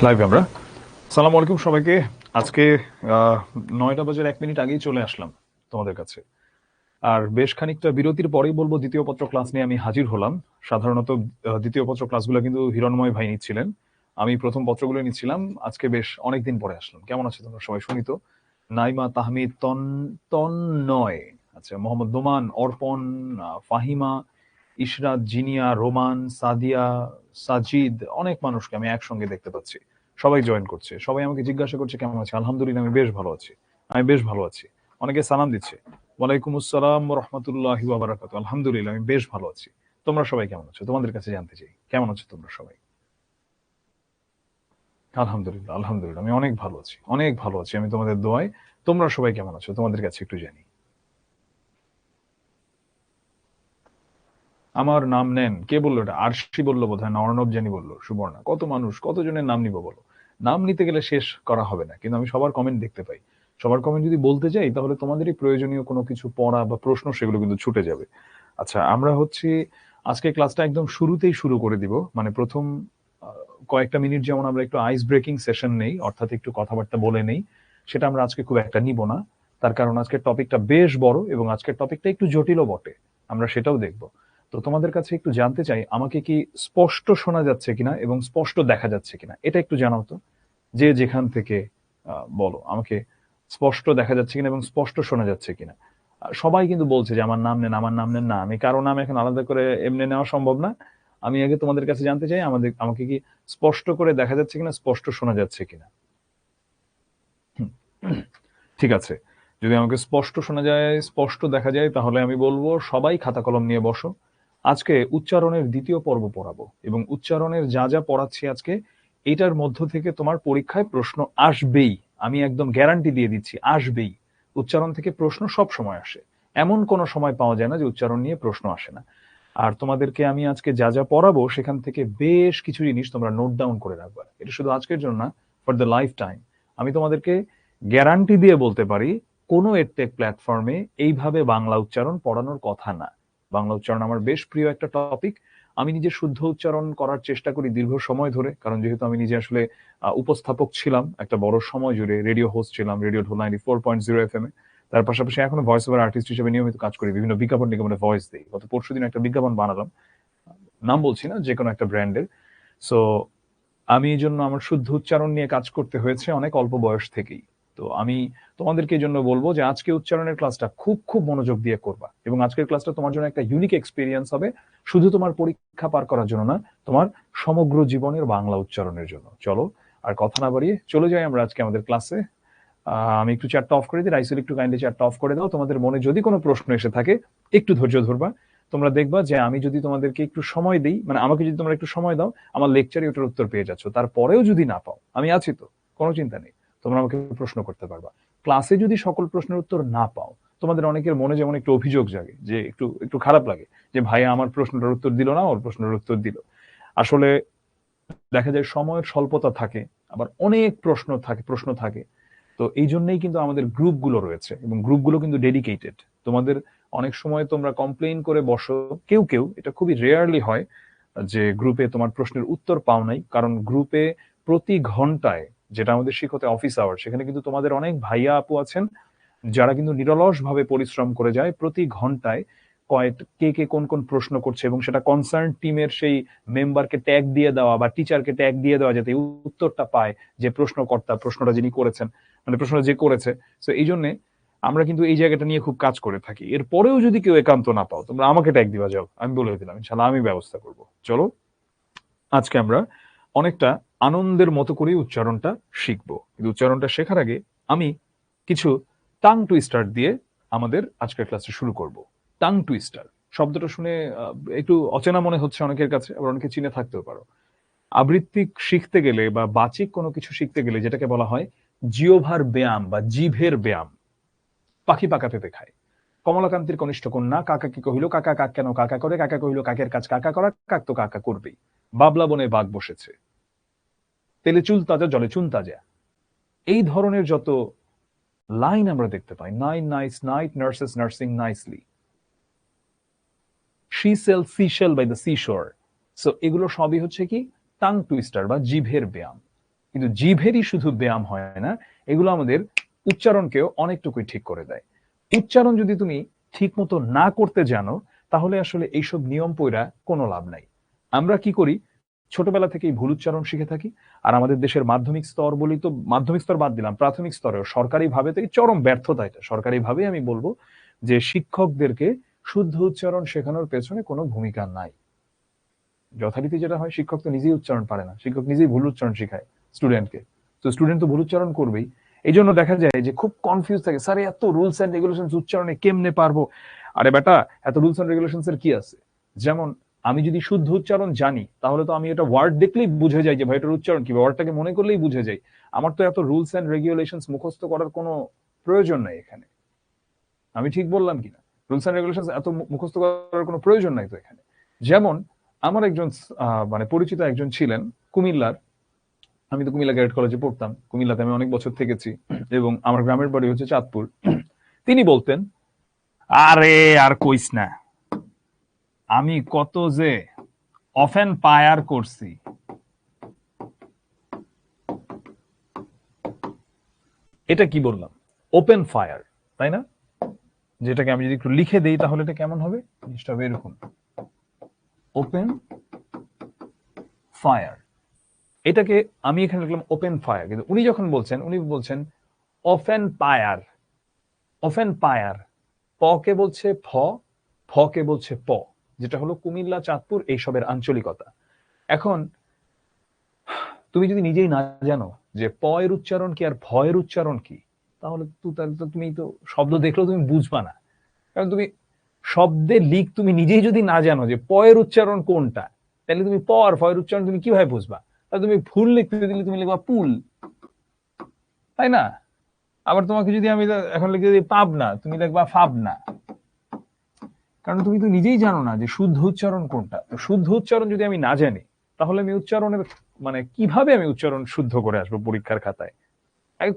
Live আমরা। সালাম আলাইকুম সবাইকে। আজকে 9টা বাজার 1 মিনিট আগেই চলে আসলাম তোমাদের কাছে। আর বেশ খানিকটা বিরতির পরেই বলবো দ্বিতীয় পত্র ক্লাস নিয়ে আমি হাজির হলাম। সাধারণত দ্বিতীয় পত্র ক্লাসগুলো কিন্তু হিরণময় ভাই নিচ্ছিলেন, আমি প্রথম পত্রগুলো নিচ্ছিলাম। আজকে বেশ অনেকদিন পরে আসলাম। কেমন আছো তোমরা সবাই শুনি তো? নাইমা, তাহমিদ, তন্নয়, আচ্ছা, মোহাম্মদ নোমান, অর্পণ, ফাহিমা, ইশরাত, জিনিয়া, রোমান, সাদিয়া, সাজিদ, অনেক মানুষকে আমি একসঙ্গে দেখতে পাচ্ছি। সবাই জয়েন করছে, সবাই আমাকে জিজ্ঞাসা করছে কেমন আছে। আলহামদুলিল্লাহ, আমি বেশ ভালো আছি। আমি বেশ ভালো আছি। অনেকে সালাম দিচ্ছে। ওয়ালাইকুম আসসালাম রহমতুল্লাহি ওয়া বারাকাতুহু। আলহামদুলিল্লাহ, আমি বেশ ভালো আছি। তোমরা সবাই কেমন আছো? তোমাদের কাছে জানতে চাই কেমন আছো তোমরা সবাই। আলহামদুলিল্লাহ, আলহামদুলিল্লাহ, আমি অনেক ভালো আছি, অনেক ভালো আছি আমি তোমাদের দোয়ায়। তোমরা সবাই কেমন আছো তোমাদের কাছে একটু জানি। আমার নাম নেন কে বললো? এটা আরশি বললো বোধ হয়, না অর্ণব জানি বললো, সুবর্ণা। কত মানুষ, কতজনের নাম নিব বলো? নাম নিতে গেলে শেষ করা হবে না, কিন্তু আমি সবার কমেন্ট দেখতে পাই। সবার কমেন্ট যদি বলতে যাই তাহলে তোমাদেরই প্রয়োজনীয় কোনো কিছু পড়া বা প্রশ্ন সেগুলো কিন্তু ছুটে যাবে। আচ্ছা, আমরা হচ্ছে আজকে ক্লাসটা একদম শুরুতেই শুরু করে দিব। মানে প্রথম কয়েকটা মিনিট যেমন আমরা একটু আইস ব্রেকিং সেশন নেই, অর্থাৎ একটু কথাবার্তা বলে নেই, সেটা আমরা আজকে খুব একটা নিব না। তার কারণ আজকের টপিকটা বেশ বড় এবং আজকের টপিকটা একটু জটিলও বটে। আমরা সেটাও দেখব। তো তোমাদের কাছে একটু জানতে চাই, আমাকে কি স্পষ্ট শোনা যাচ্ছে কিনা এবং স্পষ্ট দেখা যাচ্ছে কিনা, এটা একটু জানাও তো। যে যেখান থেকে বলো আমাকে, স্পষ্ট দেখা যাচ্ছে কিনা এবং স্পষ্ট শোনা যাচ্ছে কিনা। সবাই কিন্তু বলছে যে আমার নাম নেন, আমার নাম নেন। না, আমি কারো নাম এখন আলাদা করে এমনি নেওয়া সম্ভব না। আমি আগে তোমাদের কাছে জানতে চাই আমাকে কি স্পষ্ট করে দেখা যাচ্ছে কিনা, স্পষ্ট শোনা যাচ্ছে কিনা। হুম, ঠিক আছে। যদি আমাকে স্পষ্ট শোনা যায়, স্পষ্ট দেখা যায়, তাহলে আমি বলবো সবাই খাতা কলম নিয়ে বসো। আজকে উচ্চারণের দ্বিতীয় পর্ব পড়াবো এবং উচ্চারণের যা যা পড়াচ্ছি আজকে, এটার মধ্য থেকে তোমার পরীক্ষায় প্রশ্ন আসবেই। আমি একদম গ্যারান্টি দিয়ে দিচ্ছি, আসবেই। উচ্চারণ থেকে প্রশ্ন সব সময় আসে। এমন কোনো সময় পাওয়া যায় না যে উচ্চারণ নিয়ে প্রশ্ন আসে না। আর তোমাদেরকে আমি আজকে যা যা পড়াবো সেখান থেকে বেশ কিছু জিনিস তোমরা নোট ডাউন করে রাখবা। এটা শুধু আজকের জন্য না, ফর দ্য লাইফ টাইম। আমি তোমাদেরকে গ্যারান্টি দিয়ে বলতে পারি, কোনো এডটেক প্ল্যাটফর্মে এইভাবে বাংলা উচ্চারণ পড়ানোর কথা না। বাংলা উচ্চারণ আমার বেশ প্রিয় একটা টপিক। আমি নিজে শুদ্ধ উচ্চারণ করার চেষ্টা করি দীর্ঘ সময় ধরে, কারণ যেহেতু আমি নিজে আসলে উপস্থাপক ছিলাম একটা বড় সময় জুড়ে, রেডিও হোস্ট ছিলাম রেডিও ঢোল 94.0 FM এ। তার পাশাপাশি এখনো ভয়েস ওভার আর্টিস্ট হিসেবে নিয়মিত কাজ করি, বিভিন্ন বিজ্ঞাপন নিগমনে ভয়েস দিই। গত পরশুদিন একটা বিজ্ঞাপন বানালাম, নাম বলছি না, যে কোনো একটা ব্র্যান্ডের। সো আমি এই জন্য আমার শুদ্ধ উচ্চারণ নিয়ে কাজ করতে হয়েছে অনেক অল্প বয়স থেকেই। তো আমি তোমাদেরকে এই জন্য বলবো যে আজকে উচ্চারণের ক্লাসটা খুব খুব মনোযোগ দিয়ে করবা, এবং আজকের ক্লাসটা তোমার জন্য একটা ইউনিক এক্সপিরিয়েন্স হবে। শুধু তোমার পরীক্ষা পার করার জন্য না, তোমার সমগ্র জীবনের বাংলা উচ্চারণের জন্য। চলো, আর কথা না বাড়িয়ে চলে যাই আমরা আজকে আমাদের ক্লাসে। আমি একটু চ্যাটটা অফ করে দিই, রাইসেল একটু কাইন্ডলি চ্যাটটা অফ করে দাও। তোমাদের মনে যদি কোনো প্রশ্ন এসে থাকে একটু ধৈর্য ধরবা। তোমরা দেখবা যে আমি যদি তোমাদেরকে একটু সময় দিই, মানে আমাকে যদি তোমরা একটু সময় দাও, আমার লেকচারে ওটার উত্তর পেয়ে যাচ্ছ। তারপরেও যদি না পাও, আমি আছি তো, কোনো চিন্তা নেই। তোমরা আমাকে প্রশ্ন করতে পারবা। ক্লাসে যদি সকল প্রশ্নের উত্তর না পাও, তোমাদের অনেকের মনে যেমন একটু অভিযোগ জাগে, যে একটু একটু খারাপ লাগে, যে ভাইয়া আমার প্রশ্নটার উত্তর দিল না, ওর প্রশ্নের উত্তর দিল। আসলে দেখা যায় সময়ের স্বল্পতা থাকে, আবার অনেক প্রশ্ন থাকে। তো এই জন্যই কিন্তু আমাদের গ্রুপগুলো রয়েছে, এবং গ্রুপগুলো কিন্তু ডেডিকেটেড। তোমাদের অনেক সময় তোমরা কমপ্লেইন করে বসো, কেউ কেউ, এটা খুবই রেয়ারলি হয় যে গ্রুপে তোমার প্রশ্নের উত্তর পাও নাই, কারণ গ্রুপে প্রতি ঘন্টায়, যেটা আমাদের শিক্ষতে অফিস আওয়ার, সেখানে কিন্তু তোমাদের অনেক ভাইয়া আপু আছেন যারা কিন্তু নিরলস ভাবে পরিশ্রম করে যায় প্রতি ঘন্টায়। কে কে কোন কোন প্রশ্ন করছে, এবং সেটা কনসার্ন টিমের সেই মেম্বারকে ট্যাগ দিয়ে দেওয়া বা টিচারকে ট্যাগ দিয়ে দেওয়া, যাতে উত্তরটা পায় যে প্রশ্নকর্তা, প্রশ্নটা যিনি করেছেন, মানে প্রশ্নটা যে করেছে। তো এই জন্য আমরা কিন্তু এই জায়গাটা নিয়ে খুব কাজ করে থাকি। এরপরেও যদি কেউ একান্ত না পাও, তোমরা আমাকে ট্যাগ দিবা, যাও, আমি বলে দিলাম, ইনশাল্লাহ আমি ব্যবস্থা করব। চলো, আজকে আমরা অনেকটা আনন্দের মতো করে উচ্চারণটা শিখবো, কিন্তু উচ্চারণটা শেখার আগে আমি কিছু টাং টুইস্টার দিয়ে আমাদের আজকের ক্লাসটা শুরু করব। টাং টুইস্টার শব্দটা শুনে একটু অচেনা মনে হচ্ছে অনেকের কাছে, আবার অনেকে চিনে থাকতেও পারো। আবৃত্তিক শিখতে গেলে বা বাচিক কোনো কিছু শিখতে গেলে যেটাকে বলা হয় জিওভার ব্যায়াম বা জিভের ব্যায়াম। পাখি পাকা পেঁপে খায়। কমলাকান্তের কনিষ্ঠ কন্যা কাকাকে কহিল, কাকা কাক কেন কাকা করে? কাকা কহিল, কাকের কাজ কাকা করা, কাক তো কাকা করবেই। বাবলা বনে বাঘ বসেছে, তেলে চুল তাজা জলে চুন তাজা। এই ধরনের যত লাইন আমরা দেখতে পাই, nine nice night nurses nursing nicely, she sell sea shell by the sea shore. So এগুলো সবই হচ্ছে কি টাং টুইস্টার বা জিভের ব্যায়াম। কিন্তু জিভেরই শুধু ব্যায়াম হয় না, এগুলো আমাদের উচ্চারণকেও অনেকটুকুই ঠিক করে দেয়। উচ্চারণ যদি তুমি ঠিক মতো না করতে জানো, তাহলে আসলে এইসব নিয়ম পইরা কোনো লাভ নাই। আমরা কি করি, ছোটবেলা থেকেই ভুল উচ্চারণ শিখে থাকি। আর আমাদের দেশের মাধ্যমিক স্তর বলি, তো মাধ্যমিক স্তর বাদ দিলাম, প্রাথমিক স্তরেও সরকারি ভাবে থেকে চরম ব্যর্থতা এটা। সরকারি ভাবে আমি বলবো যে শিক্ষকদেরকে শুদ্ধ উচ্চারণ শেখানোর পেছনে কোনো ভূমিকা নাই। যথারীতি যেটা হয়, শিক্ষক তো নিজেই উচ্চারণ পারে না, শিক্ষক নিজেই ভুল উচ্চারণ শেখায় স্টুডেন্টকে। তো স্টুডেন্ট তো ভুল উচ্চারণ করবেই। এই জন্য দেখা যায় যে খুব কনফিউজ থাকে, স্যার এত রুলস এন্ড রেগুলেশন উচ্চারণে কেমনে পারবো? আরে বেটা, এত রুলস এন্ড রেগুলেশনস এর কি আছে? যেমন আমি যদি শুদ্ধ উচ্চারণ জানি, তাহলে তো আমি এটা ওয়ার্ড দেখলেই বুঝে যাই যে ভাই এটার উচ্চারণ কি, ওয়ার্ডটাকে মনে করলেই বুঝে যাই। আমার তো এত রুলস এন্ড রেগুলেশনস মুখস্থ করার কোনো প্রয়োজন নাই এখানে। আমি ঠিক বললাম কিনা? রুলস এন্ড রেগুলেশনস এত মুখস্থ করার কোনো প্রয়োজন নাই তো এখানে। যেমন আমার একজন মানে পরিচিত একজন ছিলেন কুমিল্লার। আমি তো কুমিল্লা ক্যাডেট কলেজে পড়তাম, কুমিল্লাতে আমি অনেক বছর থেকেছি, এবং আমার গ্রামের বাড়ি হচ্ছে চাঁদপুর। তিনি বলতেন, আরে আর কইস না, আমি কত যে অফেন পায়ার করছি। এটা কি বললাম? ওপেন ফায়ার, তাই না? যেটাকে আমি যদি একটু লিখে দেই তাহলে এটা কেমন হবে? জিনিসটা হবে এরকম, ওপেন ফায়ার। এটাকে আমি এখানে লিখলাম ওপেন ফায়ার, কিন্তু উনি যখন বলছেন, উনি বলছেন ওপেন পায়ার। ওপেন পায়ার, প কে বলছে ফ, ফ কে বলছে প, যেটা হলো কুমিল্লা চাঁদপুর এইসবের আঞ্চলিকতা। এখন তুমি যদি নিজেই না জানো যে প এর উচ্চারণ কি আর ভ এর উচ্চারণ কি, তাহলে তো তুমি তো শব্দ দেখলেও তুমি বুঝবা না। কারণ তুমি শব্দের লিক তুমি নিজেই যদি না জানো যে প এর উচ্চারণ কোনটা, তাহলে তুমি প আর ভ এর উচ্চারণ তুমি কিভাবে বুঝবা? তাহলে তুমি ফুল লিখতে দিলে তুমি লিখবা পুল, তাই না? আবার তোমাকে যদি আমি এখন লিখে দিই পাবনা, তুমি লিখবা ফাবনা। কারণ তুমি তো নিজেই জানো না যে শুদ্ধ উচ্চারণ কোনটা। তো শুদ্ধ উচ্চারণ যদি আমি না জানি, তাহলে আমি উচ্চারণের মানে কিভাবে আমি উচ্চারণ শুদ্ধ করে আসবো পরীক্ষার খাতায়?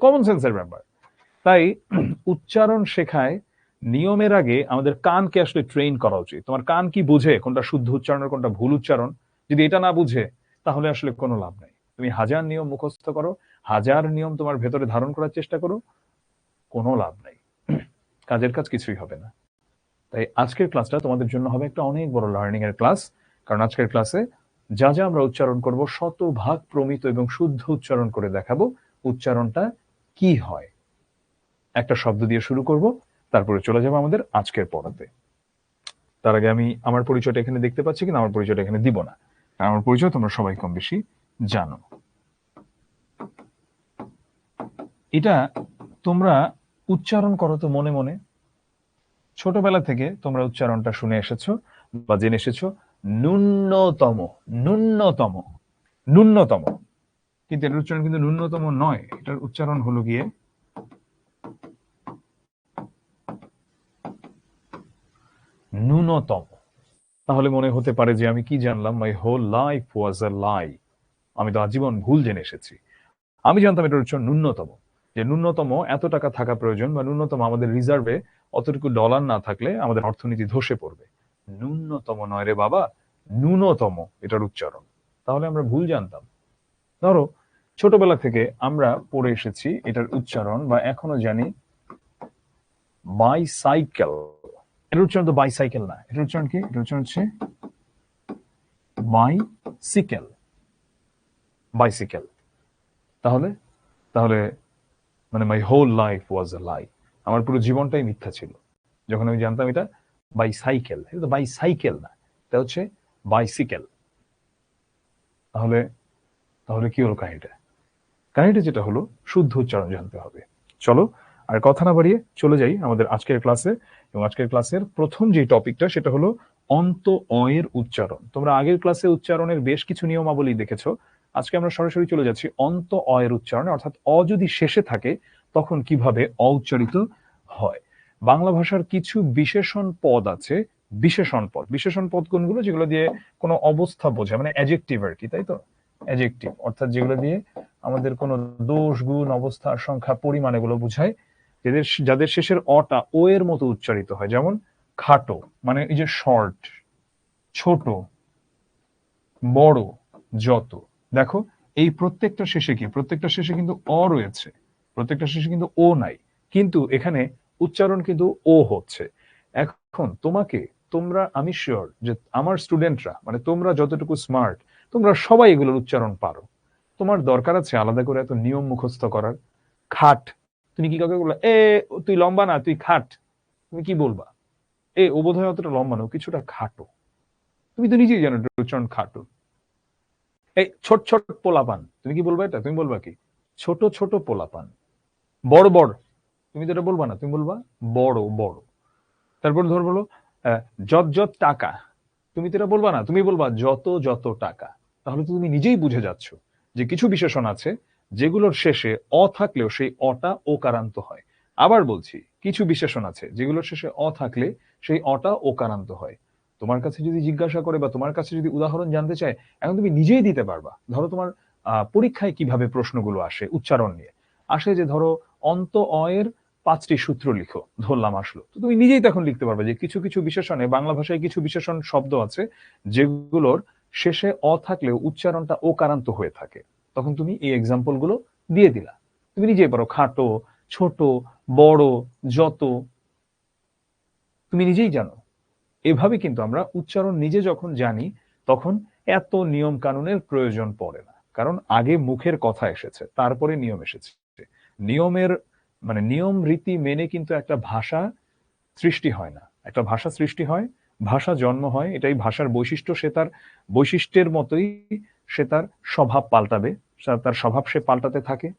কমন সেন্সের ব্যাপার। তাই উচ্চারণ শেখায় নিয়মের আগে আমাদের কানকে আসলে ট্রেন করা উচিত। তোমার কান কি বুঝে কোনটা শুদ্ধ উচ্চারণ আর কোনটা ভুল উচ্চারণ? যদি এটা না বুঝে, তাহলে আসলে কোনো লাভ নাই। তুমি হাজার নিয়ম মুখস্থ করো, হাজার নিয়ম তোমার ভেতরে ধারণ করার চেষ্টা করো, কোনো লাভ নাই, কাজের কাজ কিছুই হবে না। তাই আজকের ক্লাসটা তোমাদের জন্য হবে একটা অনেক বড় লার্নিং এর ক্লাস। কারণ আজকের ক্লাসে যা যা আমরা উচ্চারণ করব, শতভাগ প্রমিত এবং শুদ্ধ উচ্চারণ করে দেখাবো উচ্চারণটা কি হয়। একটা শব্দ দিয়ে শুরু করব, তারপরে চলে যাবো আমাদের আজকের পড়াতে। তার আগে আমি আমার পরিচয়টা এখানে দেখতে পাচ্ছি কিনা, আমার পরিচয়টা এখানে দিব না, কারণ আমার পরিচয় তোমরা সবাই কম বেশি জানো। এটা তোমরা উচ্চারণ করো তো মনে মনে। ছোটবেলা থেকে তোমরা উচ্চারণটা শুনে এসেছো বা জেনে এসেছো, ন্যূনতম, ন্যূনতম, ন্যূনতম। কিন্তু এটার উচ্চারণ কিন্তু ন্যূনতম নয়, এটার উচ্চারণ হলো গিয়ে ন্যূনতম। তাহলে মনে হতে পারে যে আমি কি জানলাম, মাই হোল লাইফ ওয়াজ আ লাই, আমি তো আজীবন ভুল জেনে এসেছি। আমি জানতাম এটার উচ্চারণ ন্যূনতম, যে ন্যূনতম এত টাকা থাকা প্রয়োজন, বা ন্যূনতম আমাদের রিজার্ভে অতটুকু ডলার না থাকলে আমাদের অর্থনীতি ধসে পড়বে। ন্যূনতম নয় রে বাবা, ন্যূনতম এটার উচ্চারণ। তাহলে আমরা ভুল জানতাম। ধরো ছোটবেলা থেকে আমরা পড়ে এসেছি এটার উচ্চারণ, বা এখনো জানি বাইসাইকেল। এটার উচ্চারণ তো বাইসাইকেল না, এটার উচ্চারণ কি? এটার উচ্চারণ হচ্ছে বাইসিকেল, বাইসিকেল। তাহলে তাহলে মানে মাই হোল লাইফ ওয়াজ আ লাই, আমার পুরো জীবনটাই মিথ্যা ছিল যখন আমি জানতাম এটা বাইসাইকেল। এটা তো বাইসাইকেল না, এটা হচ্ছে বাইসিকেল। তাহলে তাহলে কি হলো কাহিনীটা? কাহিনীটা যেটা হলো, শুদ্ধ উচ্চারণ জানতে হবে। চলো আর কথা না বাড়িয়ে চলে যাই আমাদের আজকের ক্লাসে। এবং আজকের ক্লাসের প্রথম যে টপিকটা, সেটা হলো অন্ত অয়ের উচ্চারণ। তোমরা আগের ক্লাসে উচ্চারণের বেশ কিছু নিয়মাবলী দেখেছো, আজকে আমরা সরাসরি চলে যাচ্ছি অন্ত অয়ের উচ্চারণে। অর্থাৎ অ যদি শেষে থাকে তখন কিভাবে অ উচ্চারিত হয়। বাংলা ভাষার কিছু বিশেষণ পদ আছে, বিশেষণ পদ। বিশেষণ পদ কোনগুলো? যেগুলো দিয়ে কোনো অবস্থা বোঝায়, মানে অ্যাডজেক্টিভ আর কি, তাই তো? অ্যাডজেক্টিভ অর্থাৎ যেগুলো দিয়ে আমাদের কোনো দোষ, গুণ, অবস্থা, সংখ্যা, পরিমাণ এগুলো বোঝায়, যাদের শেষের অটা ও এর মতো উচ্চারিত হয়। যেমন খাটো মানে এই যে শর্ট, ছোট, বড়, যত। দেখো এই প্রত্যেকটা শেষে কি, প্রত্যেকটা শেষে কিন্তু অ রয়েছে, প্রত্যেকটা শেষে কিন্তু ও নাই, কিন্তু এখানে উচ্চারণ কিন্তু ও হচ্ছে। এখন তোমরা আমি শিওর যে আমার স্টুডেন্টরা মানে তোমরা যতটুকু স্মার্ট, তোমরা সবাই এগুলোর উচ্চারণ পারো। তোমার দরকার আছে আলাদা করে এত নিয়ম মুখস্থ করার? খাট, তুমি কি কাউকে বলবা এ তুই লম্বা না তুই খাট? তুমি কি বলবা? ও বোধহয় অতটা লম্বা না, ও কিছুটা খাটো। তুমি তো নিজেই জানো এটার উচ্চারণ খাটো। এই ছোট ছোট পোলাপান, তুমি কি বলবা এটা? তুমি বলবা কি ছোট ছোট পোলাপান? বড় বড়, তুমি তো এটা বলবা না, তুমি বলবা বড় বড়। তারপর ধর বলো যত যত টাকা, তুমি তো এটা বলবা না, তুমি বলবা যত যত টাকা। তাহলে তো তুমি নিজেই বুঝে যাচ্ছ যে কিছু বিশেষণ আছে যেগুলোর শেষে অ থাকলেও সেই অটা ওকারান্ত হয়। আবার বলছি, কিছু বিশেষণ আছে যেগুলোর শেষে অ থাকলে সেই অটা ওকারান্ত হয়। তোমার কাছে যদি জিজ্ঞাসা করে বা তোমার কাছে যদি উদাহরণ জানতে চায়, এখন তুমি নিজেই দিতে পারবা। ধরো তোমার পরীক্ষায় কিভাবে প্রশ্নগুলো আসে উচ্চারণ নিয়ে, আসে যে ধরো অন্ত অ এর 5টি সূত্র লিখো, ধরলাম আসলো, তো তুমি নিজেই তখন লিখতে পারবে যে কিছু কিছু বিশেষণে, বাংলা ভাষায় কিছু বিশেষণ শব্দ আছে যেগুলোর শেষে অ থাকলেও উচ্চারণটা ওকারান্ত হয়ে থাকে। তখন তুমি এই এক্সাম্পল গুলো দিয়ে দিলা, তুমি নিজেই পারো। খাটো, ছোট, বড়, যত, তুমি নিজেই জানো। এভাবে কিন্তু আমরা উচ্চারণ নিজে যখন জানি তখন এত নিয়ম কানুনের প্রয়োজন পড়ে না, কারণ আগে মুখের কথা এসেছে, তারপরে নিয়ম এসেছে। নিয়মের মানে নিয়ম রীতি মেনে কিন্তু একটা ভাষা সৃষ্টি হয় না, একটা ভাষা সৃষ্টি হয়, ভাষা জন্ম হয়, এটাই ভাষার বৈশিষ্ট্য। সে তার বৈশিষ্ট্যের মতোই সে তার স্বভাব পাল্টাবে, তার স্বভাব সে পাল্টাতে থাকে,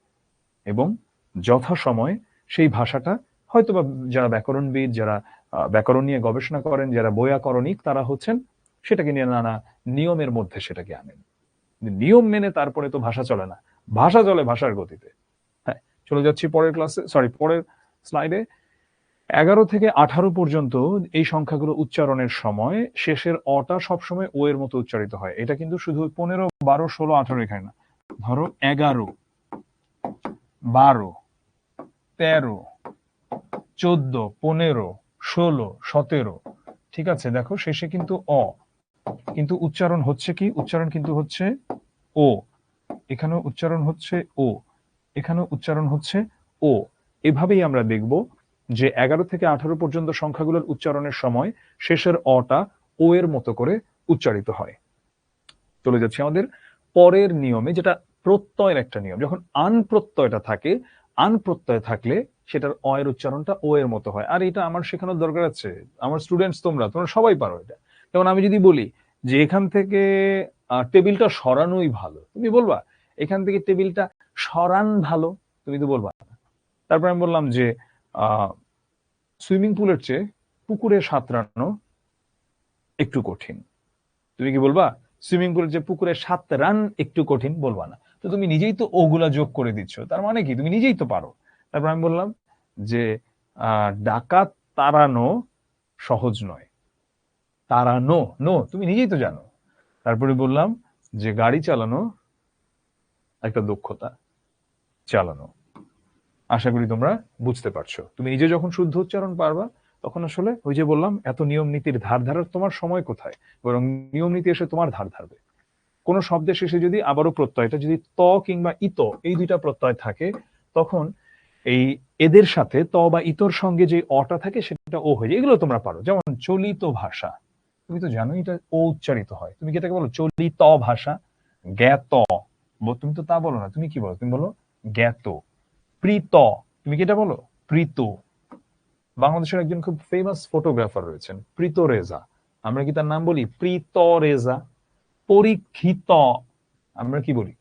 এবং যথাসময়ে সেই ভাষাটা হয়তোবা যারা ব্যাকরণবিদ, যারা ব্যাকরণ নিয়ে গবেষণা করেন, যারা বৈয়াকরণিক, তারা হচ্ছেন সেটাকে নিয়ে নানা নিয়মের মধ্যে সেটাকে আনেন। নিয়ম মেনে তারপরে তো ভাষা চলে না, ভাষা চলে ভাষার গতিতে। হ্যাঁ, চলে যাচ্ছি পরের ক্লাসে, সরি পরের স্লাইডে। 11 থেকে 18 পর্যন্ত এই সংখ্যাগুলো উচ্চারণের সময় শেষের অটা সবসময় ও এর মতো উচ্চারিত হয়। এটা কিন্তু শুধু 15, 12, 16, 18 এখানে না। ধরো 11, 12, 13, 14, 15, 16, 17, ঠিক আছে? দেখো শেষে কিন্তু অ, কিন্তু উচ্চারণ হচ্ছে কি? উচ্চারণ কিন্তু হচ্ছে ও। এখানেও উচ্চারণ হচ্ছে ও, এখানেও উচ্চারণ হচ্ছে ও। এভাবেই আমরা দেখব যে 11 থেকে 18 পর্যন্ত সংখ্যাগুলোর উচ্চারণের সময় শেষের অটা ও এর মতো করে উচ্চারিত হয়। চলে যাচ্ছে আমাদের পরের নিয়মে, যেটা প্রত্যয়ের একটা নিয়ম। যখন আন প্রত্যয়টা থাকে, আন প্রত্যয় থাকলে সেটার অ এর উচ্চারণটা ও এর মতো হয়। আর এটা আমার শেখানোর দরকার আছে? আমার স্টুডেন্টস তোমরা তোমরা সবাই পারো এটা। যেমন আমি যদি বলি যে এখান থেকে টেবিলটা সরানোই ভালো, তুমি বলবা এখান থেকে টেবিলটা সরান ভালো, তুমি তো বলবা না। তারপর আমি বললাম যে সুইমিং পুলের চেয়ে পুকুরে সাঁতরানো একটু কঠিন, তুমি কি বলবা সুইমিং পুলের যে পুকুরে 7 রান একটু কঠিন? বলবা না। তো তুমি নিজেই তো ওগুলা যোগ করে দিচ্ছ, তার মানে কি তুমি নিজেই তো পারো। তারপর আমি বললাম যে ডাকাত তাড়ানো সহজ নয়, তাড়ানো নো তুমি নিজেই তো জানো। তারপরে বললাম যে গাড়ি চালানো একটা দক্ষতা, চালানো। আশা করি তোমরা বুঝতে পারছো। তুমি নিজে যখন শুদ্ধ উচ্চারণ পারবা তখন আসলে ওই যে বললাম এত নিয়ম নীতির ধার ধারার তোমার সময় কোথায়, বরং নিয়ম নীতি এসে তোমার ধার ধারবে। কোন শব্দের শেষে যদি আবারও প্রত্যয়টা যদি ত কিংবা ইত এই দুইটা প্রত্যয় থাকে, তখন এই এদের সাথে ত বা ইতর সঙ্গে যে অটা থাকে সেটা ও হয়ে যায়। এগুলো তোমরা পারো। যেমন চলিত ভাষা, তুমি তো জানো এটা ও উচ্চারিত হয়, তুমি কি এটাকে বলো চলিত ভাষা? জ্ঞাত, তুমি তো তা বলো না, তুমি কি বলো? তুমি বলো জ্ঞাত। প্রীত, তুমি কি এটা বলো প্রীত? বাংলাদেশের একজন খুব ফেমাস ফটোগ্রাফার রয়েছেন প্রীত রেজা, আমরা কি তার নাম বলি প্রীত রেজা? পরীক্ষিত, আমরা কি বলি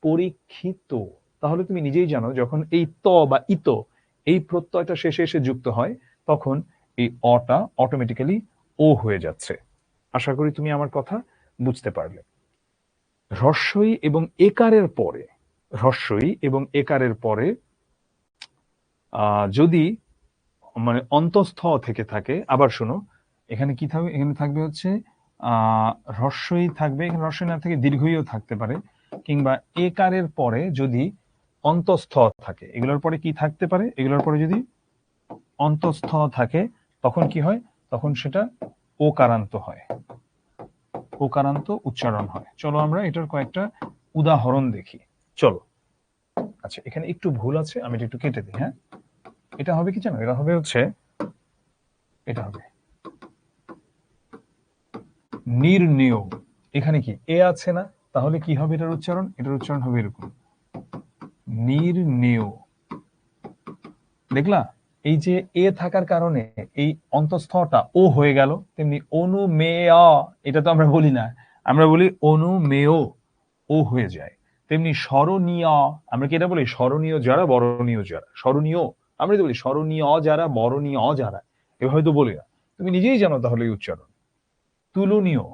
পরীক্ষিত। তাহলে তুমি নিজেই জানো যখন এই ত বা ইত এই প্রত্যয়টা শেষে এসে যুক্ত হয় তখন এই অটা অটোমেটিক্যালি ও হয়ে যাচ্ছে। আশা করি তুমি আমার কথা বুঝতে পারলে। হ্রস্বই এবং একারের পরে, হ্রস্বই এবং একারের পরে যদি মানে অন্তঃস্থ থেকে থাকে, আবার শোনো এখানে কি থাকবে, এখানে থাকবে হচ্ছে হ্রস্বই থাকবে, এখানে হ্রস্বই না থেকে দীর্ঘইও থাকতে পারে, কিংবা একারের পরে যদি অন্তঃস্থ থাকে। এগুলোর পরে কি থাকতে পারে? এগুলোর পরে যদি অন্তঃস্থ থাকে তখন কি হয়? তখন সেটা ওকারান্ত হয়, ওকারান্ত উচ্চারণ হয়। চলো আমরা এটার কয়েকটা উদাহরণ দেখি। চলো, আচ্ছা এখানে একটু ভুল আছে, আমি এটা একটু কেটে দিই। হ্যাঁ, এটা হবে কি জানো, এটা হবে হচ্ছে, এটা হবে নির্ণেয়। এখানে কি এ আছে না, তাহলে কি হবে এটার উচ্চারণ? এটার উচ্চারণ হবে এরকম, নির্ণেয়। দেখলা, এই যে এ থাকার কারণে এই অন্তঃস্থটা ও হয়ে গেল। তেমনি অনুমেয়, এটা তো আমরা বলি না, আমরা বলি অনুমেয়, ও হয়ে যায়। তেমনি স্মরণীয়, আমরা কি এটা বলি স্মরণীয় যারা বরণীয় যারা, স্মরণীয় আমরা তো বলি স্মরণীয় যারা বরণীয় যারা, এভাবে তো বলি না, তুমি নিজেই জানো তাহলে এই উচ্চারণ। তুলনীয়,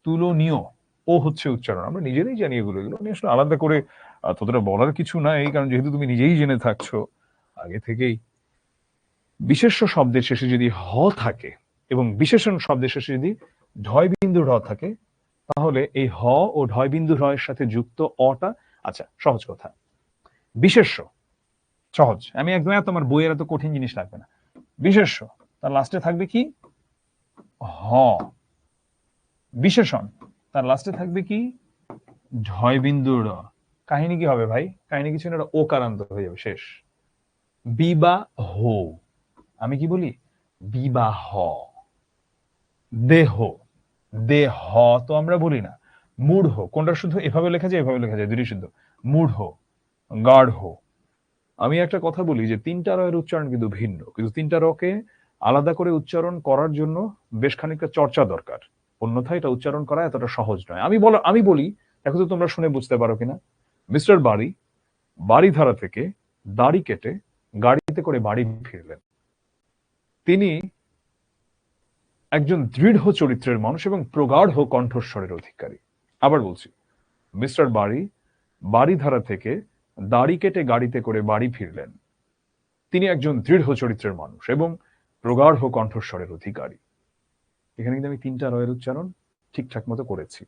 তুলনীয়, ও হচ্ছে উচ্চারণ, আমরা নিজেরাই জানি এগুলো, এগুলো নিয়ে আসলে আলাদা করে ততটা বলার কিছু নাই, কারণ যেহেতু তুমি নিজেই জেনে থাকছো আগে থেকেই। বিশেষ্য শব্দের শেষে যদি হ থাকে এবং বিশেষণ শব্দের শেষে যদি ঢয় বিন্দু র থাকে, তাহলে এই হ ও ঢয় বিন্দু র এর সাথে যুক্ত অটা, আচ্ছা সহজ কথা, বিশেষ্য, সহজ, আমি একদম তোমার বইয়ের এত কঠিন জিনিস লাগবে না। বিশেষ্য, তার লাস্টে থাকবে কি হ, বিশেষণ তার লাস্টে থাকবে কি ঢয় বিন্দু র। কাহিনী কি হবে ভাই? কাহিনী কিছু না, ও কারান্ত হয়ে যাবে, শেষ। বিবাহ, আমি কি বলি বিবাহ, দেহ, দেহ তো আমরা বলি না। মূঢ়, কোনটা শুদ্ধ? এভাবে লেখা যায়, এভাবে লেখা যায়, দুটি শুদ্ধ। মূঢ়, গাঢ়। আমি একটা কথা বলি যে তিনটা র এর উচ্চারণ কিন্তু ভিন্ন, কিন্তু তিনটা রকে আলাদা করে উচ্চারণ করার জন্য বেশ খানিকটা চর্চা দরকার, অন্যথায় এটা উচ্চারণ করা এতটা সহজ নয়। আমি বলি, এখন তো তোমরা শুনে বুঝতে পারো কিনা। মিস্টার বাড়ি বাড়িধারা থেকে দাড়ি কেটে গাড়িতে করে বাড়ি ফিরলেন। তিনি একজন দৃঢ় চরিত্রের মানুষ এবং প্রগাঢ় কণ্ঠস্বরের অধিকারী। আবার বলছি, মিস্টার বাড়ি বাড়িধারা থেকে দাড়ি কেটে গাড়িতে করে বাড়ি ফিরলেন। তিনি একজন দৃঢ় চরিত্রের মানুষ এবং প্রগাঢ় কণ্ঠস্বরের অধিকারী। এখানে কিন্তু আমি তিনটা রয়ের উচ্চারণ ঠিকঠাক মতো করেছি।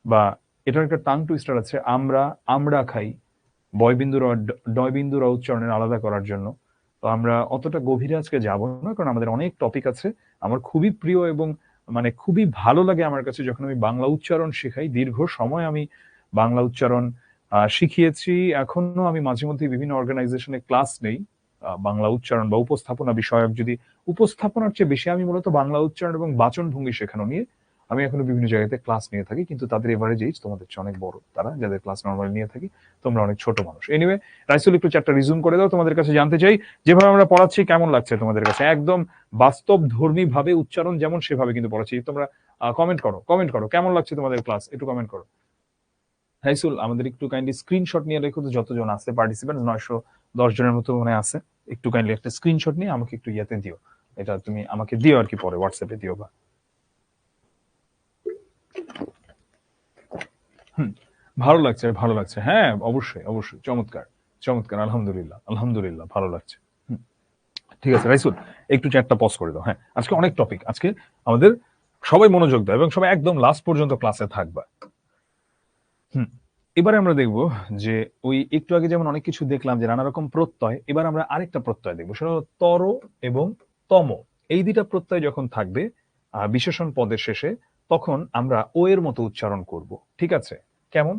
বা এটার একটা টাং টুইস্টার আছে, আমরা, আমরা খাই, বয়বিন্দু র ডয়বিন্দু র উচ্চারণের আলাদা করার জন্য। তো আমরা অতটা গভীরে আজকে যাব না, কারণ আমাদের অনেক টপিক আছে। আমার খুবই প্রিয় এবং মানে খুবই ভালো লাগে আমার কাছে যখন আমি বাংলা উচ্চারণ শেখাই। দীর্ঘ সময় আমি বাংলা উচ্চারণ শিখিয়েছি, এখনো আমি মাঝে মধ্যে বিভিন্ন অর্গানাইজেশনে ক্লাস নেই বাংলা উচ্চারণ বা উপস্থাপনা বিষয়ক। যদি উপস্থাপনার চেয়ে বেশি আমি মূলত বাংলা উচ্চারণ এবং বাচন ভঙ্গি শেখানো নিয়ে আমি এখনো বিভিন্ন জায়গাতে ক্লাস নিয়ে থাকি, কিন্তু তাদের এভারেজ এজ তোমাদের চেয়ে অনেক বড় তারা, যাদের ক্লাস নর্মালি নিয়ে থাকি। তোমরা অনেক ছোট মানুষ। এনিওয়ে, রাইসুল একটু চ্যাপ্টার রিজুম করে দাও, তোমাদের কাছে জানতে চাই যেভাবে আমরা পড়াচ্ছি কেমন লাগছে তোমাদের কাছে? একদম বাস্তব ধর্মী ভাবে উচ্চারণ যেমন সেভাবে কিন্তু পড়াচ্ছি। তোমরা কমেন্ট করো, কমেন্ট করো কেমন লাগছে তোমাদের ক্লাস, একটু কমেন্ট করো। রাইসুল আমাদের একটু কাইন্ডলি স্ক্রিনশট নিয়ে রেখো তো, যতজন আছে পার্টিসিপেন্ট 910 জনের মতো মনে আছে। একটু কাইন্ডলি একটা স্ক্রিনশট নিয়ে আমাকে একটু ইয়াতে দিও, এটা তুমি আমাকে দিও আর কি, পরে হোয়াটসঅ্যাপে দিও। বা ভালো লাগছে, ভালো লাগছে, হ্যাঁ অবশ্যই অবশ্যই, চমৎকার চমৎকার, আলহামদুলিল্লাহ আলহামদুলিল্লাহ, ভালো লাগছে। ঠিক আছে রাইসুল, একটু চ্যাটটা পজ করে দাও। হ্যাঁ, আজকে অনেক টপিক, আজকে আমাদের সবাই মনোযোগ দাও এবং সবাই একদম লাস্ট পর্যন্ত ক্লাসে থাকবা। এবারে আমরা দেখব যে ওই একটু আগে যেমন অনেক কিছু দেখলাম যে নানা রকম প্রত্যয়, এবার আমরা আরেকটা প্রত্যয় দেখবো, সেটা হলো তর এবং তম। এই দুইটা প্রত্যয় যখন থাকবে বিশেষণ পদের শেষে, তখন আমরা ও এর মতো উচ্চারণ করব। ঠিক আছে? কেমন?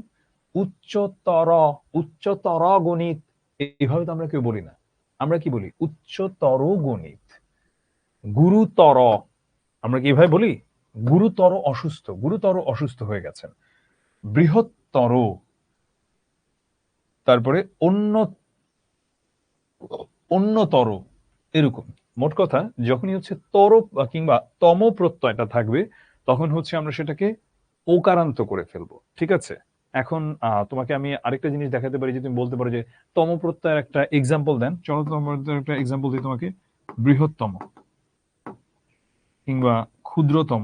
উচ্চতর, উচ্চতর গণিত, এইভাবে তো আমরা কেউ বলি না। আমরা কি বলি? উচ্চতর গণিত। গুরুতর, আমরা কি এভাবে বলি? গুরুতর অসুস্থ, গুরুতর অসুস্থ হয়ে গেছেন। বৃহত্তর, তারপরে অন্যতর, এরকম। মোট কথা, যখনই হচ্ছে তর কিংবা তম প্রত্যয়টা থাকবে, তখন হচ্ছে আমরা সেটাকে ওকারান্ত করে ফেলবো। ঠিক আছে? এখন তোমাকে আমি আরেকটা জিনিস দেখাতে পারি, যে তুমি বলতে পারো যে তম প্রত্যয়ের একটা এক্সাম্পল দেন। চলো তোমার একটা এক্সাম্পল দিই তোমাকে। বৃহত্তম কিংবা ক্ষুদ্রতম।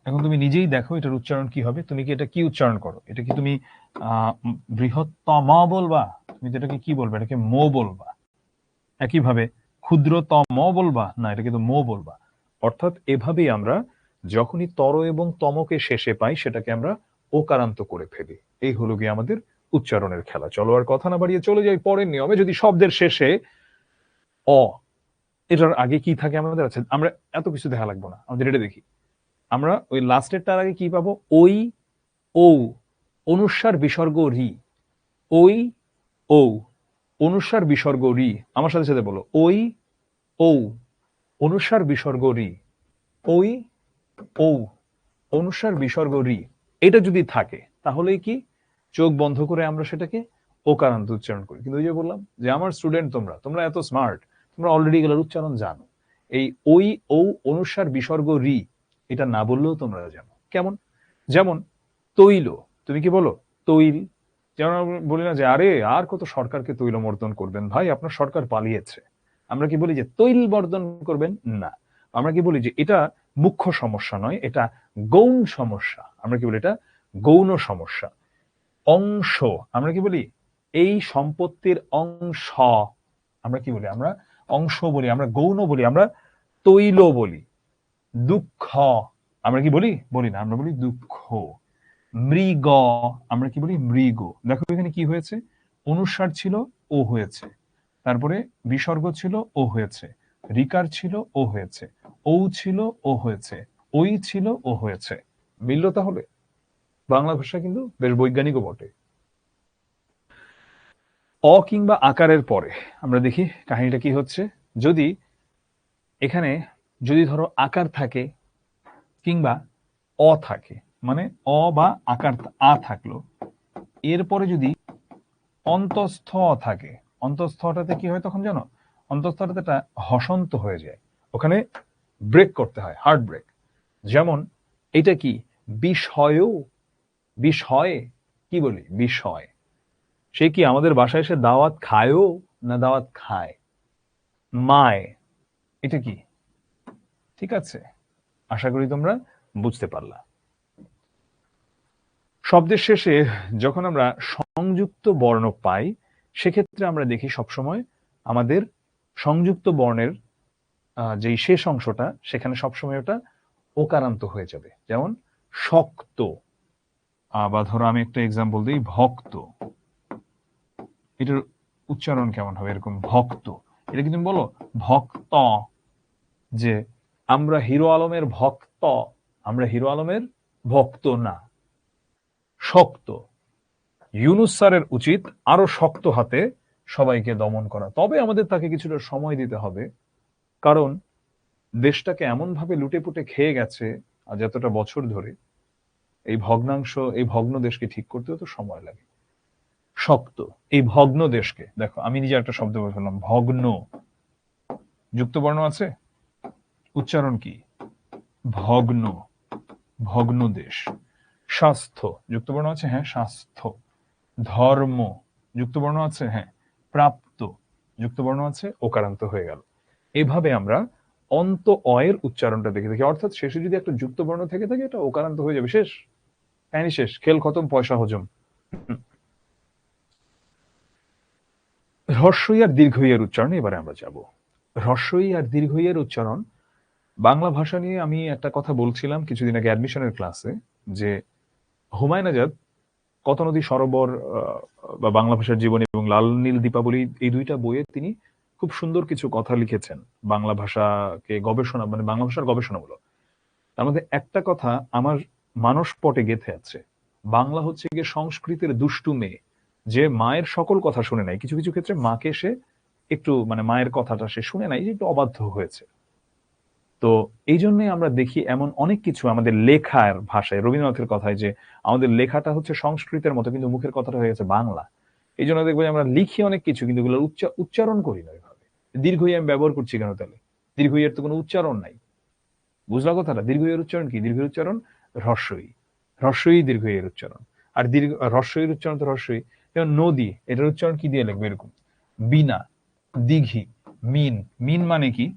এখন তুমি নিজেই দেখো এটার উচ্চারণ কি হবে। তুমি কি এটা কি উচ্চারণ করো? এটা কি তুমি বৃহত্তম বলবা? তুমি তো এটাকে কি বলবা? এটাকে মো বলবা। একইভাবে ক্ষুদ্রতম বলবা না, এটা কিন্তু মো বলবা। অর্থাৎ এভাবেই আমরা যখনই তর এবং তমকে শেষে পাই, সেটাকে আমরা ওকারান্ত করে ফেলি। এই হলো গিয়ে আমাদের উচ্চারণের খেলা। চলো আর কথা না বাড়িয়ে চলে যাই পরের নিয়মে। যদি শব্দের শেষে অ, এটার আগে কি থাকে আমাদের? আছে, আমরা এত কিছু দেখা লাগবো না, আমাদের এটা দেখি। আমরা ওই লাস্টেরটার আগে কি পাবো? ওই, ও, অনুস্বার বিসর্গ রি, ওই ও, অনুস্বার বিসর্গ রি, আমার সাথে সাথে বলো, ওই ও, অনুস্বার বিসর্গ রি, ওই ও, অনুস্বার বিসর্গ রি, এটা যদি থাকে তাহলে কি চোখ বন্ধ করে আমরা সেটাকে ওকারান্ত উচ্চারণ করি। কিন্তু ওই যে বললাম যে আমার স্টুডেন্ট, তোমরা তোমরা এত স্মার্ট, তোমরা অলরেডি এগুলোর উচ্চারণ জানো। এই ওই ও, অনুস্বার বিসর্গ রি, এটা না বললেও তোমরা জানো। কেমন? যেমন তৈল, তুমি কি বলো? তৈল। যেমন আমরা বলি না যে আরে আর কত সরকারকে তৈলমর্দন করবেন ভাই, আপনার সরকার পালিয়েছে। আমরা কি বলি যে তৈল বর্ধন করবেন? না, আমরা কি বলি যে এটা মুখ্য সমস্যা নয়, এটা গৌণ সমস্যা। আমরা কি বলি? এটা গৌণ সমস্যা। অংশ, আমরা কি বলি? এই সম্পত্তির অংশ, আমরা কি বলি? আমরা অংশ বলি, আমরা গৌণ বলি, আমরা তৈল বলি। দুঃখ, আমরা কি বলি? বলি না, আমরা বলি দুঃখ। মৃগ, আমরা কি বলি? মৃগ। দেখো এখানে কি হয়েছে, অনুস্বার ছিল, ও হয়েছে, তারপরে বিসর্গ ছিল, ও হয়েছে, রিকার ছিল, ও হয়েছে, ও ছিল, ও হয়েছে, ওই ছিল, ও হয়েছে। মিলল তাহলে? বাংলা ভাষা কিন্তু বেশ বৈজ্ঞানিকও বটে। অ কিংবা আকারের পরে আমরা দেখি কাহিনীটা কি হচ্ছে। যদি এখানে যদি ধরো আকার থাকে কিংবা অ থাকে, মানে অ বা আকার আ থাকলো, এরপরে যদি অন্তঃস্থ থাকে, অন্তঃস্থটাতে কি হয় তখন জানো? অন্তঃস্থটাতে একটা হসন্ত হয়ে যায়, ওখানে ব্রেক করতে হয়, হার্ট ব্রেক। যেমন এটা কি? বিষয়, বিষয়, কি বলি? বিষয়। সে কি আমাদের বাসায় এসে দাওয়াত খায়ও না দাওয়াত খায়? মায়, এটা কি? ঠিক আছে, আশা করি তোমরা বুঝতে পারলা। শব্দের শেষে যখন আমরা সংযুক্ত বর্ণ পাই, সেক্ষেত্রে আমরা দেখি সবসময় আমাদের সংযুক্ত বর্ণের যেই শেষ অংশটা, সেখানে সবসময় ওটা ওকারান্ত হয়ে যাবে। যেমন শক্ত, বা ধরো আমি একটা এক্সাম্পল দিই, ভক্ত, এটার উচ্চারণ কেমন হবে? এরকম ভক্ত। এটা কি তুমি বলো ভক্ত, যে আমরা হিরো আলমের ভক্ত? আমরা হিরো আলমের ভক্ত না। শক্ত। ইউনুস স্যারের উচিত আরো শক্ত হাতে সবাইকে দমন করা, তবে আমাদের তাকে কিছুটা সময় দিতে হবে, কারণ দেশটাকে এমন ভাবে লুটেপুটে খেয়ে গেছে আজ এতটা বছর ধরে, এই ভগ্নাংশ, এই ভগ্ন দেশকে ঠিক করতেও তো সময় লাগে। শক্ত, এই ভগ্ন দেশকে দেখো, আমি নিজে একটা শব্দ বলে ফেললাম, ভগ্ন, যুক্তবর্ণ আছে, উচ্চারণ কি? ভগ্ন, ভগ্ন দেশ। স্বাস্থ্য, যুক্তবর্ণ আছে, হ্যাঁ, স্বাস্থ্য। ধর্ম, যুক্তবর্ণ আছে, হ্যাঁ। প্রাপ্ত, যুক্তবর্ণ আছে, ওকারান্ত হয়ে গেল। এভাবে আমরা অন্ত অয়ের উচ্চারণটা দেখে দেখি, অর্থাৎ শেষে যদি একটা যুক্তবর্ণ থেকে থাকে, এটা ওকারান্ত হয়ে যাবে, শেষ, কাহিনী শেষ, খেল খতম, পয়সা হজম। হ্রস্বই আর দীর্ঘই এর উচ্চারণে এবারে আমরা যাব। হ্রস্বই আর দীর্ঘই এর উচ্চারণ, বাংলা ভাষা নিয়ে আমি একটা কথা বলছিলাম কিছুদিন আগে অ্যাডমিশনের ক্লাসে, যে হুমায়ুন আজাদ কত নদী সরোবর বা বাংলা ভাষার জীবনী এবং লাল নীল দীপাবলি, এই দুইটা বইয়ে তিনি খুব সুন্দর কিছু কথা লিখেছেন বাংলা ভাষাকে গবেষণা, মানে বাংলা ভাষার গবেষণামূলক। তার মধ্যে একটা কথা আমার মানসপটে গেঁথে আছে, বাংলা হচ্ছে গিয়ে সংস্কৃতের দুষ্টু মেয়ে, যে মায়ের সকল কথা শুনে নাই, কিছু কিছু ক্ষেত্রে মাকে সে একটু, মানে মায়ের কথাটা সে শুনে নাই, যে একটু অবাধ্য হয়েছে। তো এই জন্যই আমরা দেখি এমন অনেক কিছু আমাদের লেখার ভাষায়, রবীন্দ্রনাথের কথায় যে আমাদের লেখাটা হচ্ছে সংস্কৃতের মতো, কিন্তু মুখের কথাটা হয়ে গেছে বাংলা। এই জন্য দেখবো যে আমরা লিখি অনেক কিছু, কিন্তু এগুলো উচ্চারণ করি না ওইভাবে। দীর্ঘই আমি ব্যবহার করছি কেন তাহলে? দীর্ঘইয়ের তো কোনো উচ্চারণ নাই। বুঝলা কথাটা? দীর্ঘইয়ের উচ্চারণ কি? দীর্ঘ উচ্চারণ হ্রস্বই, হ্রস্বই দীর্ঘইয়ের উচ্চারণ। আর দীর্ঘ হ্রস্বইয়ের উচ্চারণ তো হ্রস্বই। যেমন নদী, এটার উচ্চারণ কি দিয়ে লিখবে? এরকম, বিনা, দিঘি, মিন। মিন মানে কি?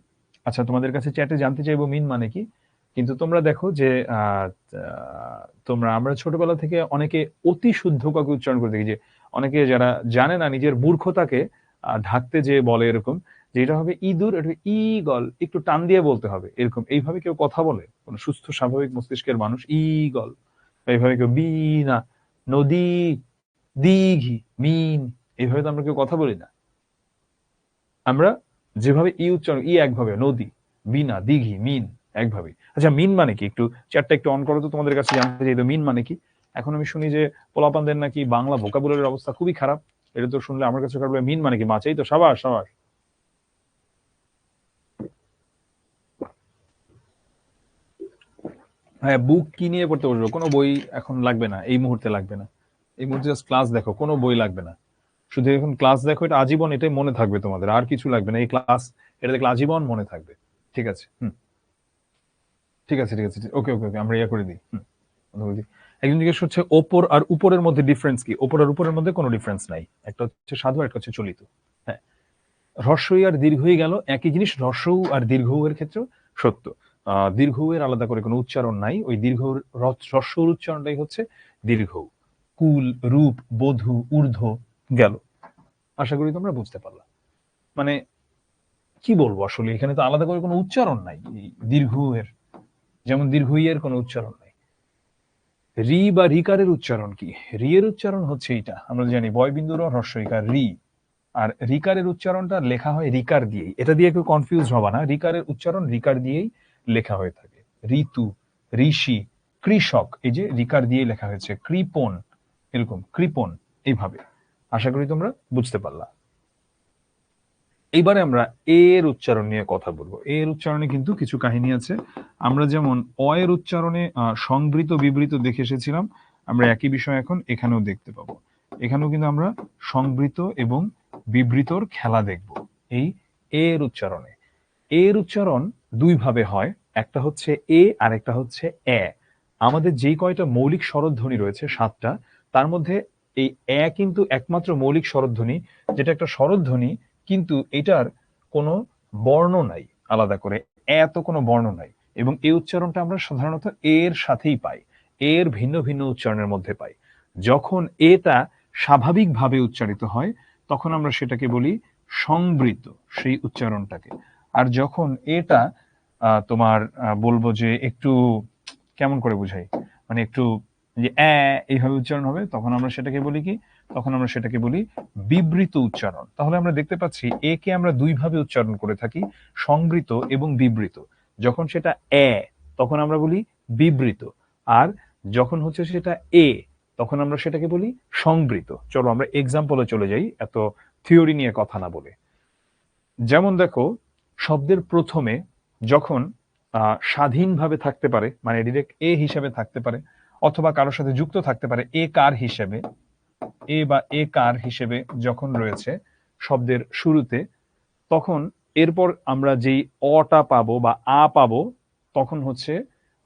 আচ্ছা, তোমাদের কাছে চ্যাটে জানতে চাইবো মিন মানে কি। কিন্তু তোমরা দেখো যে তোমরা, আমরা ছোটবেলা থেকে অনেকে অতি শুদ্ধ কাউকে উচ্চারণ করে দেখি, যে অনেকে যারা জানে না, নিজের মূর্খতাকে ঢাকতে যে বলে এরকম, যে এটা হবে ইঁদুর, এটা ই গল, একটু টান দিয়ে বলতে হবে এরকম। এইভাবে কেউ কথা বলে কোন সুস্থ স্বাভাবিক মস্তিষ্কের মানুষ? ই গল, এইভাবে কেউ বিনা, নদী, দিঘি, মিন, এইভাবে তো আমরা কেউ কথা বলি না। আমরা যেভাবে ই উচ্চারণ, ই একভাবে, নদী, বিনা, দিঘি, মিন একভাবে। আচ্ছা, মিন মানে কি? একটু চ্যাটটা একটু অন করো তো, তোমাদের কাছে জানতে চাই তো মিন মানে কি। এখন আমি শুনি যে পোলাপানদের নাকি বাংলা ভোকাবুলারির অবস্থা খুবই খারাপ। এটা তো শুনলে আমার কাছে কারো মিন মানে কি মাছ, এই তো সাবাস সাবাস। হ্যাঁ, বুক কি নিয়ে পড়তে বসবো? কোনো বই এখন লাগবে না, এই মুহূর্তে লাগবে না। এই মুহূর্তে জাস্ট ক্লাস দেখো, কোনো বই লাগবে না। শুধু এখন ক্লাস দেখো, এটা আজীবন এটাই মনে থাকবে তোমাদের, আর কিছু লাগবে না। এই ক্লাস এটা দেখলে আজীবন মনে থাকবে। ঠিক আছে, ঠিক আছে, ঠিক আছে, ওকে ওকে ওকে, আমরা ইয়া করে দিই। কথা বলে দিই। একজন জিজ্ঞেস করছে ওপর আর উপরের মধ্যে ডিফারেন্স কি? ওপর আর উপরের মধ্যে কোনো ডিফারেন্স নাই, একটা হচ্ছে সাধু, একটা হচ্ছে চলিত। হ্যাঁ, হ্রস্বই আর দীর্ঘই গেল একই জিনিস, হ্রস্ব আর দীর্ঘ এর ক্ষেত্রেও সত্য। দীর্ঘ এর আলাদা করে কোনো উচ্চারণ নাই, ওই দীর্ঘ হ্রস্বর উচ্চারণটাই হচ্ছে দীর্ঘ। কুল, রূপ, বধূ, ঊর্ধ্ব গেল। আশা করি তোমরা বুঝতে পারলা। মানে কি বলবো আসলে, এখানে তো আলাদা করে কোনো উচ্চারণ নাই এই দীর্ঘ এর, যেমন দীর্ঘ এর কোনো উচ্চারণ নাই। রি বা রিকারের উচ্চারণ কি? রি এর উচ্চারণ হচ্ছে এটা, আমরা জানি বয়বিন্দুর হ্রস্বইকার রি। আর রিকারের উচ্চারণটা লেখা হয় রিকার দিয়েই, এটা দিয়ে কেউ কনফিউজ হবা না, রিকারের উচ্চারণ রিকার দিয়েই লেখা হয়ে থাকে। ঋতু, ঋষি, কৃষক, এই যে রিকার দিয়ে লেখা হয়েছে। কৃপণ, এরকম কৃপণ, এইভাবে। আশা করি তোমরা বুঝতে পারলা। এইবারে আমরা এর উচ্চারণ নিয়ে কথা বলবো। এর উচ্চারণে কিন্তু কিছু কাহিনী আছে। আমরা যেমন অ এর উচ্চারণে সংবৃত বিবৃত দেখে এসেছিলাম, আমরা একই বিষয় এখন এখানেও দেখতে পাবো। এখানেও কিন্তু আমরা সংবৃত এবং বিবৃতর খেলা দেখব এই এর উচ্চারণে। এর উচ্চারণ দুই ভাবে হয়, একটা হচ্ছে এ আর একটা হচ্ছে এ। আমাদের যেই কয়টা মৌলিক স্বরধ্বনি রয়েছে 7টা, তার মধ্যে এই এ কিন্তু একমাত্র মৌলিক স্বরধ্বনি, যেটা একটা স্বরধ্বনি, কিন্তু এটার কোনো বর্ণ নাই আলাদা করে। এত কোনো বর্ণ নাই, এবং এই উচ্চারণটা আমরা সাধারণত এর সাথেই পাই, এর ভিন্ন ভিন্ন উচ্চারণের মধ্যে পাই। যখন এটা স্বাভাবিকভাবে উচ্চারিত হয় তখন আমরা সেটাকে বলি সংবৃত, সেই উচ্চারণটাকে। আর যখন এটা তোমার বলবো যে একটু কেমন করে বুঝাই, মানে একটু যে এইভাবে উচ্চারণ হবে, তখন আমরা সেটাকে বলি কি? তখন আমরা সেটাকে বলি বিবৃত উচ্চারণ। তাহলে আমরা দেখতে পাচ্ছি এ কে আমরা দুই ভাবে উচ্চারণ করে থাকি, সংবৃত এবং বিবৃত। যখন সেটা তখন আমরা বলি বিবৃত, আর যখন হচ্ছে সেটা এ তখন আমরা সেটাকে বলি সংবৃত। চলো আমরা এক্সাম্পলে চলে যাই, এত থিওরি নিয়ে কথা না বলে। যেমন দেখো, শব্দের প্রথমে যখন স্বাধীনভাবে থাকতে পারে, মানে ডিরেক্ট এ হিসেবে থাকতে পারে, অথবা কারোর সাথে যুক্ত থাকতে পারে এ কার হিসেবে, এ বা এ কার হিসেবে যখন রয়েছে শব্দের শুরুতে, তখন এরপর আমরা যেই অটা পাবো বা আ পাবো, তখন হচ্ছে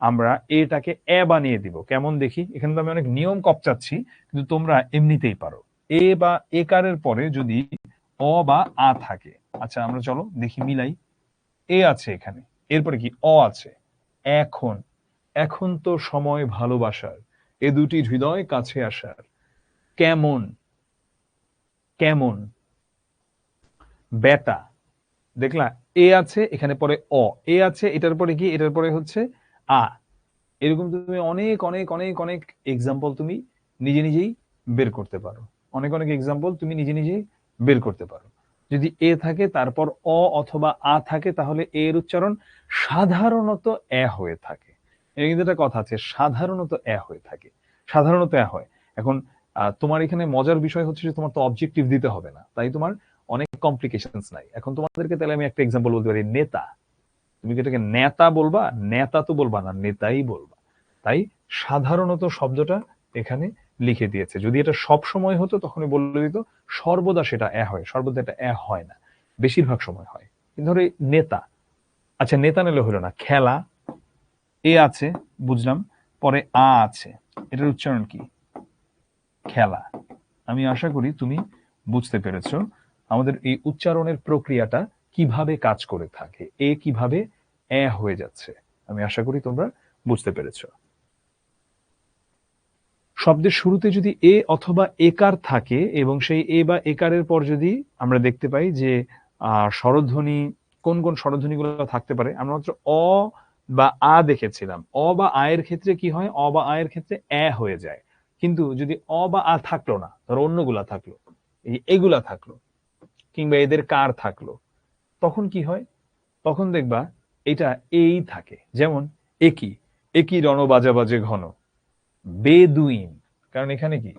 আমরা এটাকে এ বানিয়ে দিব। কেমন দেখি, এখানে তো আমি অনেক নিয়ম কপচাচ্ছি, কিন্তু তোমরা এমনিতেই পারো। এ বা এ কারের পরে যদি অ বা আ থাকে, আচ্ছা আমরা চলো দেখি মিলাই। এ আছে এখানে, এরপরে কি অ আছে। এখন, এখন তো সময় ভালোবাসার, এ দুটি হৃদয় কাছে আসার। কেমন, কেমন, বেটা, দেখলা এ আছে এখানে, পরে অ, এ আছে এটার পরে কি, এটার পরে হচ্ছে আ। এরকম তুমি অনেক অনেক অনেক অনেক এক্সাম্পল তুমি নিজে নিজেই বের করতে পারো। অনেক অনেক এক্সাম্পল তুমি নিজে নিজেই বের করতে পারো। যদি এ থাকে তারপর অ অথবা আ থাকে, তাহলে এর উচ্চারণ সাধারণত এ হয়ে থাকে। এর কিন্তু একটা কথা আছে, সাধারণত এ হয়ে থাকে, সাধারণত এ হয়। এখন তোমার এখানে মজার বিষয় হচ্ছে যে তোমার তো অবজেক্টিভ দিতে হবে না, তাই তোমার অনেক কমপ্লিকেশনস নাই। এখন তোমাদেরকে তাহলে আমি একটা এক্সাম্পল বলতে পারি, নেতা। তুমি কি এটাকে নেতা বলবা? নেতা তো বলবা না, নেতাই বলবা। তাই সাধারণত শব্দটা এখানে লিখে দিয়েছে। যদি এটা সব সময় হতো তখন বলে দিত সর্বদা সেটা এ হয়, সর্বদা এটা এ হয় না, বেশিরভাগ সময় হয়। কিন্তু ধরো এই নেতা, আচ্ছা নেতা নিলে হলো না। খেলা, এ আছে বুঝলাম, পরে আ আছে, এটার উচ্চারণ কি? খেলা। আমি আশা করি তুমি বুঝতে পেরেছো আমাদের এই উচ্চারণের প্রক্রিয়াটা কিভাবে কাজ করে থাকে, এ কিভাবে এ হয়ে যাচ্ছে। আমি আশা করি তোমরা বুঝতে পেরেছো। শব্দের শুরুতে যদি এ অথবা একার থাকে, এবং সেই এ বা একারের পর যদি আমরা দেখতে পাই যে স্বরধ্বনি, কোন কোন স্বরধ্বনিগুলো থাকতে পারে, আমরা মাত্র অ বা আ দেখেছিলাম। অ বা আয়ের ক্ষেত্রে কি হয়, অ বা আয়ের ক্ষেত্রে এ হয়ে যায়। কিন্তু যদি অ বা আ থাকলো না, ধরো অন্যগুলা থাকলো, এগুলা থাকলো, কিংবা এদের কার থাকলো, তখন কি হয়? তখন দেখবা এটা এই থাকে। যেমন একই, একই রণ বাজা বাজে ঘন, বেদুইন, কারণ এখানে কি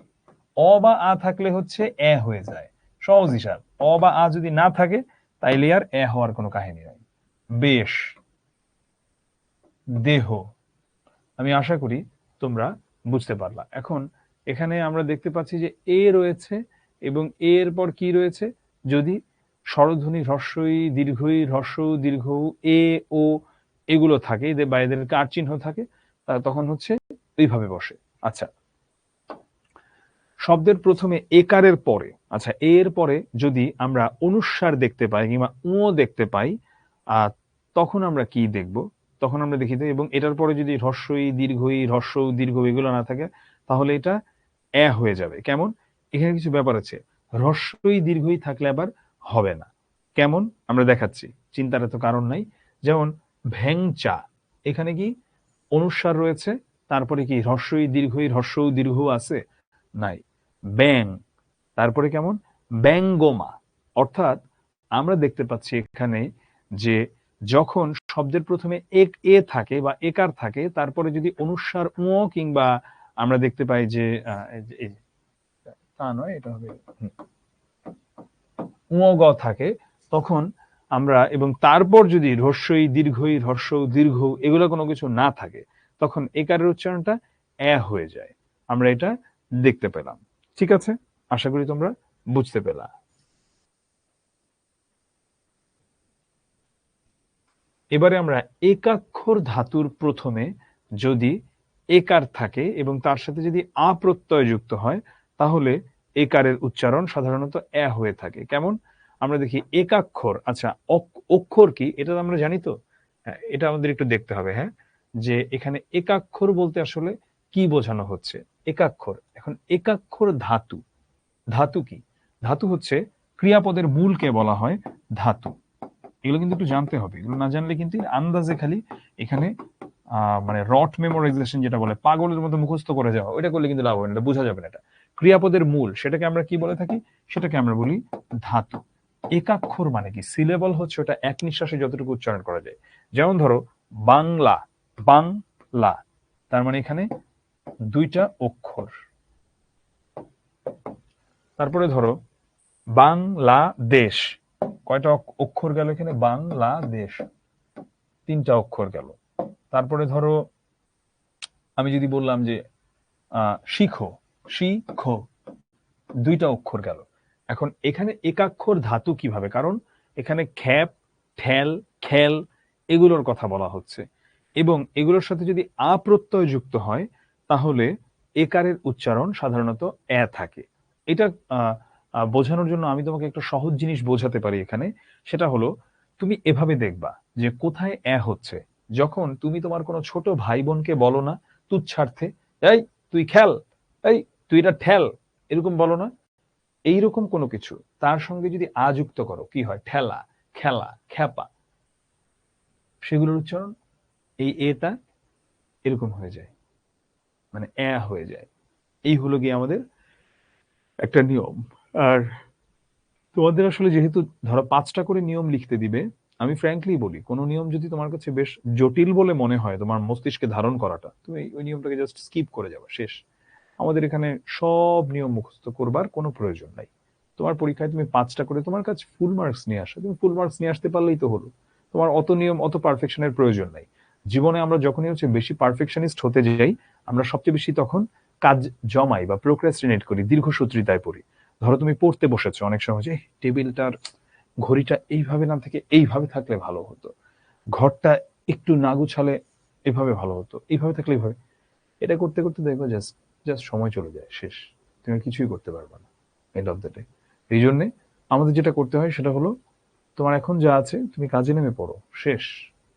অ বা আ থাকলে হচ্ছে এ হয়ে যায়, সহজ হিসাব। অ বা আ যদি না থাকে তাইলে আর এ হওয়ার কোনো কাহিনী নাই। বেশ, দেহ। আমি আশা করি তোমরা বুঝতে পারলা। এখন এখানে আমরা দেখতে পাচ্ছি যে এ রয়েছে এবং এর পর কি রয়েছে, যদি স্বরধ্বনি হ্রস্বই দীর্ঘই হ্রস্ব দীর্ঘ এ ও এগুলো থাকে, এদের বা এদের কার চিহ্ন থাকে, তখন হচ্ছে এইভাবে বসে। আচ্ছা, শব্দের প্রথমে একারের পরে, আচ্ছা এর পরে যদি আমরা অনুস্বার দেখতে পাই কিংবা উ দেখতে পাই, তখন আমরা কি দেখব? তখন আমরা দেখি এবং এটার পরে যদি হ্রস্বই দীর্ঘই হ্রস্ব দীর্ঘ এগুলো না থাকে তাহলে এটা এ হয়ে যাবে। কেমন? এখানে কিছু ব্যাপার আছে, হ্রস্বই দীর্ঘই থাকলে আবার হবে না। কেমন? আমরা দেখাচ্ছি, চিন্তার তো কারণ নাই। যেমন ভ্যাংচা, এখানে কি অনুস্বার রয়েছে, তারপরে কি হ্রস্বই দীর্ঘই হ্রস্ব দীর্ঘ আছে? নাই। ব্যাং, তারপরে কেমন ব্যঙ্গমা। অর্থাৎ আমরা দেখতে পাচ্ছি এখানে যে যখন শব্দের প্রথমে এক এ থাকে বা একার থাকে, তারপরে যদি অনুস্বার উ কিংবা আমরা দেখতে পাই যে তা নয়, এটা হবে উ গ থাকে, তখন আমরা এবং তারপর যদি হ্রস্বই দীর্ঘই হ্রস্ব দীর্ঘ এগুলো কোনো কিছু না থাকে, তখন একারের উচ্চারণটা এ হয়ে যায়। আমরা এটা দেখতে পেলাম। ঠিক আছে, আশা করি তোমরা বুঝতে পেলা। এবারে আমরা একাক্ষর ধাতুর প্রথমে যদি একার থাকে এবং তার সাথে যদি আ প্রত্যয় যুক্ত হয়, তাহলে একারের উচ্চারণ সাধারণত এ হয়ে থাকে। কেমন? আমরা দেখি একাক্ষর, আচ্ছা অক্ষর কি এটা আমরা জানি তো? হ্যাঁ, এটা আমাদের একটু দেখতে হবে। হ্যাঁ, যে এখানে একাক্ষর বলতে আসলে কি বোঝানো হচ্ছে। একাক্ষর, এখন একাক্ষর ধাতু, ধাতু কি? ধাতু হচ্ছে ক্রিয়াপদের মূলকে বলা হয় ধাতু। এগুলো কিন্তু একটু জানতে হবে, এগুলো না জানলে কিন্তু আন্দাজে খালি এখানে মানে রট মেমোরাইজেশন যেটা বলে, পাগলের মতো মুখস্থ করে যাওয়া, ওইটা করলে কিন্তু লাভ হবে না, এটা বোঝা যাবে না। এটা ক্রিয়াপদের মূল, সেটাকে আমরা কি বলে থাকি? সেটাকে আমরা বলি ধাতু। একাক্ষর মানে কি? সিলেবল হচ্ছে ওটা এক নিঃশ্বাসে যতটুকু উচ্চারণ করা যায়। যেমন ধরো বাংলা, বাংলা, তার মানে এখানে দুইটা অক্ষর। তারপরে ধরো বাংলাদেশ, কয়টা অক্ষর গেল এখানে? বাংলাদেশ, তিনটা অক্ষর গেল। তারপরে ধরো আমি যদি বললাম যে শিখো, শিখো, দুইটা অক্ষর গেল। এখন এখানে একাক্ষর ধাতু কিভাবে? কারণ এখানে খ্যাপ, ঠেল, খেল এগুলোর কথা বলা হচ্ছে এবং এগুলোর সাথে যদি আ প্রত্যয় যুক্ত হয় তাহলে একারের উচ্চারণ সাধারণত এ থাকে। এটা বোঝানোর জন্য আমি তোমাকে একটা সহজ জিনিস বোঝাতে পারি এখানে, সেটা হলো তুমি এভাবে দেখবা যে কোথায় এ হচ্ছে। যখন তুমি তোমার কোনো ছোট ভাই বোনকে বলো না তুচ্ছার্থে, এই তুই খেল, এই তুই এটা ঠেল, এরকম বলো না? এইরকম কোনো কিছু তার সঙ্গে যদি আ যুক্ত করো, কি হয়? ঠেলা, খেলা, খ্যাপা, সেগুলোর উচ্চারণ এই এটা এরকম হয়ে যায়, মানে এ হয়ে যায়। এই হলো গিয়ে আমাদের একটা নিয়ম। আর তোমাদের আসলে যেহেতু ধরো 5টা করে নিয়ম লিখতে দিবে, আমি ফ্র্যাঙ্কলি বলি কোনো নিয়ম যদি তোমার কাছে বেশ জটিল বলে মনে হয় তোমার মস্তিষ্কে ধারণ করাটা, তুমি ওই নিয়মটাকে জাস্ট স্কিপ করে যাবে, শেষ। আমাদের এখানে সব নিয়ম মুখস্থ করবার কোনো প্রয়োজন নাই। তোমার পরীক্ষায় তুমি 5টা করে তোমার কাছে ফুল মার্কস নিয়ে আসো, তুমি ফুল মার্কস নিয়ে আসতে পারলেই তো হলো। তোমার অত নিয়ম অত পারফেকশনের প্রয়োজন নাই। জীবনে আমরা যখনই হচ্ছে বেশি পারফেকশনিস্ট হতে যাই, আমরা সবচেয়ে বেশি তখন কাজ জমাই বা প্রোক্রাস্টিনেট করি, দীর্ঘসূত্রিতায় পড়ি। ধরো তুমি পড়তে বসেছো, অনেক সময় যে টেবিলটার ঘড়িটা এইভাবে না থেকে এইভাবে থাকলে ভালো হতো, ঘরটা একটু না গুছালে এভাবে ভালো হতো, এইভাবে থাকলে এইভাবে, এটা করতে করতে দেখবো জাস্ট জাস্ট সময় চলে যায়, শেষ। তুমি কিছুই করতে পারবে না এন্ড অফ দ্য ডে। এই জন্যে আমাদের যেটা করতে হয় সেটা হলো তোমার এখন যা আছে তুমি কাজে নেমে পড়ো, শেষ,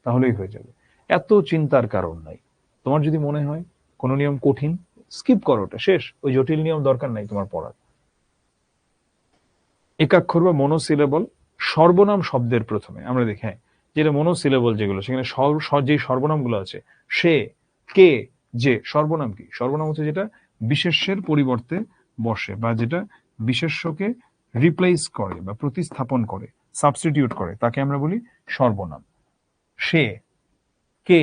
তাহলেই হয়ে যাবে। এত চিন্তার কারণ নাই। তোমার যদি মনে হয় কোনো নিয়ম কঠিন, স্কিপ করো, ওটা শেষ, ওই জটিল নিয়ম দরকার নাই তোমার পড়ার। একাক্ষর বা মনোসিলেবল সর্বনাম শব্দের প্রথমে আমরা দেখি, হ্যাঁ, যেটা মনোসিলেবল যেগুলো, সেখানে যে সর্বনামগুলো আছে, সে, কে, যে, সর্বনাম কি? সর্বনাম হচ্ছে যেটা বিশেষ্যের পরিবর্তে বসে বা যেটা বিশেষ্যকে রিপ্লেস করে বা প্রতিস্থাপন করে, সাবস্টিটিউট করে, তাকে আমরা বলি সর্বনাম। সে, কে,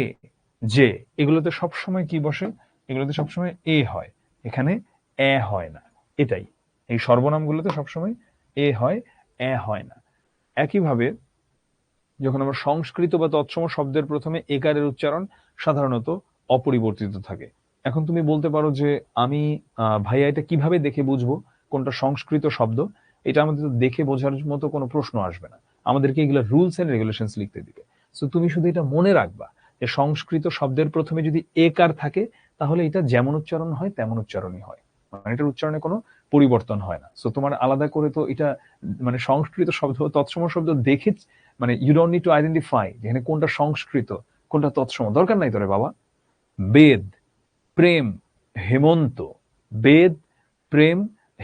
যে, এগুলোতে সবসময় কি বসে? এগুলোতে সবসময় এ হয়, এখানে এ হয় না। এটাই, এই সর্বনামগুলোতে সবসময় এ হয়, এ হয় না। একইভাবে যখন আমরা সংস্কৃত বা তৎসম শব্দের প্রথমে একারের উচ্চারণ সাধারণত অপরিবর্তিত থাকে। এখন তুমি বলতে পারো যে আমি ভাইয়া এটা কিভাবে দেখে বুঝবো কোনটা সংস্কৃত শব্দ? এটা আমাদের তো দেখে বোঝার মতো কোনো প্রশ্ন আসবে না, আমাদেরকে এগুলো রুলস এন্ড রেগুলেশনস লিখতে দিবে। সো তুমি শুধু এটা মনে রাখবা যে সংস্কৃত শব্দের প্রথমে যদি একার থাকে তাহলে এটা যেমন উচ্চারণ হয় তেমন উচ্চারণই হয়, মানে এটার উচ্চারণে কোনো পরিবর্তন হয় না। সো তোমার আলাদা করে তো এটা মানে সংস্কৃত শব্দ তৎসম শব্দ দেখে মানে you don't need to identify যেখানে কোনটা সংস্কৃত কোনটা তৎসম, দরকার নাই তোরে বাবা। বেদ, প্রেম, হেমন্ত, বেদ, প্রেম,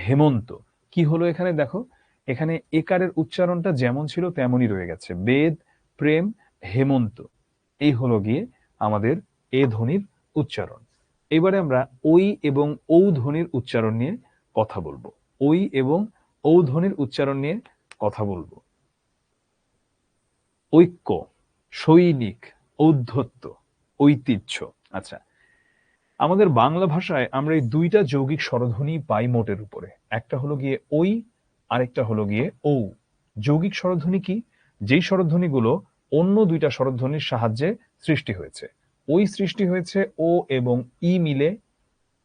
হেমন্ত, কি হলো এখানে দেখো, এখানে একারের উচ্চারণটা যেমন ছিল তেমনই রয়ে গেছে, বেদ, প্রেম, হেমন্ত। এই হলো গিয়ে আমাদের এ ধ্বনির উচ্চারণ। এবারে আমরা ওই এবং ঔ ধ্বনির উচ্চারণ নিয়ে কথা বলবো। ওই এবং ঔ ধ্বনির উচ্চারণ নিয়ে কথা বলবো। ঐক্য, সৈনিক, ঔদ্ধত্য, ঐতিহ্য। আচ্ছা, আমাদের বাংলা ভাষায় আমরা এই দুইটা যৌগিক স্বরধ্বনি পাই মোটের উপরে, একটা হলো গিয়ে ওই, আরেকটা হলো গিয়ে ঔ। যৌগিক স্বরধ্বনি কি? যেই স্বরধ্বনিগুলো অন্য দুইটা স্বরধ্বনির সাহায্যে সৃষ্টি হয়েছে। ওই সৃষ্টি হয়েছে ও এবং ই মিলে,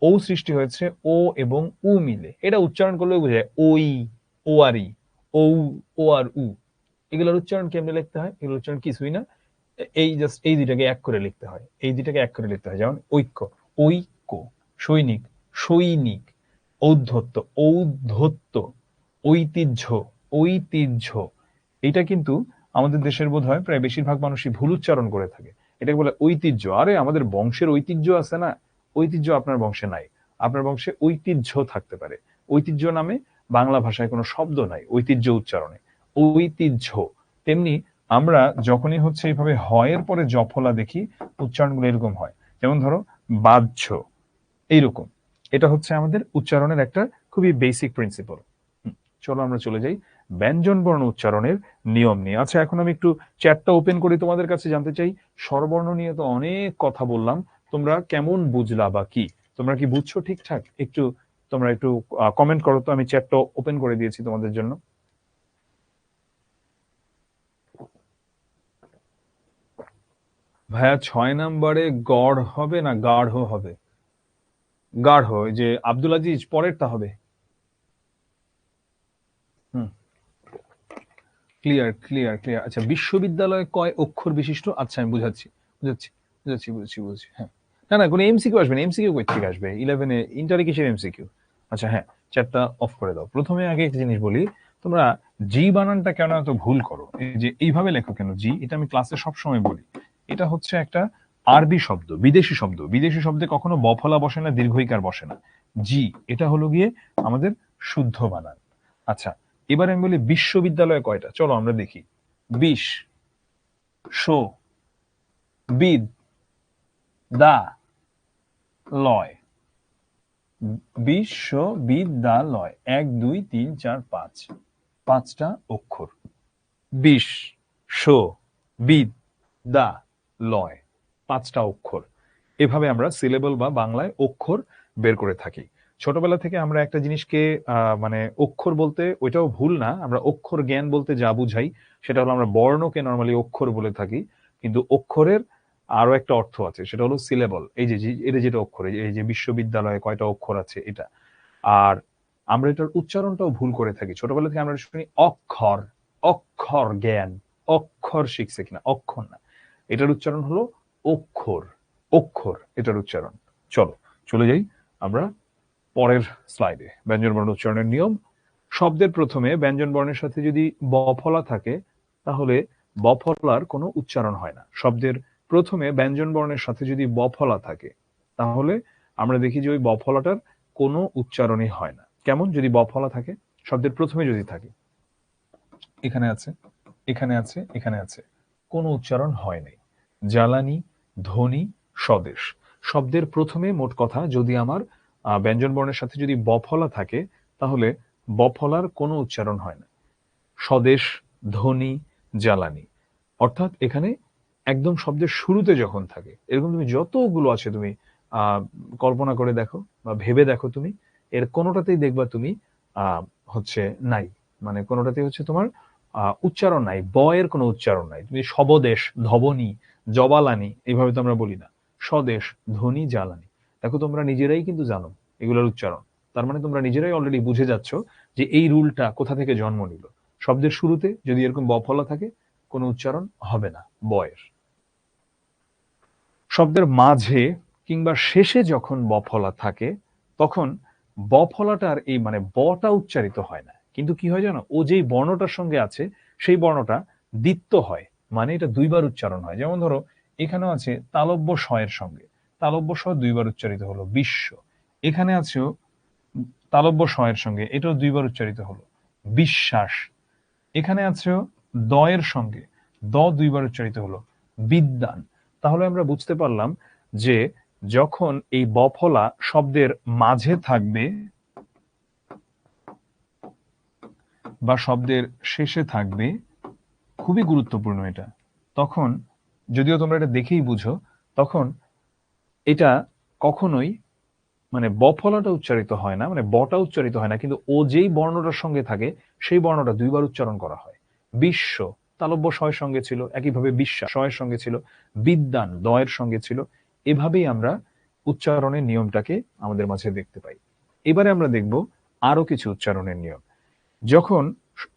ও সৃষ্টি হয়েছে ও এবং উ মিলে। এটা উচ্চারণ করলে বোঝায় ওই, ও আর ই, ঔ, ও আর উ। এগুলোর উচ্চারণ কেমনে লিখতে হয়? এগুলোর উচ্চারণ কিছুই না, এই জাস্ট এই দুইটাকে এক করে লিখতে হয়, এই দুইটাকে এক করে লিখতে হয়। যেমন ঐক্য, ঐক্য, সৈনিক, সৈনিক, ঔদ্ধত্য, ঔদ্ধত্য, ঐতিহ্য, ঐতিহ্য। এটা কিন্তু আমাদের দেশের বোধহয় প্রায় বেশিরভাগ মানুষই ভুল উচ্চারণ করে থাকে। এটাকে বলে ঐতিহ্য। আরে আমাদের বংশের ঐতিহ্য আছে না, ঐতিহ্য আপনার বংশে নাই। আপনার বংশে ঐতিহ্য থাকতে পারে, ঐতিহ্য নামে বাংলা ভাষায় কোনো শব্দ নাই ঐতিহ্য উচ্চারণে, ঐতিহ্য। তেমনি আমরা যখনই হচ্ছে এইভাবে হয়ের পরে জফলা দেখি উচ্চারণগুলো এরকম হয়, যেমন ধরো বাহ্য, এইরকম। এটা হচ্ছে আমাদের উচ্চারণের একটা খুবই বেসিক প্রিন্সিপাল। চলো আমরা চলে যাই ব্যঞ্জন বর্ণ উচ্চারণের নিয়ম নিয়ে। আচ্ছা, এখন আমি একটু চ্যাটটা ওপেন করি, তোমাদের কাছে জানতে চাই স্বরবর্ণ নিয়ে তো অনেক কথা বললাম, তোমরা কেমন বুঝলা বা কি, তোমরা কি বুঝছো ঠিকঠাক? একটু তোমরা একটু কমেন্ট করো তো, আমি চ্যাটটা ওপেন করে দিয়েছি তোমাদের জন্য। ভাইয়া 6 নম্বরে গড় হবে না গাঢ় হবে? গাঢ়, ওই যে আব্দুল আজিজ পরেরটা হবে। হুম, ক্লিয়ার ক্লিয়ার ক্লিয়ার। আচ্ছা, বিশ্ববিদ্যালয় কয় অক্ষর বিশিষ্ট? আচ্ছা আমি বুঝাচ্ছি, বুঝাচ্ছি, বুঝাচ্ছি। হ্যাঁ, না না, কোনো এমসিকিউ আসবে না, এমসিকিউ কই থেকে আসবে 11-এ? ইন্টারে কিসের এমসিকিউ? আচ্ছা হ্যাঁ, চ্যাটটা অফ করে দাও। প্রথমে আগে একটা জিনিস বলি, তোমরা জি বানানটা কেন এত ভুল করো? এই যে এইভাবে লেখো কেন জি? এটা আমি ক্লাসে সবসময় বলি, এটা হচ্ছে একটা আরবি শব্দ, বিদেশি শব্দ। বিদেশি শব্দে কখনো বফলা বসে না, দীর্ঘইকার বসে না। জি, এটা হলো গিয়ে আমাদের শুদ্ধ বানান। আচ্ছা, এবার আমি বলি বিশ্ববিদ্যালয় কয়টা, চলো আমরা দেখি। বিশ, শো, বিদ, দা, লয়। বিশ্ববিদ্যালয় 1 2 3 4 5, পাঁচটা অক্ষর। বিশ, শো, বিদ, দা, লয়, পাঁচটা অক্ষর। এভাবে আমরা সিলেবল বা বাংলায় অক্ষর বের করে থাকি। ছোটবেলা থেকে আমরা একটা জিনিসকে মানে অক্ষর বলতে, ওইটাও ভুল না, আমরা অক্ষর জ্ঞান বলতে যা বুঝাই সেটা হলো আমরা বর্ণকে নর্মালি অক্ষর বলে থাকি, কিন্তু অক্ষরের আরো একটা অর্থ আছে, সেটা হলো সিলেবল। এই যে এটা যেটা অক্ষর, এই যে বিশ্ববিদ্যালয়ে কয়টা অক্ষর আছে এটা। আর আমরা এটার উচ্চারণটাও ভুল করে থাকি। ছোটবেলা থেকে আমরা শুনি অক্ষর, অক্ষর জ্ঞান, অক্ষর শিখছে কিনা, অক্ষর না, এটার উচ্চারণ হলো অক্ষর, অক্ষর এটার উচ্চারণ। চলো চলে যাই আমরা পরের স্লাইডে। ব্যঞ্জন বর্ণ উচ্চারণের নিয়ম। শব্দের প্রথমে ব্যঞ্জন বর্ণের সাথে যদি বফলা থাকে তাহলে বফলার কোনো উচ্চারণ হয় না। শব্দের প্রথমে ব্যঞ্জন বর্ণের সাথে যদি বফলা থাকে তাহলে আমরা দেখি যে ওই বফলাটার কোনো উচ্চারণই হয় না। কেমন? যদি বফলা থাকে, শব্দের প্রথমে যদি থাকে, এখানে আছে, এখানে আছে, এখানে আছে, কোনো উচ্চারণ হয় নাই। জ্বালানি, ধ্বনি, স্বদেশ। শব্দের প্রথমে মোট কথা যদি আমার ব্যঞ্জন বর্ণের সাথে যদি বফলা থাকে তাহলে বফলার কোনো উচ্চারণ হয় না। স্বদেশ, ধ্বনি, জ্বালানি, অর্থাৎ এখানে একদম শব্দের শুরুতে যখন থাকে, এরকম তুমি যতগুলো আছে তুমি কল্পনা করে দেখো বা ভেবে দেখো, তুমি এর কোনোটাতেই দেখবা তুমি হচ্ছে নাই, মানে কোনোটাতেই হচ্ছে তোমার উচ্চারণ নাই, ব এর কোনো উচ্চারণ নাই। তুমি স্বদেশ, ধবনী, জবালানি এইভাবে তো আমরা বলি না। স্বদেশ, ধ্বনি, জ্বালানি। দেখো তোমরা নিজেরাই কিন্তু জানো এগুলোর উচ্চারণ। তার মানে তোমরা নিজেরাই অলরেডি বুঝে যাচ্ছ যে এই রুলটা কোথা থেকে জন্ম নিল। শব্দের শুরুতে যদি এরকম ব ফলা থাকে, কোনো উচ্চারণ হবে না বয়ের। শব্দের মাঝে কিংবা শেষে যখন ব ফলা থাকে, তখন ব ফলাটার এই মানে বটা উচ্চারিত হয় না, কিন্তু কি হয় জানো, ও যেই বর্ণটার সঙ্গে আছে সেই বর্ণটা দ্বিত্ব হয়, মানে এটা দুইবার উচ্চারণ হয়। যেমন ধরো এখানেও আছে তালব্য শ এর সঙ্গে, তালব্য শ দুইবার উচ্চারিত হলো বিশ্ব। এখানে আছে তালব্য শ এর সঙ্গে, এটাও দুইবার উচ্চারিত হলো বিশ্বাস। এখানে আছে দ এর সঙ্গে, দ দুইবার উচ্চারিত হলো বিদ্যান। তাহলে আমরা বুঝতে পারলাম যে যখন এই বফলা শব্দের মাঝে থাকবে বা শব্দের শেষে থাকবে, খুবই গুরুত্বপূর্ণ এটা, তখন যদিও তোমরা এটা দেখেই বুঝো, তখন এটা কখনোই মানে বফলাটা উচ্চারিত হয় না, মানে বটা উচ্চারিত হয় না, কিন্তু ও যেই বর্ণটার সঙ্গে থাকে সেই বর্ণটা দুইবার উচ্চারণ করা হয়। বিশ্ব তালব্য শয়ের সঙ্গে ছিল, একইভাবে বিশ্বাস শয়ের সঙ্গে ছিল, বিদ্যান দয়ের সঙ্গে ছিল। এভাবেই আমরা উচ্চারণের নিয়মটাকে আমাদের মাঝে দেখতে পাই। এবারে আমরা দেখব আরো কিছু উচ্চারণের নিয়ম। যখন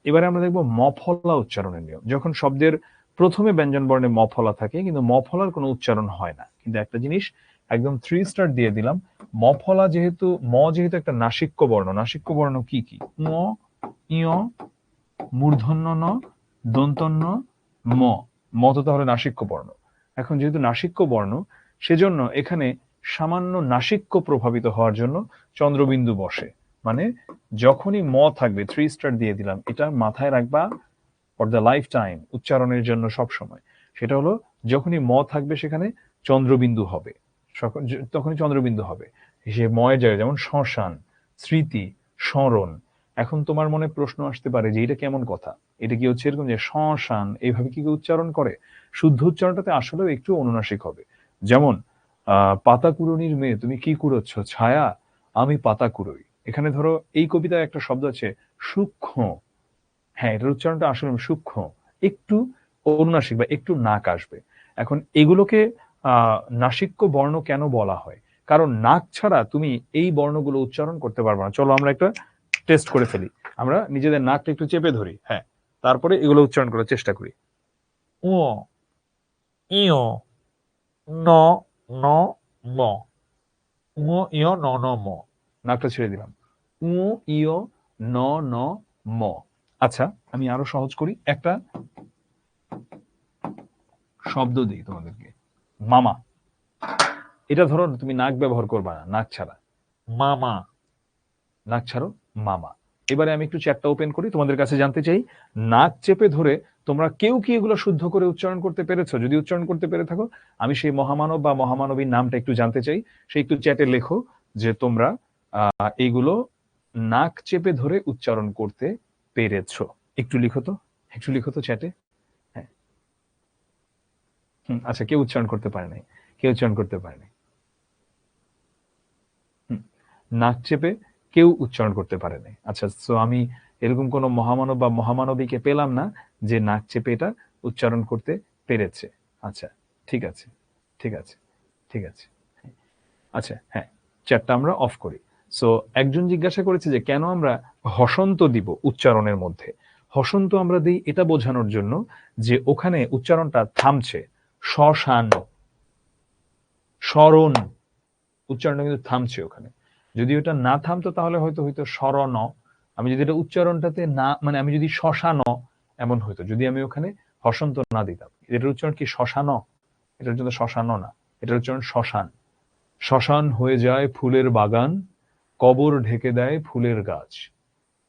এবারে আমরা দেখব মফলা উচ্চারণের নিয়ম। যখন শব্দের প্রথমে ব্যঞ্জন বর্ণে মফলা থাকে কিন্তু মফলার কোনো উচ্চারণ হয় না, কিন্তু একটা জিনিস একদম 3 স্টার দিয়ে দিলাম, মফলা যেহেতু যেহেতু একটা নাসিক্য বর্ণ, নাসিক্য বর্ণ কি কি, ম, ইয়, মূর্ধন্য ন, দন্তন্য ম। ম তো তাহলে নাসিক্য বর্ণ। এখন যেহেতু নাসিক্য বর্ণ, সেজন্য এখানে সামান্য নাসিক্য প্রভাবিত হওয়ার জন্য চন্দ্রবিন্দু বসে। মানে যখনই ম থাকবে, 3 স্টার দিয়ে দিলাম, এটা মাথায় রাখবা ফর দ্য লাইফ টাইম, উচ্চারণের জন্য সব সময়। সেটা হলো যখনই ম থাকবে সেখানে চন্দ্রবিন্দু হবে, তখনই চন্দ্রবিন্দু হবে। সে ময়ের জায়গায়, যেমন শ্মশান, স্মৃতি, স্মরণ। এখন তোমার মনে প্রশ্ন আসতে পারে যে এটা কেমন কথা, এটা কি হচ্ছে এরকম যে শ্মশান এইভাবে কি কেউ উচ্চারণ করে? শুদ্ধ উচ্চারণটাতে আসলেও একটু অনুনাসিক হবে। যেমন পাতা কুড়োনির মেয়ে তুমি কি কুড়োচ্ছ, ছায়া আমি পাতা কুড়োই। এখানে ধরো এই কবিতায় একটা শব্দ আছে সূক্ষ্ম, হ্যাঁ এটার উচ্চারণটা আসলে সূক্ষ্ম, একটু অনুনাসিক বা একটু নাক আসবে। এখন এগুলোকে নাসিক্য বর্ণ কেন বলা হয়? কারণ নাক ছাড়া তুমি এই বর্ণগুলো উচ্চারণ করতে পারবে না। চলো আমরা একটা টেস্ট করে ফেলি, আমরা নিজেদের নাকটা একটু চেপে ধরি, হ্যাঁ, তারপরে এগুলো উচ্চারণ করার চেষ্টা করি। ও, ইয়, ন, ন, ম, উ, ইয়, ন, ন, ম। নাকটা ছেড়ে দিলাম, উ, ইয়, ন, ন, ম। আচ্ছা আমি আরো সহজ করি, একটা শব্দ দিই তোমাদেরকে, মামা। এটা ধরো তুমি নাক ব্যবহার করবা না, নাক ছাড়া, মামা, নাক ছাড়ো, মামা। এবারে আমি একটু চ্যাটটা ওপেন করি, তোমাদের কাছে জানতে চাই নাক চেপে ধরে তোমরা কেউ কি এগুলো শুদ্ধ করে উচ্চারণ করতে পেরেছো? যদি উচ্চারণ করতে পেরে থাকো, আমি সেই মহামানব বা মহামানবীর নামটা একটু জানতে চাই। সে একটু চ্যাটে লেখো যে তোমরা এইগুলো নাক চেপে ধরে উচ্চারণ করতে পেরেছো। একটু লিখো তো, একটু লিখো তো চ্যাটে। হ্যাঁ, আচ্ছা কেউ উচ্চারণ করতে পারে নাই, কেউ উচ্চারণ করতে পারে নাই। নাক চেপে কেউ উচ্চারণ করতে পারে নাই। আচ্ছা, সো আমি এরকম কোনো মহামানব বা মহামানবীকে পেলাম না যে নাক চেপে এটা উচ্চারণ করতে পেরেছে। আচ্ছা ঠিক আছে, ঠিক আছে, ঠিক আছে। আচ্ছা হ্যাঁ, চ্যাটটা আমরা অফ করি। সো একজন জিজ্ঞাসা করেছে যে কেন আমরা হসন্ত দিব উচ্চারণের মধ্যে। হসন্ত আমরা দিই এটা বোঝানোর জন্য যে ওখানে উচ্চারণটা থামছে। শ্মশান, স্মরণ, উচ্চারণটা কিন্তু থামছে ওখানে। যদি ওটা না থামতো তাহলে হয়তো হয়তো স্মরণ। আমি যদি এটা উচ্চারণটাতে না, মানে আমি যদি শ্মশান এমন হইতো, যদি আমি ওখানে হসন্ত না দিতাম। এটার উচ্চারণ কি শ্মশান? এটার জন্য শ্মশান না, এটার উচ্চারণ শ্মশান। শ্মশান হয়ে যায় ফুলের বাগান, কবর ঢেকে দেয় ফুলের গাছ,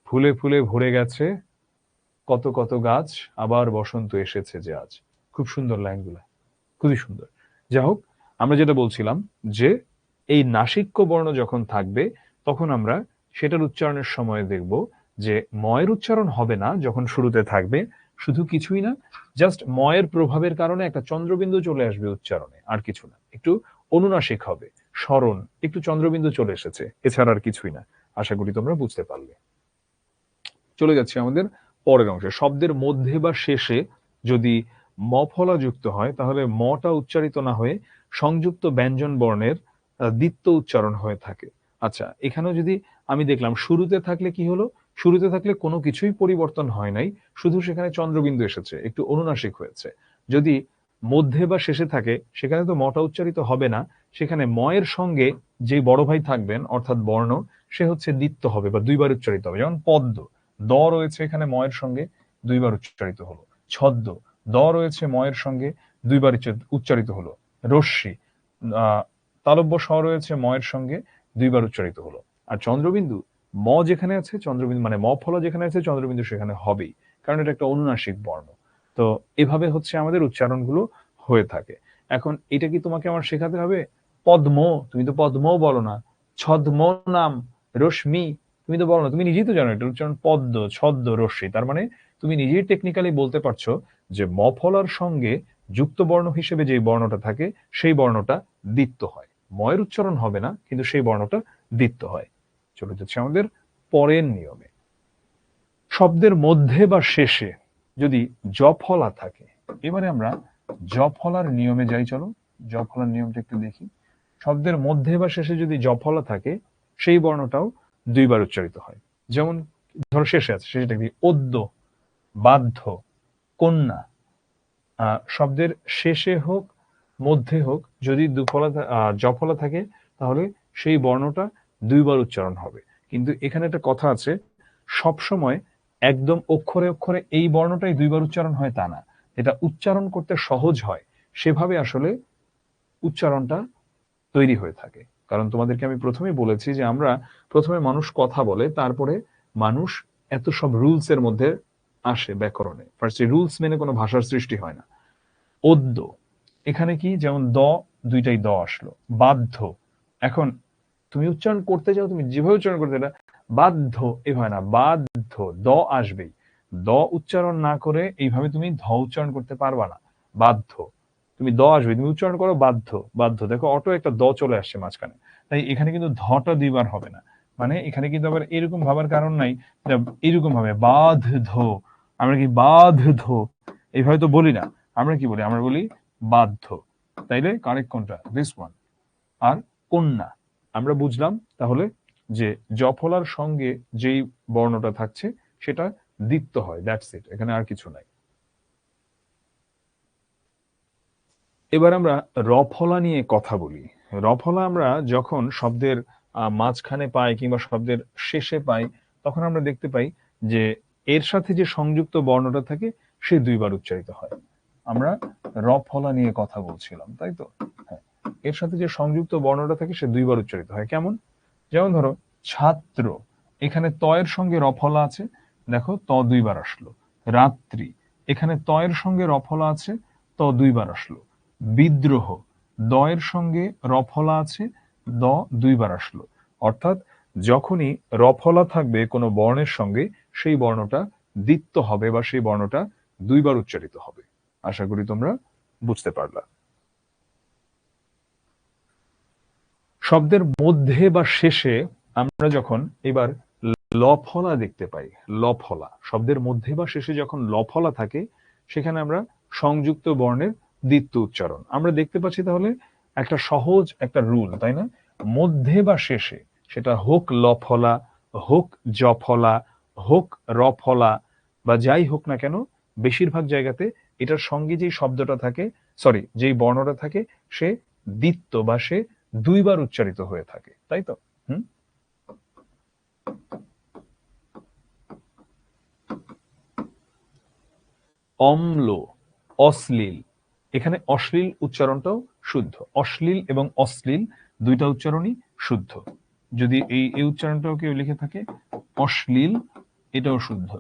ফুলে ফুলে ভরে গেছে কত কত গাছ, আবার বসন্ত এসেছে যে আজ। খুব সুন্দর লাইনগুলো, খুবই সুন্দর। যাই হোক, আমরা যেটা বলছিলাম যে এই নাসিক্য বর্ণ যখন থাকবে তখন আমরা সেটার উচ্চারণের সময় দেখব যে ময়ের উচ্চারণ হবে না যখন শুরুতে থাকবে, শুধু কিছুই না, জাস্ট ময়ের প্রভাবের কারণে একটা চন্দ্রবিন্দু চলে আসবে উচ্চারণে, আর কিছু না, একটু অনুনাসিক হবে। স্মরণ, একটু চন্দ্রবিন্দু চলে এসেছে, এছাড়া আর কিছুই না। আশা করি তোমরা বুঝতে পারলে। চলে যাচ্ছে আমাদের পরের অংশে। শব্দের মধ্যে বা শেষে যদি ম ফলা যুক্ত হয়, তাহলে মটা উচ্চারিত না হয়ে সংযুক্ত ব্যঞ্জন বর্ণের দ্বিত্ব উচ্চারণ হয়ে থাকে। আচ্ছা, এখানেও যদি আমি দেখলাম শুরুতে থাকলে কি হলো, শুরুতে থাকলে কোনো কিছুই পরিবর্তন হয় নাই, শুধু সেখানে চন্দ্রবিন্দু এসেছে, একটু অনুনাসিক হয়েছে। যদি মধ্যে বা শেষে থাকে, সেখানে তো মটা উচ্চারিত হবে না, সেখানে ময়ের সঙ্গে যে বড় ভাই থাকবেন অর্থাৎ বর্ণ, সে হচ্ছে দ্বিত্ব হবে বা দুইবার উচ্চারিত হবে। যেমন পদ্ম, দ রয়েছে এখানে ময়ের সঙ্গে, দুইবার উচ্চারিত হলো। ছদ্ম, দ রয়েছে ময়ের সঙ্গে, দুইবার উচ্চারিত হলো। রশ্মি, আহ তালব্য স রয়েছে ময়ের সঙ্গে, দুইবার উচ্চারিত হলো। আর চন্দ্রবিন্দু, ম যেখানে আছে চন্দ্রবিন্দু, মানে ম ফলা যেখানে আছে চন্দ্রবিন্দু সেখানে হবেই, কারণ এটা একটা অনুনাসিক বর্ণ। তো এভাবে হচ্ছে আমাদের উচ্চারণগুলো হয়ে থাকে। এখন এটা কি তোমাকে আমার শেখাতে হবে? পদ্ম, তুমি তো পদ্মও বলো না। ছদ্ম নাম, রশ্মি, তুমি তো বলো না, তুমি নিজেই তো জানো এটা উচ্চারণ পদ্ম, ছদ্ম, রশ্মি। তার মানে তুমি নিজেই টেকনিক্যালি বলতে পারছো যে ম ফলার সঙ্গে যুক্ত বর্ণ হিসেবে যে বর্ণটা থাকে সেই বর্ণটা দ্বিত্ব হয়। ময়ের উচ্চারণ হবে না, কিন্তু সেই বর্ণটা দ্বিত্ব হয়। চলে যাচ্ছে আমাদের পরের নিয়মে। শব্দের মধ্যে বা শেষে যদি জ ফলা থাকে, এবারে আমরা জ ফলার নিয়মে যাই। চলো জ ফলার নিয়মটা একটু দেখি। শব্দের মধ্যে বা শেষে যদি জ ফলা থাকে, সেই বর্ণটাও দুইবার উচ্চারিত হয়। যেমন ধরো শেষে আছে, সেটা কি? অদ্য, বাধ্য, কন্যা। শব্দের শেষে হোক মধ্যে হোক, যদি দুফলা জ ফলা থাকে, তাহলে সেই বর্ণটা দুইবার উচ্চারণ হবে। কিন্তু এখানে একটা কথা আছে, সব সময় একদম অক্ষরে অক্ষরে এই বর্ণটাই দুইবার উচ্চারণ হয় তা না। এটা উচ্চারণ করতে সহজ হয়, সেভাবে আসলে উচ্চারণটা তৈরি হয়ে থাকে। কারণ তোমাদেরকে আমি প্রথমেই বলেছি যে আমরা প্রথমে মানুষ কথা বলে, তারপরে মানুষ এত সব রুলস এর মধ্যে আসে ব্যাকরণে। ফার্স্টে রুলস মেনে কোনো ভাষার সৃষ্টি হয় না। অদ্য, এখানে কি? যেমন দ, দুইটাই দ আসলো। বাধ্য, এখন তুমি উচ্চারণ করতে যাও, তুমি যেভাবে উচ্চারণ করতে, এটা বাধ্য এভাবে না, বাধ্য, দ আসবেই। দ উচ্চারণ না করে এইভাবে তুমি ধ উচ্চারণ করতে পারবা না। বাধ্য, তুমি দ আসবে, তুমি উচ্চারণ করো বাধ্য, বাধ্য, দেখো অটো একটা দ চলে আসছে মাঝখানে। তাই এখানে কিন্তু ধটা দুইবার হবে না। মানে এখানে কিন্তু আবার এরকম ভাবার কারণ নাই যে এরকম ভাবে বাধ্য, আমরা কি বাধ্য এইভাবে তো বলি না। আমরা কি বলি? আমরা বলি বাধ্য। তাইলে কারেক্ট কোনটা? This one. আর কন্যা, আমরা বুঝলাম তাহলে যে জফলার সঙ্গে যেই বর্ণটা থাকছে সেটা দ্বিত্ব হয়, দ্যাটস ইট, এখানে আর কিছু নাই। এবার আমরা রফলা নিয়ে কথা বলি। রফলা আমরা যখন শব্দের মাঝখানে পাই কিংবা শব্দের শেষে পাই, তখন আমরা দেখতে পাই যে এর সাথে যে সংযুক্ত বর্ণটা থাকে সে দুইবার উচ্চারিত হয়। আমরা রফলা নিয়ে কথা বলছিলাম, তাই তো? হ্যাঁ, এর সাথে যে সংযুক্ত বর্ণটা থাকে সে দুইবার উচ্চারিত হয়। কেমন? যেমন ধরো ছাত্র, এখানে ত এর সঙ্গে রফলা আছে, দেখো ত দুইবার আসলো। রাত্রি, এখানে ত এর সঙ্গে রফলা আছে, ত দুইবার আসলো। বিদ্রোহ, দ এর সঙ্গে রফলা আছে, দ দুইবার আসলো। অর্থাৎ যখনই রফলা থাকবে কোনো বর্ণের সঙ্গে, সেই বর্ণটা দ্বিত্ব হবে বা সেই বর্ণটা দুইবার উচ্চারিত হবে। আশা করি তোমরা বুঝতে পারলা। শব্দের মধ্যে বা শেষে আমরা যখন এবার লফলা দেখতে পাই, লফলা, শব্দের মধ্যে বা শেষে যখন লফলা থাকে, সেখানে আমরা সংযুক্ত বর্ণের দ্বিত্ব উচ্চারণ আমরা দেখতে পাচ্ছি। তাহলে একটা সহজ একটা রুল, তাই না? মধ্যে বা শেষে, সেটা হোক লফলা, হোক জফলা, হোক রফলা, বা যাই হোক না কেন, বেশিরভাগ জায়গাতে এটার সঙ্গে যেই শব্দটা থাকে, সরি যেই বর্ণটা থাকে, সে দ্বিত্ব বা সে দুইবার উচ্চারিত হয়ে থাকে, তাই তো? হুম। অম্ল, অশ্লীল, এখানে অশ্লীল উচ্চারণটাও শুদ্ধ। অশ্লীল এবং অশ্লীল দুইটা উচ্চারণই শুদ্ধ। যদি এই উচ্চারণটাও কেউ লিখে থাকে অশ্লীল, এটাও শুদ্ধ।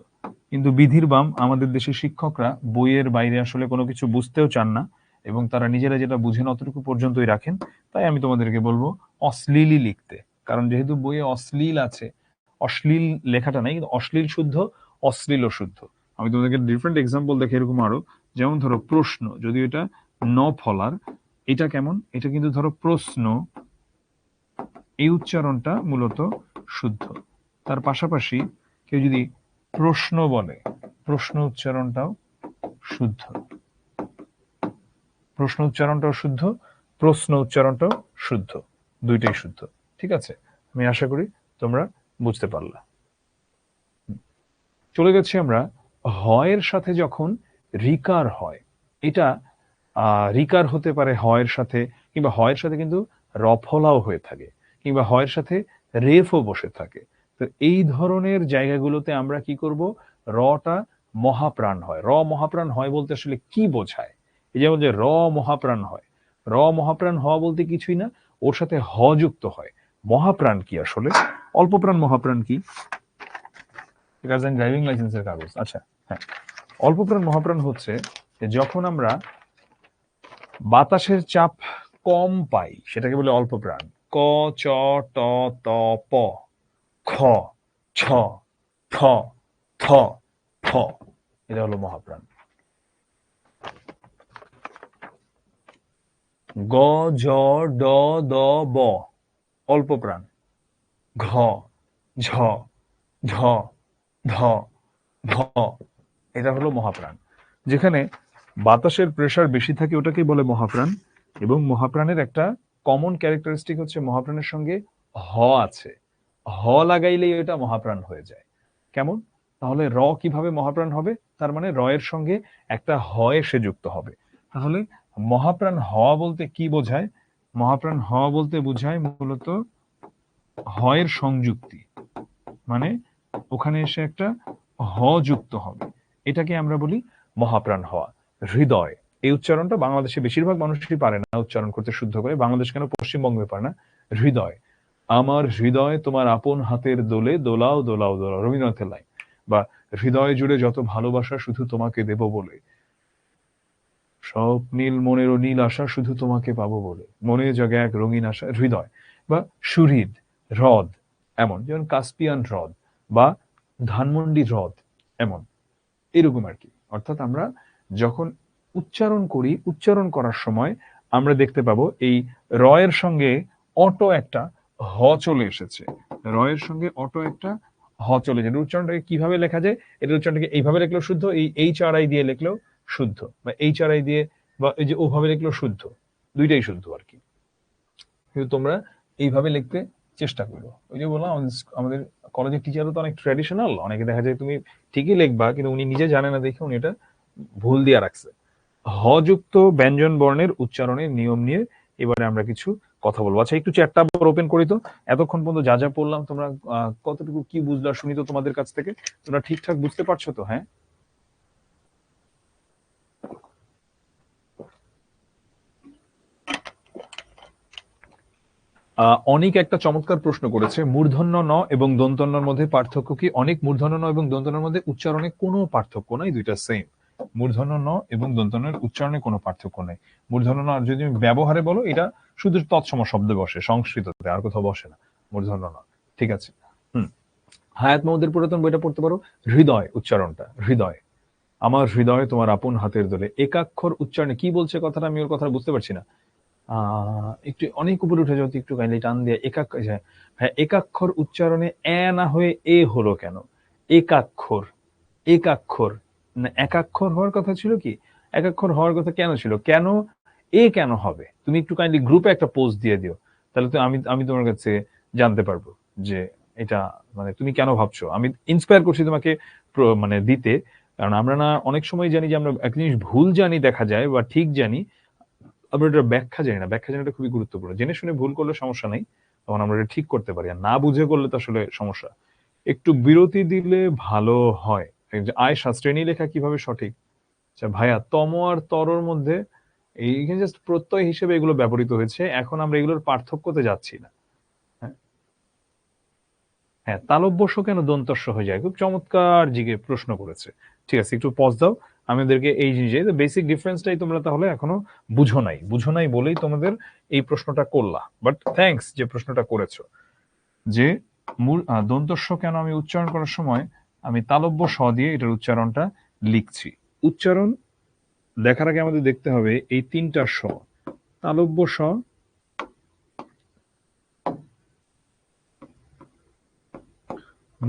কিন্তু বিধির বাম আমাদের দেশের শিক্ষকরা বইয়ের বাইরে আসলে কোনো কিছু বুঝতেও চান না, এবং তারা নিজেরা যেটা বুঝেন অতটুকু পর্যন্তই রাখেন। তাই আমি তোমাদেরকে বলবো অশ্লীলই লিখতে, কারণ যেহেতু বইয়ে অশ্লীল আছে, অশ্লীল লেখাটা নাই, কিন্তু অশ্লীল শুদ্ধ, অশ্লীলও শুদ্ধ। আমি তোমাদেরকে ডিফারেন্ট এক্সাম্পল দেখে এরকম আরো, যেমন ধরো প্রশ্ন, যদি এটা ন ফলার, এটা কেমন? এটা কিন্তু ধরো প্রশ্ন, এই উচ্চারণটা মূলত শুদ্ধ। তার পাশাপাশি কেউ যদি প্রশ্ন বলে, প্রশ্ন উচ্চারণটাও শুদ্ধ, প্রশ্ন উচ্চারণটাও শুদ্ধ, প্রশ্ন উচ্চারণটাও শুদ্ধ, দুইটাই শুদ্ধ। ঠিক আছে, আমি আশা করি তোমরা বুঝতে পারলা। চলে গেছি আমরা হয়ের সাথে যখন রিকার হয়, এটা রিকার হতে পারে হয়ের সাথে, কিংবা হয়ের সাথে কিন্তু রফলাও হয়ে থাকে, কিংবা হয়ের সাথে রেফও বসে থাকে। তো এই ধরনের জায়গাগুলোতে আমরা কি করব, রটা মহাপ্রাণ হয়। র মহাপ্রাণ হয় বলতে আসলে কি বোঝায়? এই যেমন যে র মহাপ্রাণ হয়, র মহাপ্রাণ হওয়া বলতে কিছুই না, ওর সাথে হ যুক্ত হয়। মহাপ্রাণ কি আসলে? অল্পপ্রাণ মহাপ্রাণ কি? ড্রাইভিং লাইসেন্সের কাগজ। আচ্ছা, হ্যাঁ, অল্পপ্রাণ মহাপ্রাণ হচ্ছে যখন আমরা বাতাসের চাপ কম পাই সেটাকে বলে অল্পপ্রাণ। ক, চ, ট, ত, প, খ, ছ, ঠ, থ, ফ, এটা হলো মহাপ্রাণ। গ, ঝ, ড, দ, ব অল্পপ্রাণ। ঘ, ঝ, ঝ, ধ, ভ, এটা হলো মহাপ্রাণ। যেখানে বাতাসের প্রেসার বেশি থাকে ওটাকে বলে মহাপ্রাণ। এবং মহাপ্রাণের একটা কমন ক্যারেক্টারিস্টিক হচ্ছে মহাপ্রাণের সঙ্গে হ আছে, হ লাগাইলেই এটা মহাপ্রাণ হয়ে যায়। কেমন? তাহলে র কিভাবে মহাপ্রাণ হবে? তার মানে র এর সঙ্গে একটা হ এসে যুক্ত হবে। তাহলে মহাপ্রাণ হওয়া বলতে কি বোঝায়? মহাপ্রাণ হওয়া বলতে বোঝায় মূলত হয়ের সংযুক্তি, মানে ওখানে এসে একটা হ যুক্ত হবে, এটাকে আমরা বলি মহাপ্রাণ হওয়া। হৃদয়, এই উচ্চারণটা বাংলাদেশে বেশিরভাগ মানুষই পারে না উচ্চারণ করতে শুদ্ধ করে। বাংলাদেশ কেন, পশ্চিমবঙ্গে পারে না। হৃদয়, আমার হৃদয় তোমার আপন হাতের দোলে দোলাও দোলাও দোলাও, রবীন্দ্রনাথের লাইন। বা হৃদয় জুড়ে যত ভালোবাসা শুধু তোমাকে দেব বলে, সব নীল মনেরও নীল আশা শুধু তোমাকে পাবো বলে, মনে জাগে এক রঙিন আশা। হৃদয় বা সুহৃদ, হ্রদ, এমন যেমন কাস্পিয়ান হ্রদ বা ধানমন্ডি হ্রদ, এমন এরকম আর কি। অর্থাৎ আমরা যখন উচ্চারণ করি, উচ্চারণ করার সময় আমরা দেখতে পাবো এই র এর সঙ্গে অটো একটা হ চলে এসেছে, র এর সঙ্গে অটো একটা হ চলে এসেছে। উচ্চারণটাকে কিভাবে লেখা যায়? এটা উচ্চারণটাকে এইভাবে লিখলেও শুদ্ধ, এই এইচ আর আই দিয়ে লিখলেও শুদ্ধ, বা এইচ আর আই দিয়ে বা এই যে ওভাবে লিখলেও শুদ্ধ, দুইটাই শুদ্ধ আর কি। কিন্তু তোমরা এইভাবে লিখতে চেষ্টা করো। ওই যে বললাম আমাদের কলেজের টিচারও তো অনেক ট্র্যাডিশনাল, অনেকে দেখা যায় তুমি ঠিকই লিখবা কিন্তু উনি নিজে জানে না দেখে উনি এটা ভুল দিয়ে রাখছে। হযুক্ত ব্যঞ্জন বর্ণের উচ্চারণের নিয়ম নিয়ে এবারে আমরা কিছু কথা বলবো। আচ্ছা, একটু চ্যাটটা আবার ওপেন করি তো। এতক্ষণ পর্যন্ত যা যা পড়লাম তোমরা কতটুকু কি বুঝলা শুনি তো তোমাদের কাছ থেকে। তোমরা ঠিকঠাক বুঝতে পারছো তো? হ্যাঁ, অনেক একটা চমৎকার প্রশ্ন করেছে, মূর্ধন্য ন এবং দন্তন্যর মধ্যে পার্থক্য কি? অনেক, মূর্ধন্য ন এবং দন্তন্যের মধ্যে উচ্চারণে কোনো পার্থক্য নাই, দুইটা সেম। মূর্ধন্য ন এবং দন্তন্যের উচ্চারণে কোনো পার্থক্য নেই। মূর্ধন্য ন আর যদি ব্যবহারে বলো, এটা শুধু তৎসম শব্দে বসে, সংস্কৃততে আর কোথাও বসে না মূর্ধন্য ন। ঠিক আছে। হুম, হায়াত মাহমুদের পুরাতন বইটা পড়তে পারো। হৃদয় উচ্চারণটা, হৃদয়, আমার হৃদয় তোমার আপন হাতের দোলে, একাক্ষর উচ্চারণে কি বলছে কথাটা আমি ওর কথা বুঝতে পারছি না। একটু অনেক উপরে উঠে যাও, একটু কাইন্ডলি টান দিয়ে হ্যাঁ, একাক্ষর উচ্চারণে এ না হয়ে এ হলো কেন? একাক্ষর, একাক্ষর না একাক্ষর হওয়ার কথা ছিল কি? একাক্ষর হওয়ার কথা কেন ছিল? কেন এ কেন হবে? তুমি একটু কাইন্ডলি গ্রুপে একটা পোস্ট দিয়ে দিও, তাহলে তো আমি আমি তোমার কাছে জানতে পারবো যে এটা মানে তুমি কেন ভাবছো। আমি ইন্সপায়ার করছি তোমাকে মানে দিতে। কারণ আমরা না অনেক সময় জানি যে আমরা একটা জিনিস ভুল জানি দেখা যায় বা ঠিক জানি, আমরা এটা ব্যাখ্যা জানি না। ব্যাখ্যা জানাটা খুবই গুরুত্বপূর্ণ। জেনে শুনে ভুল করলে সমস্যা নাই, তখন আমরা এটা ঠিক করতে পারি। আর না বুঝে করলে তো আসলে সমস্যা। একটু বিরতি দিলে ভালো হয়। এই যে আয়েশা, শ্রেণী লেখা কিভাবে সঠিক? আচ্ছা ভাইয়া, তম আর তরর মধ্যে এইখানে জাস্ট প্রত্যয় হিসেবে এগুলো ব্যবহৃত হয়েছে, এখন আমরা এগুলোর পার্থক্যতে যাচ্ছি না। হ্যাঁ, হ্যাঁ, তালব্যস্য কেন দন্তস্য হয়ে যায়? খুব চমৎকার জিগে প্রশ্ন করেছে। ঠিক আছে, একটু পজ দাও। আমাদেরকে এই জিনিস বেসিক ডিফারেন্সটাই তোমরা তাহলে এখনো বুঝো নাই বলেই তোমাদের এই প্রশ্নটা করলা। বাট থ্যাঙ্কস যে প্রশ্নটা করেছো, যে মূল দন্তস্য কেন আমি উচ্চারণ করার সময় আমি তালব্য স দিয়ে এটার উচ্চারণটা লিখছি। উচ্চারণ দেখার আগে আমাদের দেখতে হবে এই তিনটা স, তালব্য স,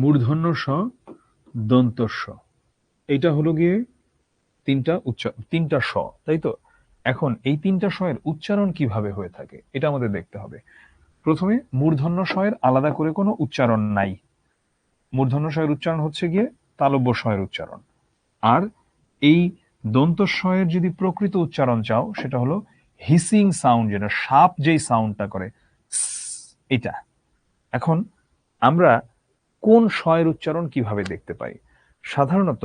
মূর্ধন্য স, দন্ত স, এইটা হলো গিয়ে তিনটা স, তাই তো? এখন এই তিনটা স এর উচ্চারণ কিভাবে হয়ে থাকে এটা আমাদের দেখতে হবে। প্রথমে মূর্ধন্য স এর আলাদা করে কোনো উচ্চারণ নাই। মূর্ধন্য স এর উচ্চারণ হচ্ছে গিয়ে তালব্য স এর উচ্চারণ। আর এই দন্ত স এর যদি প্রকৃত উচ্চারণ চাও সেটা হলো হিসিং সাউন্ড, যেটা সাপ যেই সাউন্ডটা করে, এটা। এখন আমরা কোন স এর উচ্চারণ কিভাবে দেখতে পাই? সাধারণত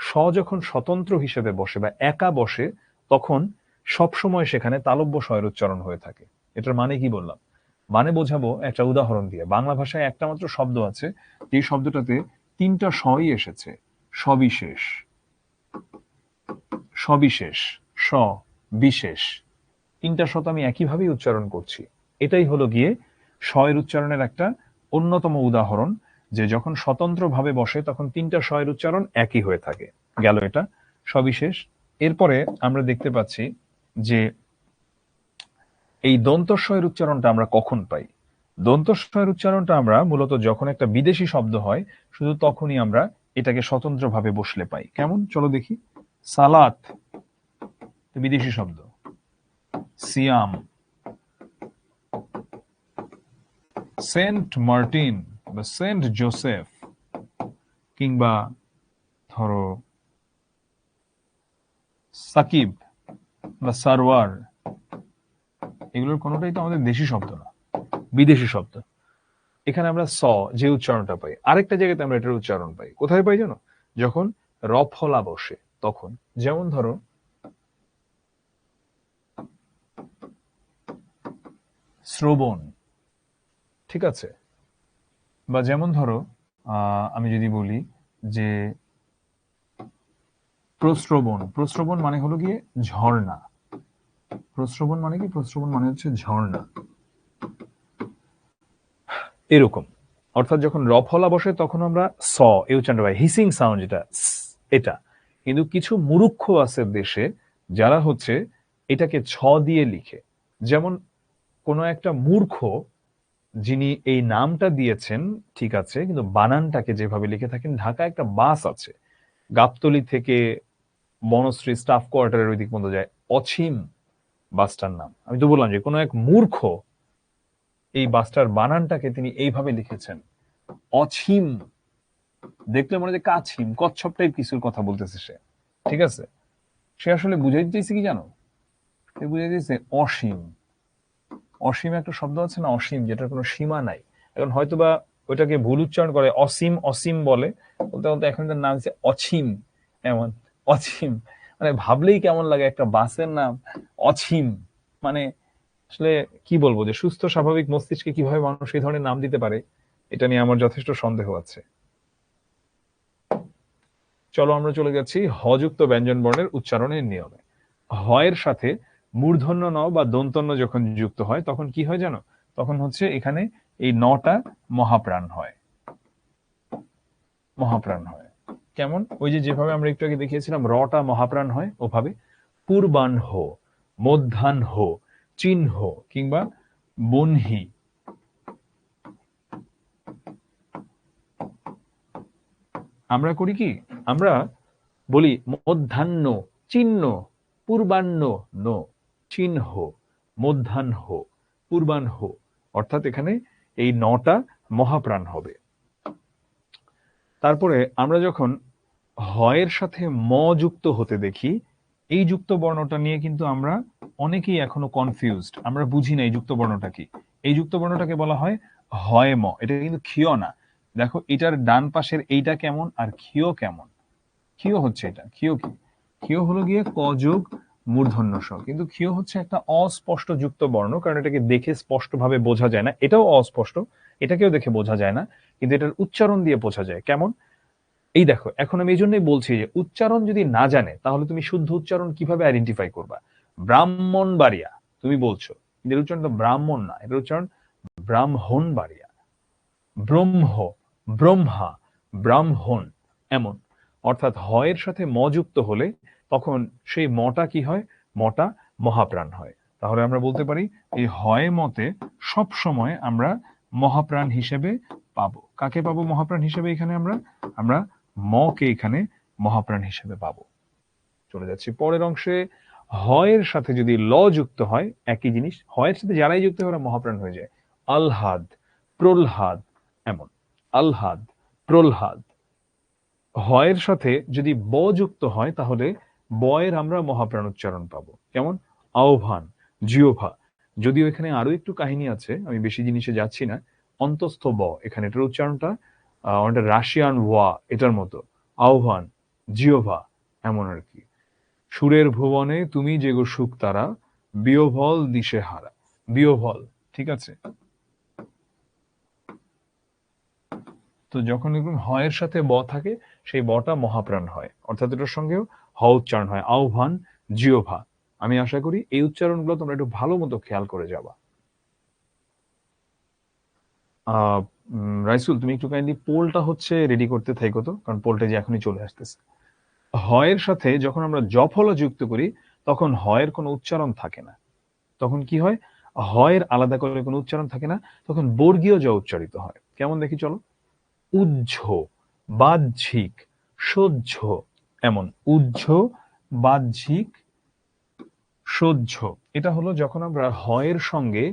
স যখন স্বতন্ত্র হিসেবে বসে বা একা বসে তখন সবসময় সেখানে তালব্য স এর উচ্চারণ হয়ে থাকে। এটার মানে কি বললাম? মানে বোঝাবো একটা উদাহরণ দিয়ে। বাংলা ভাষায় একটা মাত্র শব্দ আছে, এই শব্দটাতে তিনটা সই এসেছে: সবিশেষ, সবিশেষ, স, বিশেষ। তিনটা স তো আমি একইভাবেই উচ্চারণ করছি। এটাই হলো গিয়ে স এর উচ্চারণের একটা অন্যতম উদাহরণ, যে যখন স্বতন্ত্রভাবে বসে তখন তিনটা স এর উচ্চারণ একই হয়ে থাকে। গেল এটা সবিশেষ। এরপরে আমরা দেখতে পাচ্ছি যে এই দন্ত স এর উচ্চারণটা আমরা কখন পাই? দন্ত স এর উচ্চারণটা আমরা মূলত যখন একটা বিদেশি শব্দ হয় শুধু তখনই আমরা এটাকে স্বতন্ত্রভাবে বসলে পাই। কেমন? চলো দেখি। সালাত বিদেশি শব্দ, সিয়াম, সেন্ট মার্টিন বা সেন্ট জোসেফ, কিংবা ধরো সাকিব বা সারওয়ার, এগুলোর কোনোটাই তো আমাদের দেশি শব্দ না, বিদেশি শব্দ। এখানে আমরা স যে উচ্চারণটা পাই, আরেকটা জায়গাতে আমরা এটার উচ্চারণ পাই। কোথায় পাই জানো? যখন রফলা বসে তখন। যেমন ধরো শ্রবণ, ঠিক আছে? বা যেমন ধরো আমি যদি বলি যে প্রস্রবণ, প্রস্রবণ মানে হলো গিয়ে ঝর্ণা। প্রস্রবণ মানে কি? প্রস্রবণ মানে হচ্ছে ঝর্ণা, এরকম। অর্থাৎ যখন রফলা বসে তখন আমরা স এই উচ্চারণ পাই, হিসিং সাউন্ড, যেটা এটা। কিন্তু কিছু মুরুক্ষ আছে দেশে যারা হচ্ছে এটাকে ছ দিয়ে লিখে। যেমন কোনো একটা মূর্খ যিনি এই নামটা দিয়েছেন, ঠিক আছে, কিন্তু বানানটাকে যেভাবে লিখে থাকেন, ঢাকা একটা বাস আছে গাবতলী থেকে বনশ্রী স্টাফ কোয়ার্টারের ওই দিক পর্যন্ত যায়, অছিম বাসটার নাম। আমি তো বললাম যে কোনো এক মূর্খ এই বাসটার বানানটাকে তিনি এইভাবে লিখেছেন, অছিম। দেখলে মনে হয় কাছিম, কচ্ছপ টাইপ কিছুর কথা বলতেছে সে, ঠিক আছে? সে আসলে বুঝাইতে চাইছে কি জানো? সে বুঝাইতে চাইছে অসীম। অসীম একটা শব্দ আছে না, অসীম, যেটার কোনো সীমা নাই। এখন হয়তোবা ওইটাকে ভুল উচ্চারণ করে অসীম অসীম বলে, বলতে বলতে এখন তার নাম হচ্ছে অছিম। এমন অছিম, মানে ভাবলেই কেমন লাগে, একটা বাসের নাম অছিম। মানে আসলে কি বলবো, যে সুস্থ স্বাভাবিক মস্তিষ্কে কিভাবে মানুষ এই ধরনের নাম দিতে পারে, এটা নিয়ে আমার যথেষ্ট সন্দেহ আছে। চলো আমরা চলে যাচ্ছি হযুক্ত ব্যঞ্জন বর্ণের উচ্চারণের নিয়মে। হয়ের সাথে মূর্ধন্য ন বা দন্তন্য যখন যুক্ত হয় তখন কি হয় জানো? তখন হচ্ছে এখানে এই নটা মহাপ্রাণ হয়। মহাপ্রাণ হয় কেমন? ওই যে যেভাবে আমরা একটু আগে দেখিয়েছিলাম রটা মহাপ্রাণ হয়, ওভাবে পূর্বাহ্ন, মধ্যাহ্ন, চিহ্ন কিংবা বহ্নি, আমরা করি কি? আমরা বলি মধ্যাহ্ন, চিহ্ন, পূর্বাহ্ন, ন, চিহ্ন, মধ্যাহ্ন, পূর্বাহ্ন। অর্থাৎ এখানে এই নটা মহাপ্রাণ হবে। তারপরে আমরা যখন হয়ের সাথে ম যুক্ত হতে দেখি, এই যুক্ত বর্ণটা নিয়ে কিন্তু আমরা অনেকেই এখনো কনফিউজড, আমরা বুঝি না এই যুক্ত বর্ণটা কি। এই যুক্ত বর্ণটাকে বলা হয় হয় ম। এটা কিন্তু ক্ষিয় না। দেখো এটার ডান পাশের এইটা কেমন আর ক্ষিয় কেমন। ক্ষিয় হচ্ছে এটা, ক্ষিয় কি? ক্ষিয় হলো গিয়ে ক যোগ মূর্ধন্য স, কিন্তু ক্ষিয় হচ্ছে একটা অস্পষ্ট যুক্ত বর্ণ, কারণ এটাকে দেখে স্পষ্টভাবে বোঝা যায় না। এটাও অস্পষ্ট, এটাকেও দেখে বোঝা যায় না, কিন্তু এটার উচ্চারণ দিয়ে বোঝা যায়। কেমন? এই দেখো, এখন আমি এই জন্যই বলছি যে উচ্চারণ যদি না জানে তাহলে তুমি শুদ্ধ উচ্চারণ কিভাবে আইডেন্টিফাই করবা? ব্রাহ্মণবাড়িয়া তুমি বলছো, কিন্তু এর উচ্চারণ তো ব্রাহ্মণ না, এটার উচ্চারণ ব্রাহ্মণবাড়িয়া। ব্রহ্ম, ব্রহ্মা, ব্রাহ্মণ, এমন। অর্থাৎ হয়ের সাথে ম যুক্ত হলে তখন সেই মটা কি হয়? মটা মহাপ্রাণ হয়। তাহলে আমরা বলতে পারি এই হয় মতে সব সময় আমরা মহাপ্রাণ হিসেবে পাবো। কাকে পাবো মহাপ্রাণ হিসেবে? এখানে আমরা মকে এখানে মহাপ্রাণ হিসেবে পাবো। চলে যাচ্ছি পরের অংশে। হয়ের সাথে যদি ল যুক্ত হয়, একই জিনিস, হয়ের সাথে যারাই যুক্ত হয় ওরা মহাপ্রাণ হয়ে যায়। আলহাদ, প্রহ্লাদ, এমন আলহাদ, প্রহ্লাদ। হয়ের সাথে যদি ব যুক্ত হয় তাহলে বয়ের আমরা মহাপ্রাণ উচ্চারণ পাবো। কেমন? আহ্বান, জিওভা। যদিও এখানে আরো একটু কাহিনী আছে, আমি বেশি জিনিসে যাচ্ছি না। অন্তস্থ ব, এখানে এটার উচ্চারণটা অনেকটা রাশিয়ান ওয়া এটার মতো। আহ্বান, জিওভা, এমন আর কি। সুরের ভুবনে তুমি যে গো সুখ তারা, বিয়োভল দিশে হারা। বিয়োভল, ঠিক আছে। তো যখন এরকম হয়ের সাথে ব থাকে সেই বটা মহাপ্রাণ হয়, অর্থাৎ এটার সঙ্গেও হ উচ্চারণ হয়। আহ্বান, জিওভা। আমি আশা করি এই উচ্চারণগুলো তোমরা একটু ভালো মতো খেয়াল করে যাবা। রাইসুল, তুমি একটু কাইন্ডলি পোলটা হচ্ছে রেডি করতে থাকো তো, কারণ পোলটা যে এখনই চলে আসতেছে। হয়ের সাথে যখন আমরা জফলা যুক্ত করি তখন হয়ের কোনো উচ্চারণ থাকে না। তখন কি হয়? হয়ের আলাদা করে কোনো উচ্চারণ থাকে না, তখন বর্গীয় জ উচ্চারিত হয়। কেমন দেখি চলো। উজ্জ, বাহ্যিক, সহ্য, এমন উজ্জ, বাহ্যিক, সহ্য। এটা হলো যখন আমরা হয়ের সঙ্গে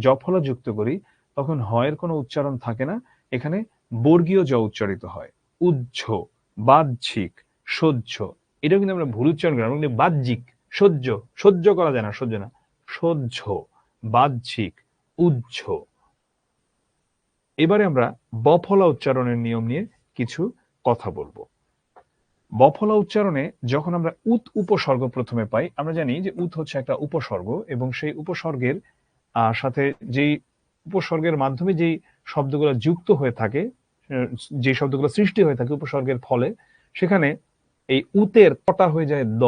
জফলা যুক্ত করি তখন হয়ের কোনো উচ্চারণ থাকে না, এখানে বর্গীয় জ উচ্চারিত হয়। উজ্জ, বাহ্যিক, সহ্য। এটাও কিন্তু আমরা ভুল উচ্চারণ করি, আমরা কিন্তু বাহ্যিক, সহ্য, সহ্য করা যায় না, সহ্য না, সহ্য, বাহ্যিক, উজ্জ। এবারে আমরা বফলা উচ্চারণের নিয়ম নিয়ে কিছু কথা বলবো। বফলা উচ্চারণে যখন আমরা উত উপসর্গ প্রথমে পাই, আমরা জানি যে উত হচ্ছে একটা উপসর্গ এবং সেই উপসর্গের সাথে যেই উপসর্গের মাধ্যমে যেই শব্দগুলো যুক্ত হয়ে থাকে, যে শব্দগুলো সৃষ্টি হয়ে থাকে উপসর্গের ফলে, সেখানে এই উতের কটা হয়ে যায় দ,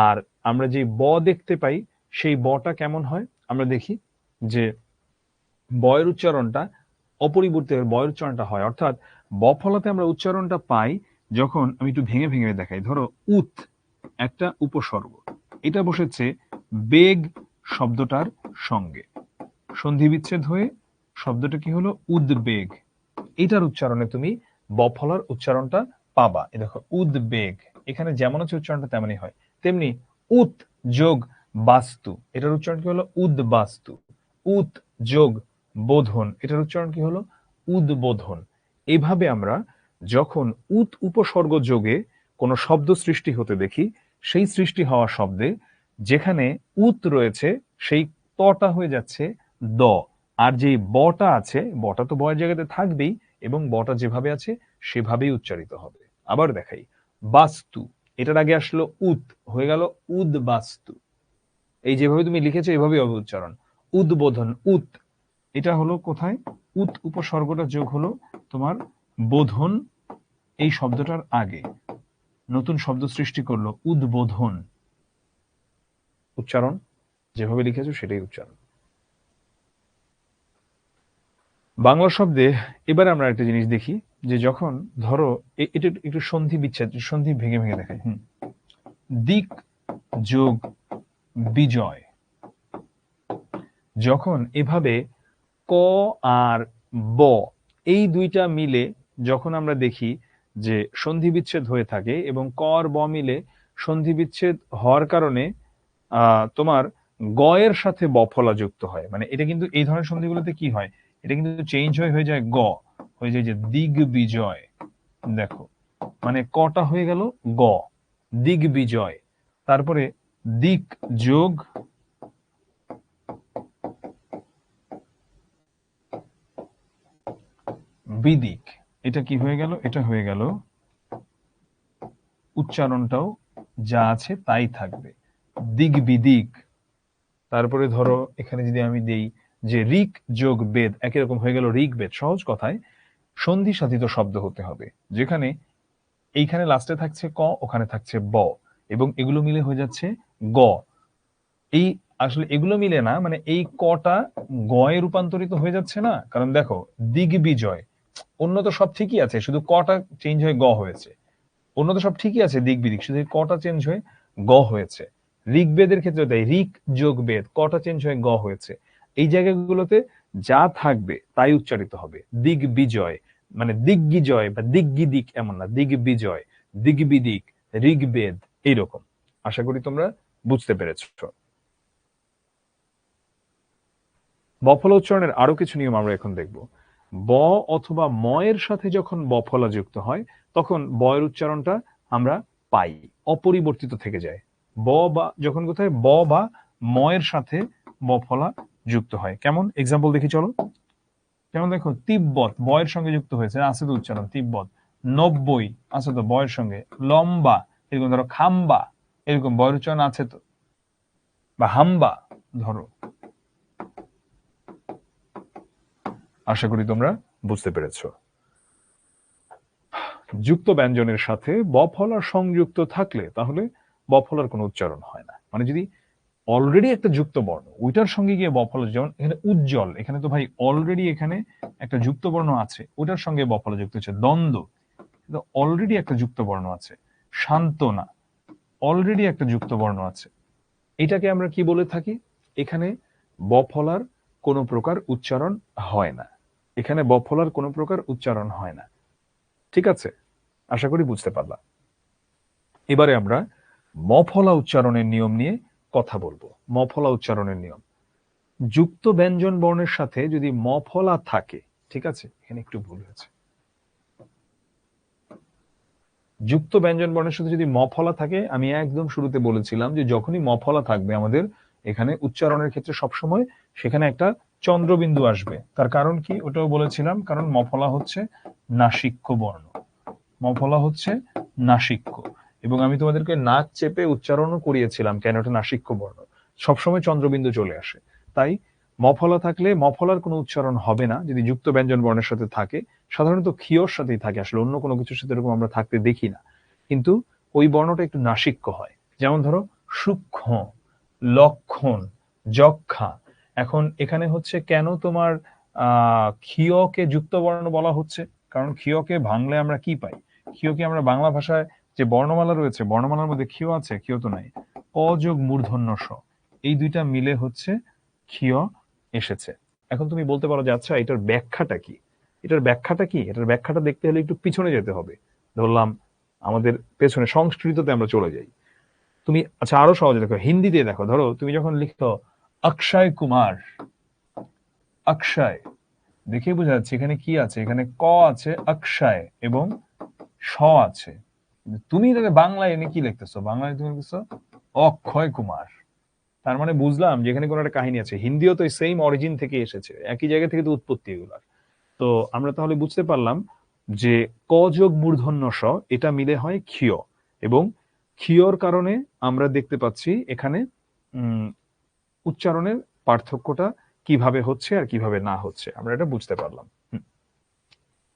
আর আমরা যে ব দেখতে পাই সেই বটা কেমন হয় আমরা দেখি যে বয়ের উচ্চারণটা অপরিবর্তিত বয়ের উচ্চারণটা হয়। অর্থাৎ বফলাতে আমরা উচ্চারণটা পাই যখন, আমি একটু ভেঙে ভেঙে দেখাই। ধরো উত একটা উপসর্গ, এটা বসেছে বেগ শব্দটার সঙ্গে, সন্ধি বিচ্ছেদ হয়ে শব্দটা কি হলো? উদ্বেগ। এটার উচ্চারণে তুমি বফলার উচ্চারণটা পাবা। এই দেখো উদ্বেগ, এখানে যেমন হচ্ছে উচ্চারণটা তেমনই হয়। তেমনি উত যোগ বাস্তু, এটার উচ্চারণ কি হলো? উদ্বাস্তু। উত যোগ বোধন, এটার উচ্চারণ কি হলো? উদ্বোধন। এভাবে আমরা যখন উত উপসর্গ যোগে কোনো শব্দ সৃষ্টি হতে দেখি, সেই সৃষ্টি হওয়া শব্দে যেখানে উত রয়েছে সেই তটা হয়ে যাচ্ছে দ, আর যে বটা আছে, বটা তো বয়ের জায়গাতে থাকবেই এবং বটা যেভাবে আছে সেভাবেই উচ্চারিত হবে। আবার দেখাই, বাস্তু, এটার আগে আসলো উত, হয়ে গেল উদ্বাস্তু। এই যেভাবে তুমি লিখেছো এভাবেই হবে উচ্চারণ। উদ্বোধন, উত, এটা হলো কোথায়? উত উপসর্গটা যোগ হলো তোমার বোধন এই শব্দটার আগে, নতুন শব্দ সৃষ্টি করলো উদ্বোধন। উচ্চারণ যেভাবে লিখেছো সেটাই উচ্চারণ। বাংলা শব্দে এবারে আমরা একটা জিনিস দেখি যে যখন ধরো এটা একটু সন্ধি বিচ্ছেদ, সন্ধি ভেঙে ভেঙে দেখায়। দিক যোগ বিজয়, যখন এভাবে ক আর ব এই দুইটা মিলে যখন আমরা দেখি যে সন্ধি বিচ্ছেদ হয়ে থাকে এবং ক আর ব মিলে সন্ধি বিচ্ছেদ হওয়ার কারণে তোমার গ এর সাথে বফলা যুক্ত হয়, মানে এটা কিন্তু এই ধরনের সন্ধিগুলোতে কি হয়, এটা কিন্তু চেঞ্জ হয়ে যায় গ, হয়ে যায় যে দিগ্বিজয়। দেখো মানে কটা হয়ে গেল গ, দিগ্বিজয়। তারপরে দিক যোগ বিদিক, এটা কি হয়ে গেল? এটা হয়ে গেল উচ্চারণটাও যা আছে তাই থাকবে, দিক বিদিক। তারপরে ধরো এখানে যদি আমি দেই যে ঋক যোগ বেদ, একই রকম হয়ে গেল ঋক বেদ। সহজ কথায় সন্ধি সাধিত শব্দ হতে হবে, যেখানে এইখানে লাস্টে থাকছে ক, ওখানে থাকছে ব, এবং এগুলো মিলে হয়ে যাচ্ছে গ। এই আসলে এগুলো মিলে না, মানে এই কটা গয়ে রূপান্তরিত হয়ে যাচ্ছে না, কারণ দেখো দিগ্বিজয়, অন্য তো সব ঠিকই আছে, শুধু কটা চেঞ্জ হয়ে গ হয়েছে। অন্য তো সব ঠিকই আছে দিক বিদিক, শুধু কটা চেঞ্জ হয়ে গ হয়েছে। ঋগ্বেদের ক্ষেত্রে তাই ঋক যোগ বেদ, কটা চেঞ্জ হয়ে গ হয়েছে। এই জায়গাগুলোতে যা থাকবে তাই উচ্চারিত হবে। দিগ্বিজয় মানে দিগ্বিজয় বা দিগ্গিদিক এমন না, দিগ্বিজয়, দিগ্বিদিক, ঋগ্বেদ, এইরকম। আশা করি তোমরা বুঝতে পেরেছ। বফলা উচ্চারণের আরো কিছু নিয়ম আমরা এখন দেখব। ব অথবা ম এর সাথে যখন বফলা যুক্ত হয় তখন ব এর উচ্চারণটা আমরা পাই, অপরিবর্তিত থেকে যায়। ব বা যখন কোথায় ব বা ম এর সাথে বফলা যুক্ত হয়, কেমন এক্সাম্পল দেখি চলো। যেমন দেখো তিব্বত ব এর সঙ্গে যুক্ত হয়েছে, আছে তো উচ্চারণ তিব্বত। 90 আছে তো ব এর সঙ্গে। লম্বা এরকম ধরো, খাম্বা এরকম ব এর উচ্চারণ আছে তো, বা হাম্বা ধরো। আশা করি তোমরা বুঝতে পেরেছো। যুক্ত ব্যঞ্জনের সাথে বফলা সংযুক্ত থাকলে তাহলে বফলার কোনো উচ্চারণ হয় না। মানে যদি অলরেডি একটা যুক্ত বর্ণ ওইটার সঙ্গে গিয়ে বফলা, যেমন এখানে উজ্জ্বল, এখানে তো ভাই অলরেডি এখানে একটা যুক্ত বর্ণ আছে, ওটার সঙ্গে বফলা যুক্ত হচ্ছে। দ্বন্দ্ব, অলরেডি একটা যুক্ত বর্ণ আছে। সান্ত্বনা, অলরেডি একটা যুক্ত বর্ণ আছে। এটাকে আমরা কি বলে থাকি? এখানে বফলার কোনো প্রকার উচ্চারণ হয় না, এখানে বফলার কোনো প্রকার উচ্চারণ হয় না। ঠিক আছে, আশা করি বুঝতে পারলাম। এবারে আমরা মফলা উচ্চারণের নিয়ম নিয়ে কথা বলবো। মফলা উচ্চারণের নিয়ম, যুক্ত ব্যঞ্জন বর্ণের সাথে যদি মফলা থাকে, ঠিক আছে, এখানে একটু ভুল হয়েছে। যুক্ত ব্যঞ্জন বর্ণের সাথে যদি মফলা থাকে, আমি একদম শুরুতে বলেছিলাম যে যখনই মফলা থাকবে আমাদের এখানে উচ্চারণের ক্ষেত্রে সবসময় সেখানে একটা চন্দ্রবিন্দু আসবে। তার কারণ কি ওটাও বলেছিলাম, কারণ মফলা হচ্ছে নাসিক্য বর্ণ, মফলা হচ্ছে নাসিক্য। এবং আমি তোমাদেরকে নাক চেপে উচ্চারণও করিয়েছিলাম কেন এটা নাসিক্য বর্ণ, সবসময় চন্দ্রবিন্দু চলে আসে। তাই মফলা থাকলে মফলার কোনো উচ্চারণ হবে না যদি যুক্ত ব্যঞ্জন বর্ণের সাথে থাকে। সাধারণত ক্ষীয়র সাথেই থাকে, আসলে অন্য কোনো কিছুর সাথে এরকম আমরা থাকতে দেখি না, কিন্তু ওই বর্ণটা একটু নাসিক্য হয়। যেমন ধরো সূক্ষ্ম, লক্ষণ, যক্ষা। এখন এখানে হচ্ছে কেন তোমার ক্ষীয়কে যুক্ত বর্ণ বলা হচ্ছে, কারণ ক্ষীয়কে ভাঙলে আমরা কি পাই? ক্ষীয়কে আমরা বাংলা ভাষায় যে বর্ণমালা রয়েছে, বর্ণমালার মধ্যে ক্ষীয় আছে? ক্ষীয় তো নাই। ক যোগ মূর্ধন্য স, এই দুইটা মিলে হচ্ছে ক্ষীয় এসেছে। এখন তুমি বলতে পারো যে আচ্ছা এটার ব্যাখ্যাটা কি? এটার ব্যাখ্যাটা কি? এটার ব্যাখ্যাটা দেখতে হলে একটু পিছনে যেতে হবে। ধরলাম আমাদের পেছনে সংস্কৃততে আমরা চলে যাই। তুমি আচ্ছা আরো সহজে দেখো, হিন্দিতে দেখো। ধরো তুমি যখন লিখতো অক্ষয় কুমার, অক্ষয়, দেখে বোঝা যাচ্ছে এখানে কি আছে, এখানে ক আছে, অক্ষয় এবং স আছে। তুমি এটাকে বাংলায় এনে কি লিখতেছো? বাংলায় তুমি লিখতেছো অক্ষয় কুমার। তার মানে বুঝলাম যে এখানে কোনো একটা কাহিনী আছে। হিন্দিও তো সেম অরিজিন থেকে এসেছে, একই জায়গা থেকে তো উৎপত্তি এগুলার। তো আমরা তাহলে বুঝতে পারলাম যে ক যোগ মূর্ধন্য স এটা মিলে হয় ক্ষীয়, এবং ক্ষীয়র কারণে আমরা দেখতে পাচ্ছি এখানে উচ্চারণের পার্থক্যটা কিভাবে হচ্ছে আর কিভাবে না হচ্ছে, আমরা এটা বুঝতে পারলাম।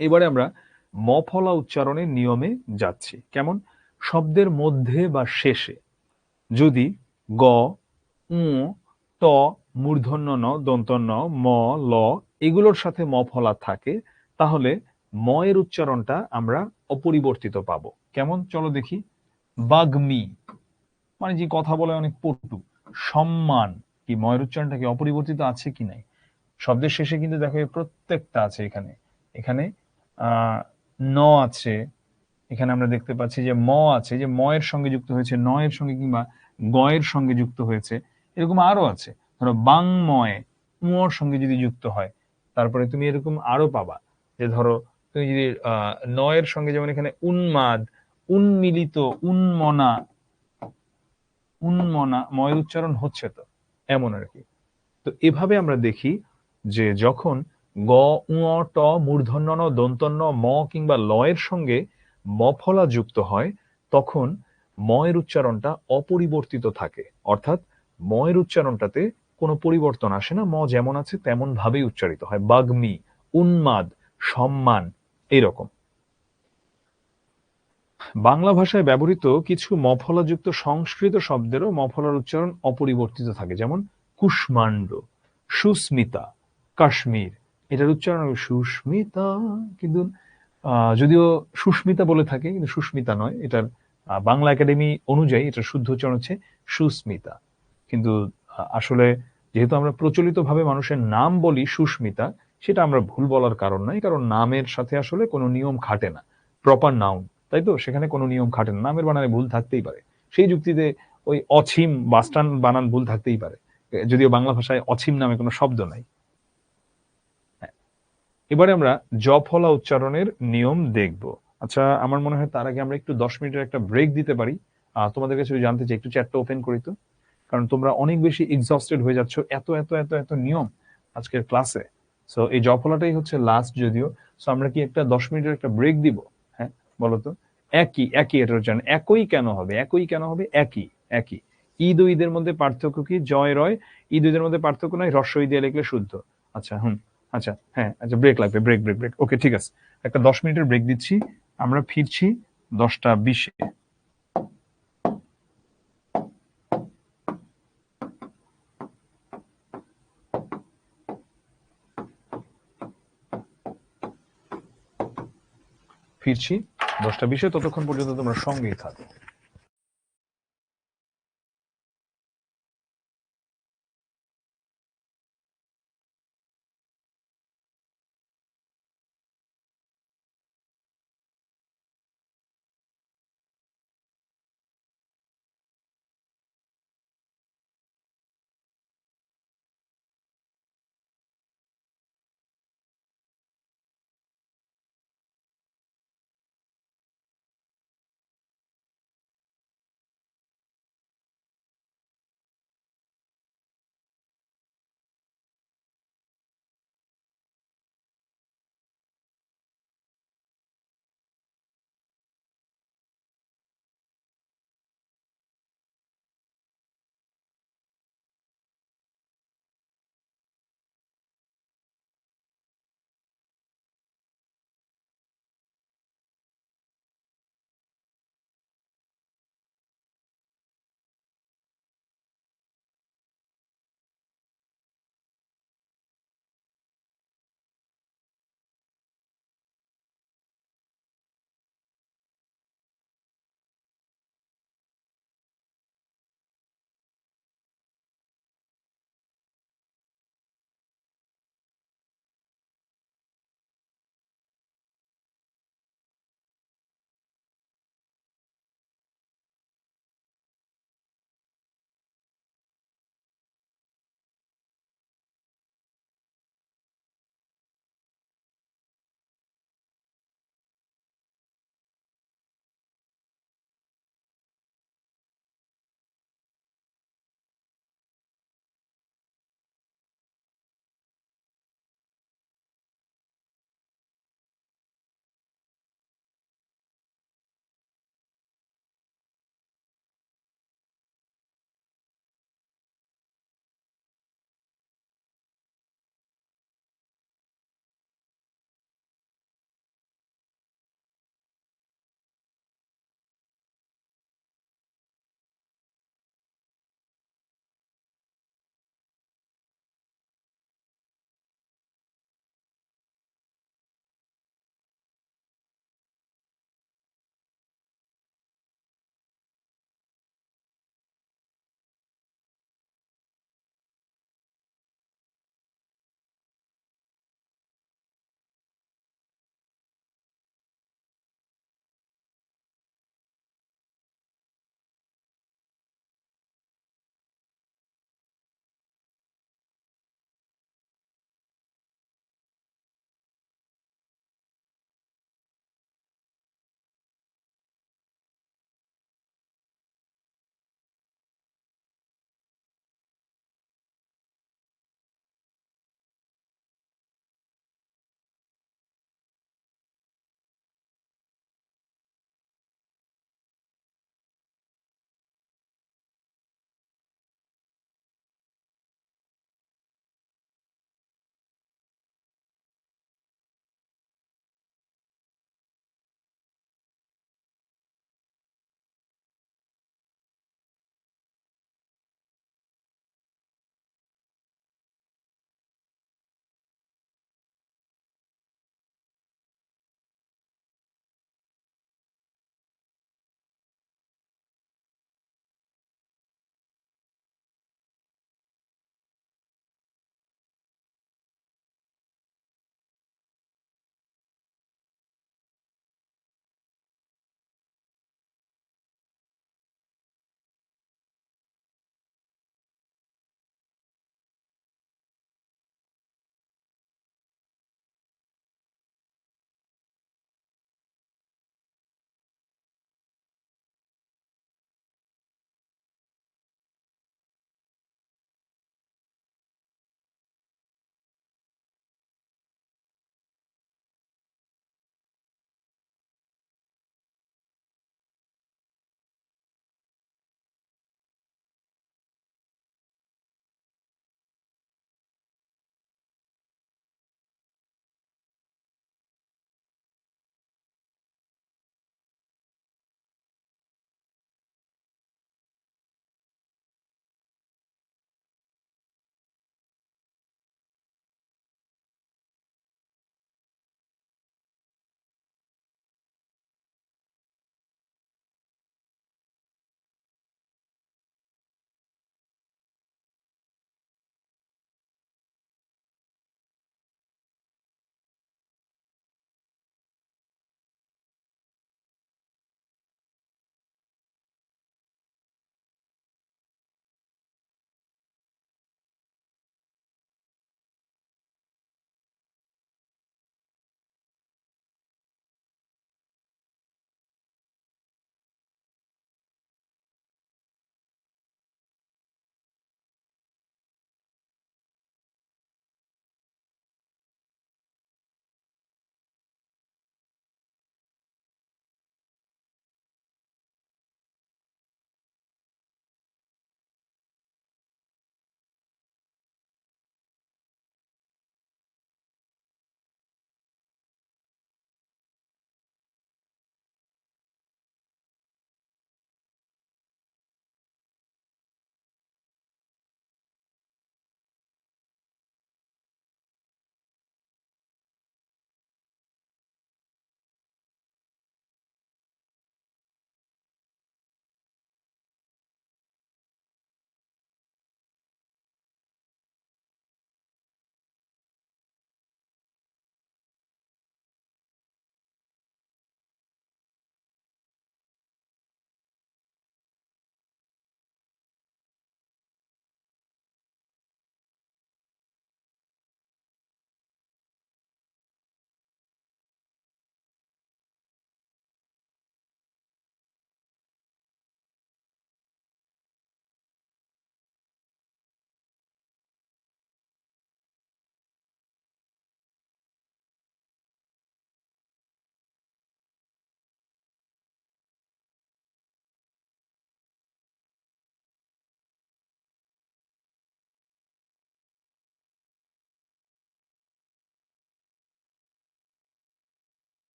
এবারে আমরা মফলা উচ্চারণের নিয়মে যাচ্ছি। কেমন? শব্দের মধ্যে বা শেষে যদি গ, উ, ত, মূর্ধন্য ন, দন্ত ন, ম, ল এগুলোর সাথে মফলা থাকে তাহলে ম এর উচ্চারণটা আমরা অপরিবর্তিত পাবো। কেমন চলো দেখি। বাগ্মি মানে যে কথা বলে অনেক পটু। সম্মান, কি ময়ের উচ্চারণটা কি অপরিবর্তিত আছে কি নাই? শব্দের শেষে কিন্তু দেখো প্রত্যেকটা আছে। এখানে এখানে ন আছে, এখানে আমরা দেখতে পাচ্ছি যে ম আছে, যে ম এর সঙ্গে যুক্ত হয়েছে, ন এর সঙ্গে কিংবা গ এর সঙ্গে যুক্ত হয়েছে, এরকম আরো আছে। ধরো বাংময় উঁর সঙ্গে যদি যুক্ত হয়, তারপরে তুমি এরকম আরো পাবা যে ধরো তুমি যদি ন এর সঙ্গে, যেমন এখানে উন্মাদ, উন্মিলিত, উন্মনা, উন্মনা ময়ের উচ্চারণ হচ্ছে তো, এমন আর কি। তো এভাবে আমরা দেখি যে যখন গ, উ, ট, মূর্ধন্য ন, দন্তন্য, ম কিংবা ল এর সঙ্গে মফলা যুক্ত হয় তখন ম এর উচ্চারণটা অপরিবর্তিত থাকে, অর্থাৎ ম এর উচ্চারণটাতে কোনো পরিবর্তন আসে না, ম যেমন আছে তেমন ভাবেই উচ্চারিত হয়। বাগ্মি, উন্মাদ, সম্মান, এরকম। বাংলা ভাষায় ব্যবহৃত কিছু মফলাযুক্ত সংস্কৃত শব্দেরও মফলার উচ্চারণ অপরিবর্তিত থাকে, যেমন কুষ্মাণ্ড, সুস্মিতা, কাশ্মীর। এটার উচ্চারণ হবে সুস্মিতা, কিন্তু যদিও সুস্মিতা বলে থাকে কিন্তু সুস্মিতা নয়, এটার বাংলা একাডেমি অনুযায়ী এটার শুদ্ধ উচ্চারণ হচ্ছে সুস্মিতা। কিন্তু আসলে যেহেতু আমরা প্রচলিতভাবে মানুষের নাম বলি সুস্মিতা, সেটা আমরা ভুল বলার কারণ নাই, কারণ নামের সাথে আসলে কোনো নিয়ম খাটে না। প্রপার নাউন, তাই তো, সেখানে কোনো নিয়ম খাটে না, নামের বানানে ভুল থাকতেই পারে। সেই যুক্তিতে ওই অছিম বাসটান বানান ভুল থাকতেই পারে, যদিও বাংলা ভাষায় অছিম নামে কোনো শব্দ নাই। হ্যাঁ, এবারে আমরা জফলা উচ্চারণের নিয়ম দেখব। আচ্ছা, আমার মনে হয় তার আগে আমরা একটু 10 মিনিটের একটা ব্রেক দিতে পারি। তোমাদের কাছে যদি জানতে চাই, একটু চ্যাটটা ওপেন করি তো, কারণ তোমরা অনেক বেশি এক্সস্টেড হয়ে যাচ্ছ, এত এত এত এত নিয়ম আজকের ক্লাসে। সো এই জফলাটাই হচ্ছে লাস্ট যদিও। সো আমরা কি একটা 10 মিনিটের একটা ব্রেক দিব? হ্যাঁ, বলো তো। একই একই, এটা জান, একই কেন হবে? একই কেন হবে? একই একই। ঈদ ও ঈদের মধ্যে পার্থক্য কি? জয় রয়। ঈদ ঈদের মধ্যে পার্থক্য নাই, হ্রস্ব ই দিয়ে লিখলে শুদ্ধ। আচ্ছা, আচ্ছা, হ্যাঁ, আচ্ছা, ব্রেক লাগবে, ব্রেক ব্রেক ব্রেক, ওকে, ঠিক আছে। একটা 10 মিনিটের ব্রেক দিচ্ছি। আমরা ফিরছি 10টা 20-এ। ফিরছি 10টা 20-এ, ততক্ষণ পর্যন্ত তোমরা সঙ্গেই থাকো।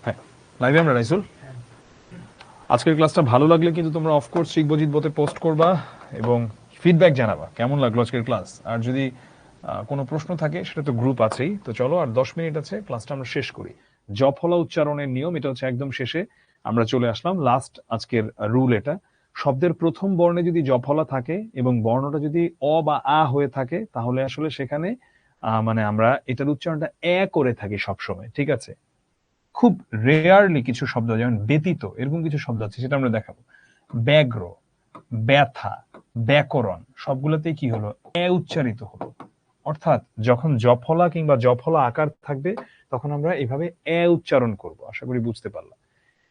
হ্যাঁ, লাইভে আমরা রাইসুল। আজকের ক্লাসটা ভালো লাগলে কিন্তু তোমরা অফকোর্স শিখবজিৎ বোতে পোস্ট করবা এবং ফিডব্যাক জানাবা কেমন লাগলো আজকের ক্লাস। আর যদি কোনো প্রশ্ন থাকে সেটা তো গ্রুপ আছেই। তো চলো, আর 10 মিনিট আছে, ক্লাসটা আমরা শেষ করি। জফলা উচ্চারণের নিয়ম এটা হচ্ছে একদম শেষে আমরা চলে আসলাম। লাস্ট আজকের রুল এটা, শব্দের প্রথম বর্ণে যদি জফলা থাকে এবং বর্ণটা যদি অ বা আ হয়ে থাকে তাহলে আসলে সেখানে মানে আমরা এটার উচ্চারণটা এ করে থাকি সবসময়, ঠিক আছে। খুব রেয়ারলি কিছু শব্দ, যেমন ব্যতীত, এরকম কিছু শব্দ আছে, সেটা আমরা দেখাবো। ব্যাঘ্র, ব্যথা, ব্যাকরণ সবগুলোতেই কি হলো, এ উচ্চারিত হলো। অর্থাৎ যখন জফলা কিংবা জফলা আকার থাকবে তখন আমরা এভাবে এ উচ্চারণ করব। আশা করি বুঝতে পারলাম।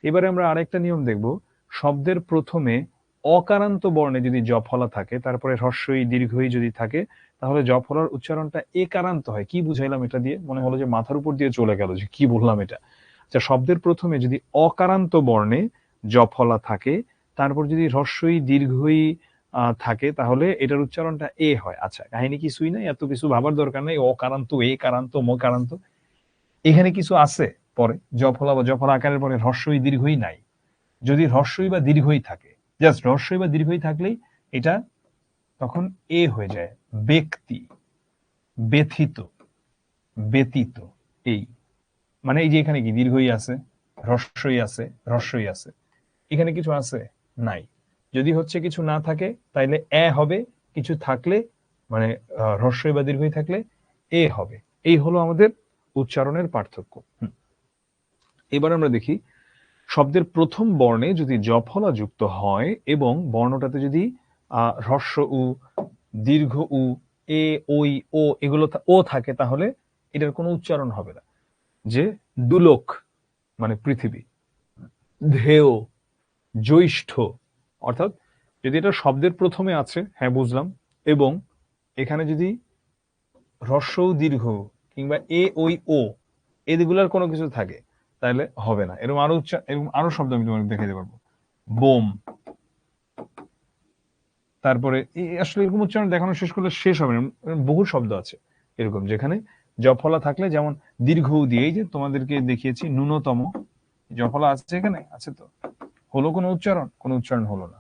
এবারে আমরা আরেকটা নিয়ম দেখব, শব্দের প্রথমে অকারান্ত বর্ণে যদি জফলা থাকে, তারপরে হ্রস্বই দীর্ঘই যদি থাকে, তাহলে জফলার উচ্চারণটা একারান্ত হয়। কি বুঝাইলাম এটা দিয়ে? মনে হলো যে মাথার উপর দিয়ে চলে গেল, যে কি বললাম এটা। আচ্ছা, শব্দের প্রথমে যদি অকারান্ত বর্ণে জফলা থাকে, তারপর যদি হ্রস্বই দীর্ঘই থাকে, তাহলে এটার উচ্চারণটা এ হয়। আচ্ছা, কাহিনী কিছুই নাই, এত কিছু ভাবার দরকার নেই। অকারান্ত, এ কারান্ত, মকারান্ত, এখানে কিছু আছে পরে জফলা বা জফলা আকারের পরে হ্রস্বই দীর্ঘই নাই। যদি হ্রস্বই বা দীর্ঘই থাকে, জাস্ট হ্রস্বই বা দীর্ঘই থাকলেই এটা তখন এ হয়ে যায়। ব্যক্তি, ব্যথিত, ব্যতীত, এই মানে এই যে এখানে কি দীর্ঘই আছে, হ্রস্বই আছে, হ্রস্বই আছে, এখানে কিছু আছে নাই। যদি হচ্ছে কিছু না থাকে তাইলে এ হবে, কিছু থাকলে মানে হ্রস্বই বা দীর্ঘই থাকলে এ হবে। এই হলো আমাদের উচ্চারণের পার্থক্য। এবার আমরা দেখি, শব্দের প্রথম বর্ণে যদি জফলা যুক্ত হয় এবং বর্ণটাতে যদি হ্রস্ব উ, দীর্ঘ উ, এ, ওই, ও এগুলো ও থাকে, তাহলে এটার কোনো উচ্চারণ হবে না। যে দুলোক মানে পৃথিবী, ধেয়, জ্যৈষ্ঠ, অর্থাৎ যদি এটা শব্দের প্রথমে আছে, হ্যাঁ বুঝলাম, এবং এখানে যদি হ্রস্ব দীর্ঘ কিংবা এ, ওই, ও এগুলার কোনো কিছু থাকে তাহলে হবে না। এরকম এরকম আরো শব্দ আমি তোমাকে দেখাতে পারবো। বোম, তারপরে আসলে এরকম উচ্চারণ দেখানো শেষ করলে শেষ হবে না। বহু শব্দ আছে এরকম যেখানে জফলা থাকলে, যেমন দীর্ঘ দিয়ে, এই যে তোমাদেরকে দেখিয়েছি ন্যূনতম, জফলা আছে এখানে, আছে তো, হলো কোনো উচ্চারণ? কোনো উচ্চারণ হলো না।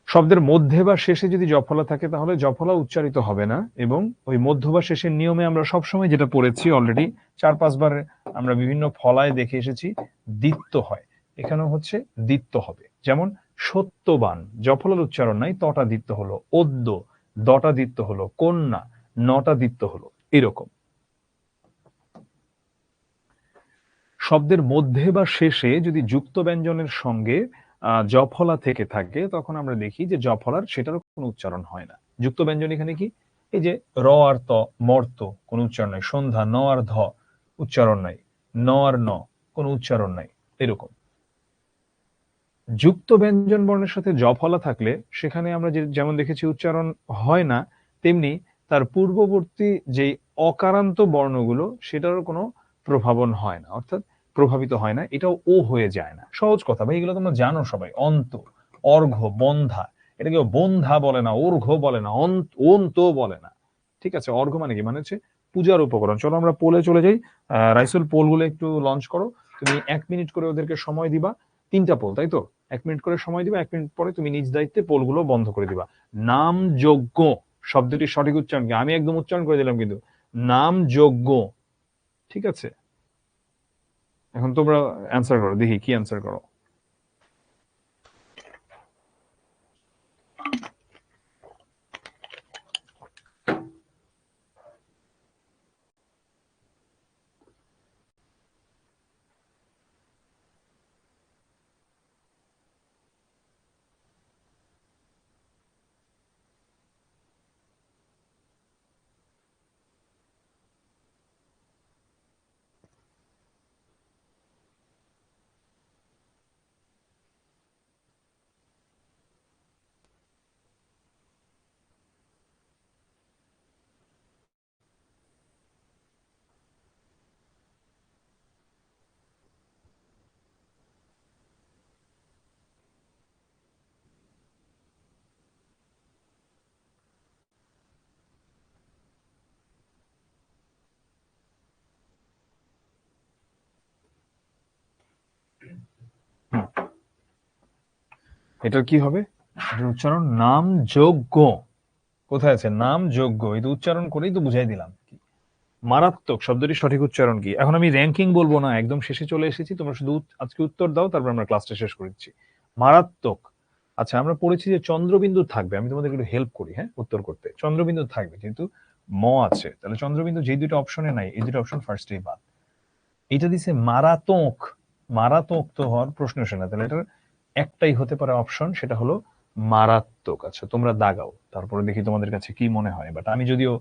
শব্দের মধ্যে বা শেষে যদি জফলা থাকে তাহলে জফলা উচ্চারিত হবে না, এবং ওই মধ্য বা শেষের নিয়মে আমরা সবসময় যেটা পড়েছি অলরেডি 4-5 বার আমরা বিভিন্ন ফলায় দেখে এসেছি, দ্বিত্ব হয়। এখানেও হচ্ছে দ্বিত্ব হবে। যেমন সত্যবান, জফলার উচ্চারণ নাই, তটা দ্বিত্ব হলো। অদ্য, দটা দ্বিত্ব হলো। কন্যা, নটা দ্বিত্ব হলো। এরকম শব্দের মধ্যে বা শেষে যদি যুক্ত ব্যঞ্জনের সঙ্গে জফলা থেকে থাকে, তখন আমরা দেখি যে জফলার সেটারও কোনো উচ্চারণ হয় না। যুক্ত ব্যঞ্জন এখানে কি, এই যে র আর ত, মর্ত, কোনো উচ্চারণ নাই। সন্ধ্যা, ন আর ধ, উচ্চারণ নাই। ন আর ন, কোনো উচ্চারণ নাই। এরকম যুক্ত ব্যঞ্জন বর্ণের সাথে জফলা থাকলে সেখানে আমরা যেমন দেখেছি উচ্চারণ হয় না, তেমনি তার পূর্ববর্তী যেই অকারান্ত বর্ণগুলো সেটারও কোনো প্রভাবন হয় না, অর্থাৎ প্রভাবিত হয় না, এটাও ও হয়ে যায় না। সহজ কথা ভাই, এগুলো তোমরা জানো সবাই। অন্ত, অর্ঘ, বন্ধা, এটা কেউ বন্ধা বলে না, অর্ঘ বলে না, অন্ত বলে না। ঠিক আছে, অর্ঘ মানে কি, মানে হচ্ছে পূজার উপকরণ। চলো আমরা পোলে চলে যাই। রাইসুল, পোলগুলো একটু লঞ্চ করো। তুমি 1 মিনিট করে ওদেরকে সময় দিবা। 3টা পোল, তাই তো? 1 মিনিট করে সময় দিবা। 1 মিনিট পরে তুমি নিজ দায়িত্বে পোলগুলো বন্ধ করে দিবা। নামযোগ্য শব্দটির সঠিক উচ্চারণ কি? আমি একদম উচ্চারণ করে দিলাম কিন্তু, নামযোগ্য। ঠিক আছে, এখন তোমরা অ্যান্সার করো, দেখি কি অ্যান্সার করো। এটার কি হবে? এটার উচ্চারণ নাম যোগ্য। কোথায় আছে নাম যোগ্য? এই তো উচ্চারণ করেই তো বুঝাই দিলাম। মারাত্মক শব্দটি সঠিক উচ্চারণ কি? এখন আমি র্যাঙ্কিং বলবো না, একদম শেষে চলে এসেছি, তোমরা শুধু আজকে উত্তর দাও, তারপর আমরা ক্লাসটা শেষ করে দিচ্ছি। মারাত্মক। আচ্ছা, আমরা পড়েছি যে চন্দ্রবিন্দু থাকবে, আমি তোমাদের একটু হেল্প করি, হ্যাঁ, উত্তর করতে। চন্দ্রবিন্দু থাকবে কিন্তু ম আছে, তাহলে চন্দ্রবিন্দু যেই দুটো অপশনে নাই, এই দুটো অপশন ফার্স্টেই বাদ। এটা দিছে মারাত্মক। মারাত্মক তো হওয়ার প্রশ্ন আসে না, তাহলে এটার একটাই হতে পারে অপশন, সেটা হলো মারাত্মক। আচ্ছা, তোমরা দাগাও, তারপরে দেখি তোমাদের কাছে কি মনে হয়। বাট আমি যদিও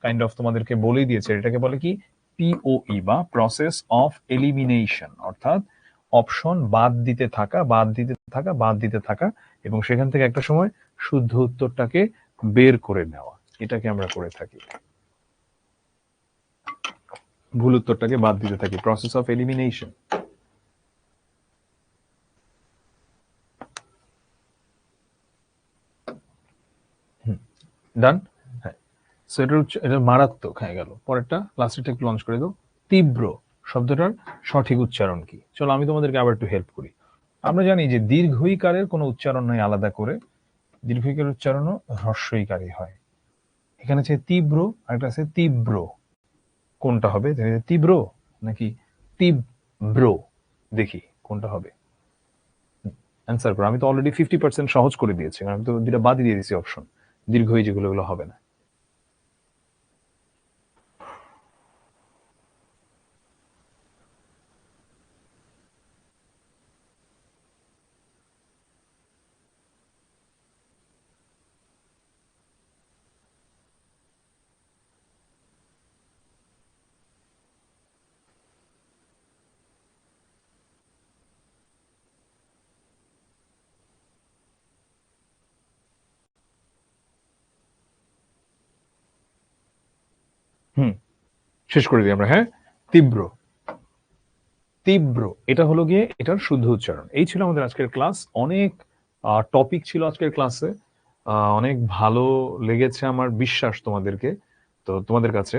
কাইন্ড অফ তোমাদেরকে বলেই দিয়েছি, এটাকে বলে কি পিওই বা প্রসেস অফ এলিমিনেশন, অর্থাৎ অপশন বাদ দিতে থাকা, বাদ দিতে থাকা, বাদ দিতে থাকা, এবং সেখান থেকে একটা সময় শুদ্ধ উত্তরটাকে বের করে নেওয়া, এটাকে আমরা করে থাকি। ভুল উত্তরটাকে বাদ দিতে থাকি, প্রসেস অফ এলিমিনেশন। ডান। হ্যাঁ, সো এটা মারাত্মক হয়ে গেল। পরেরটা লাস্টেরটা একটু লঞ্চ করে দাও। তীব্র শব্দটার সঠিক উচ্চারণ কি? চলো আমি তোমাদেরকে আবার একটু হেল্প করি। আমরা জানি যে দীর্ঘইকারের কোনো উচ্চারণ নাই আলাদা করে, দীর্ঘইকারের উচ্চারণও হ্রস্বইকারই হয়। এখানে আছে তীব্র, আর একটা আছে তীব্র। কোনটা হবে? তীব্র নাকি তীব্র? দেখি কোনটা হবে। অ্যান্সার করো। আমি তো অলরেডি 50% সহজ করে দিয়েছি, কারণ আমি তো দুটা বাদই দিয়ে দিয়েছি অপশন, দীর্ঘই যেগুলো, এগুলো হবে না। হুম, শেষ করে দিই আমরা। হ্যাঁ, তীব্র। তীব্র, এটা হলো গিয়ে এটার শুদ্ধ উচ্চারণ। এই ছিল আমাদের আজকের ক্লাস। অনেক টপিক ছিল আজকের ক্লাসে, অনেক ভালো লেগেছে আমার বিশ্বাস তোমাদেরকে। তো তোমাদের কাছে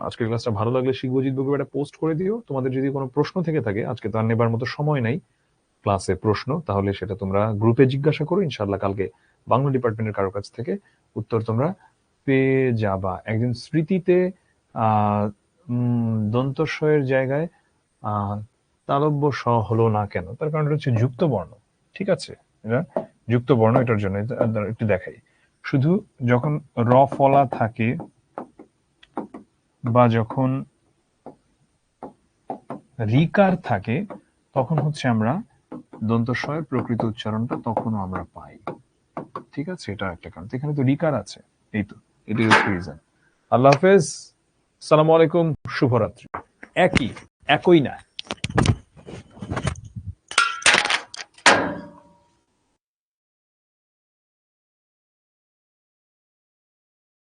আজকের ক্লাসটা ভালো লাগলে শিখবো জিতবো গ্রুপে একটা পোস্ট করে দিও। তোমাদের যদি কোনো প্রশ্ন থেকে থাকে, আজকে তো আর নেবার মতো সময় নাই ক্লাসে প্রশ্ন, তাহলে সেটা তোমরা গ্রুপে জিজ্ঞাসা করো। ইনশাল্লাহ কালকে বাংলা ডিপার্টমেন্টের কারো কাছ থেকে উত্তর তোমরা পেয়ে যাবা। একদিন স্মৃতিতে দন্তস্বয়ের জায়গায় আহ তালব্য স হলো না কেন? তার কারণ হচ্ছে যুক্ত বর্ণ। ঠিক আছে, এটা যুক্ত বর্ণ, এটার জন্য একটু দেখাই। শুধু যখন র ফলা থাকে বা যখন রিকার থাকে, তখন হচ্ছে আমরা দন্তস্বয়ের প্রকৃত উচ্চারণটা তখনও আমরা পাই। ঠিক আছে, এটা একটা কারণ। এখানে তো রিকার আছে, এই তো, এটাই হচ্ছে রিজন। আল্লাহ হাফেজ, সালাম আলাইকুম, শুভরাত্রি। একই, একই না।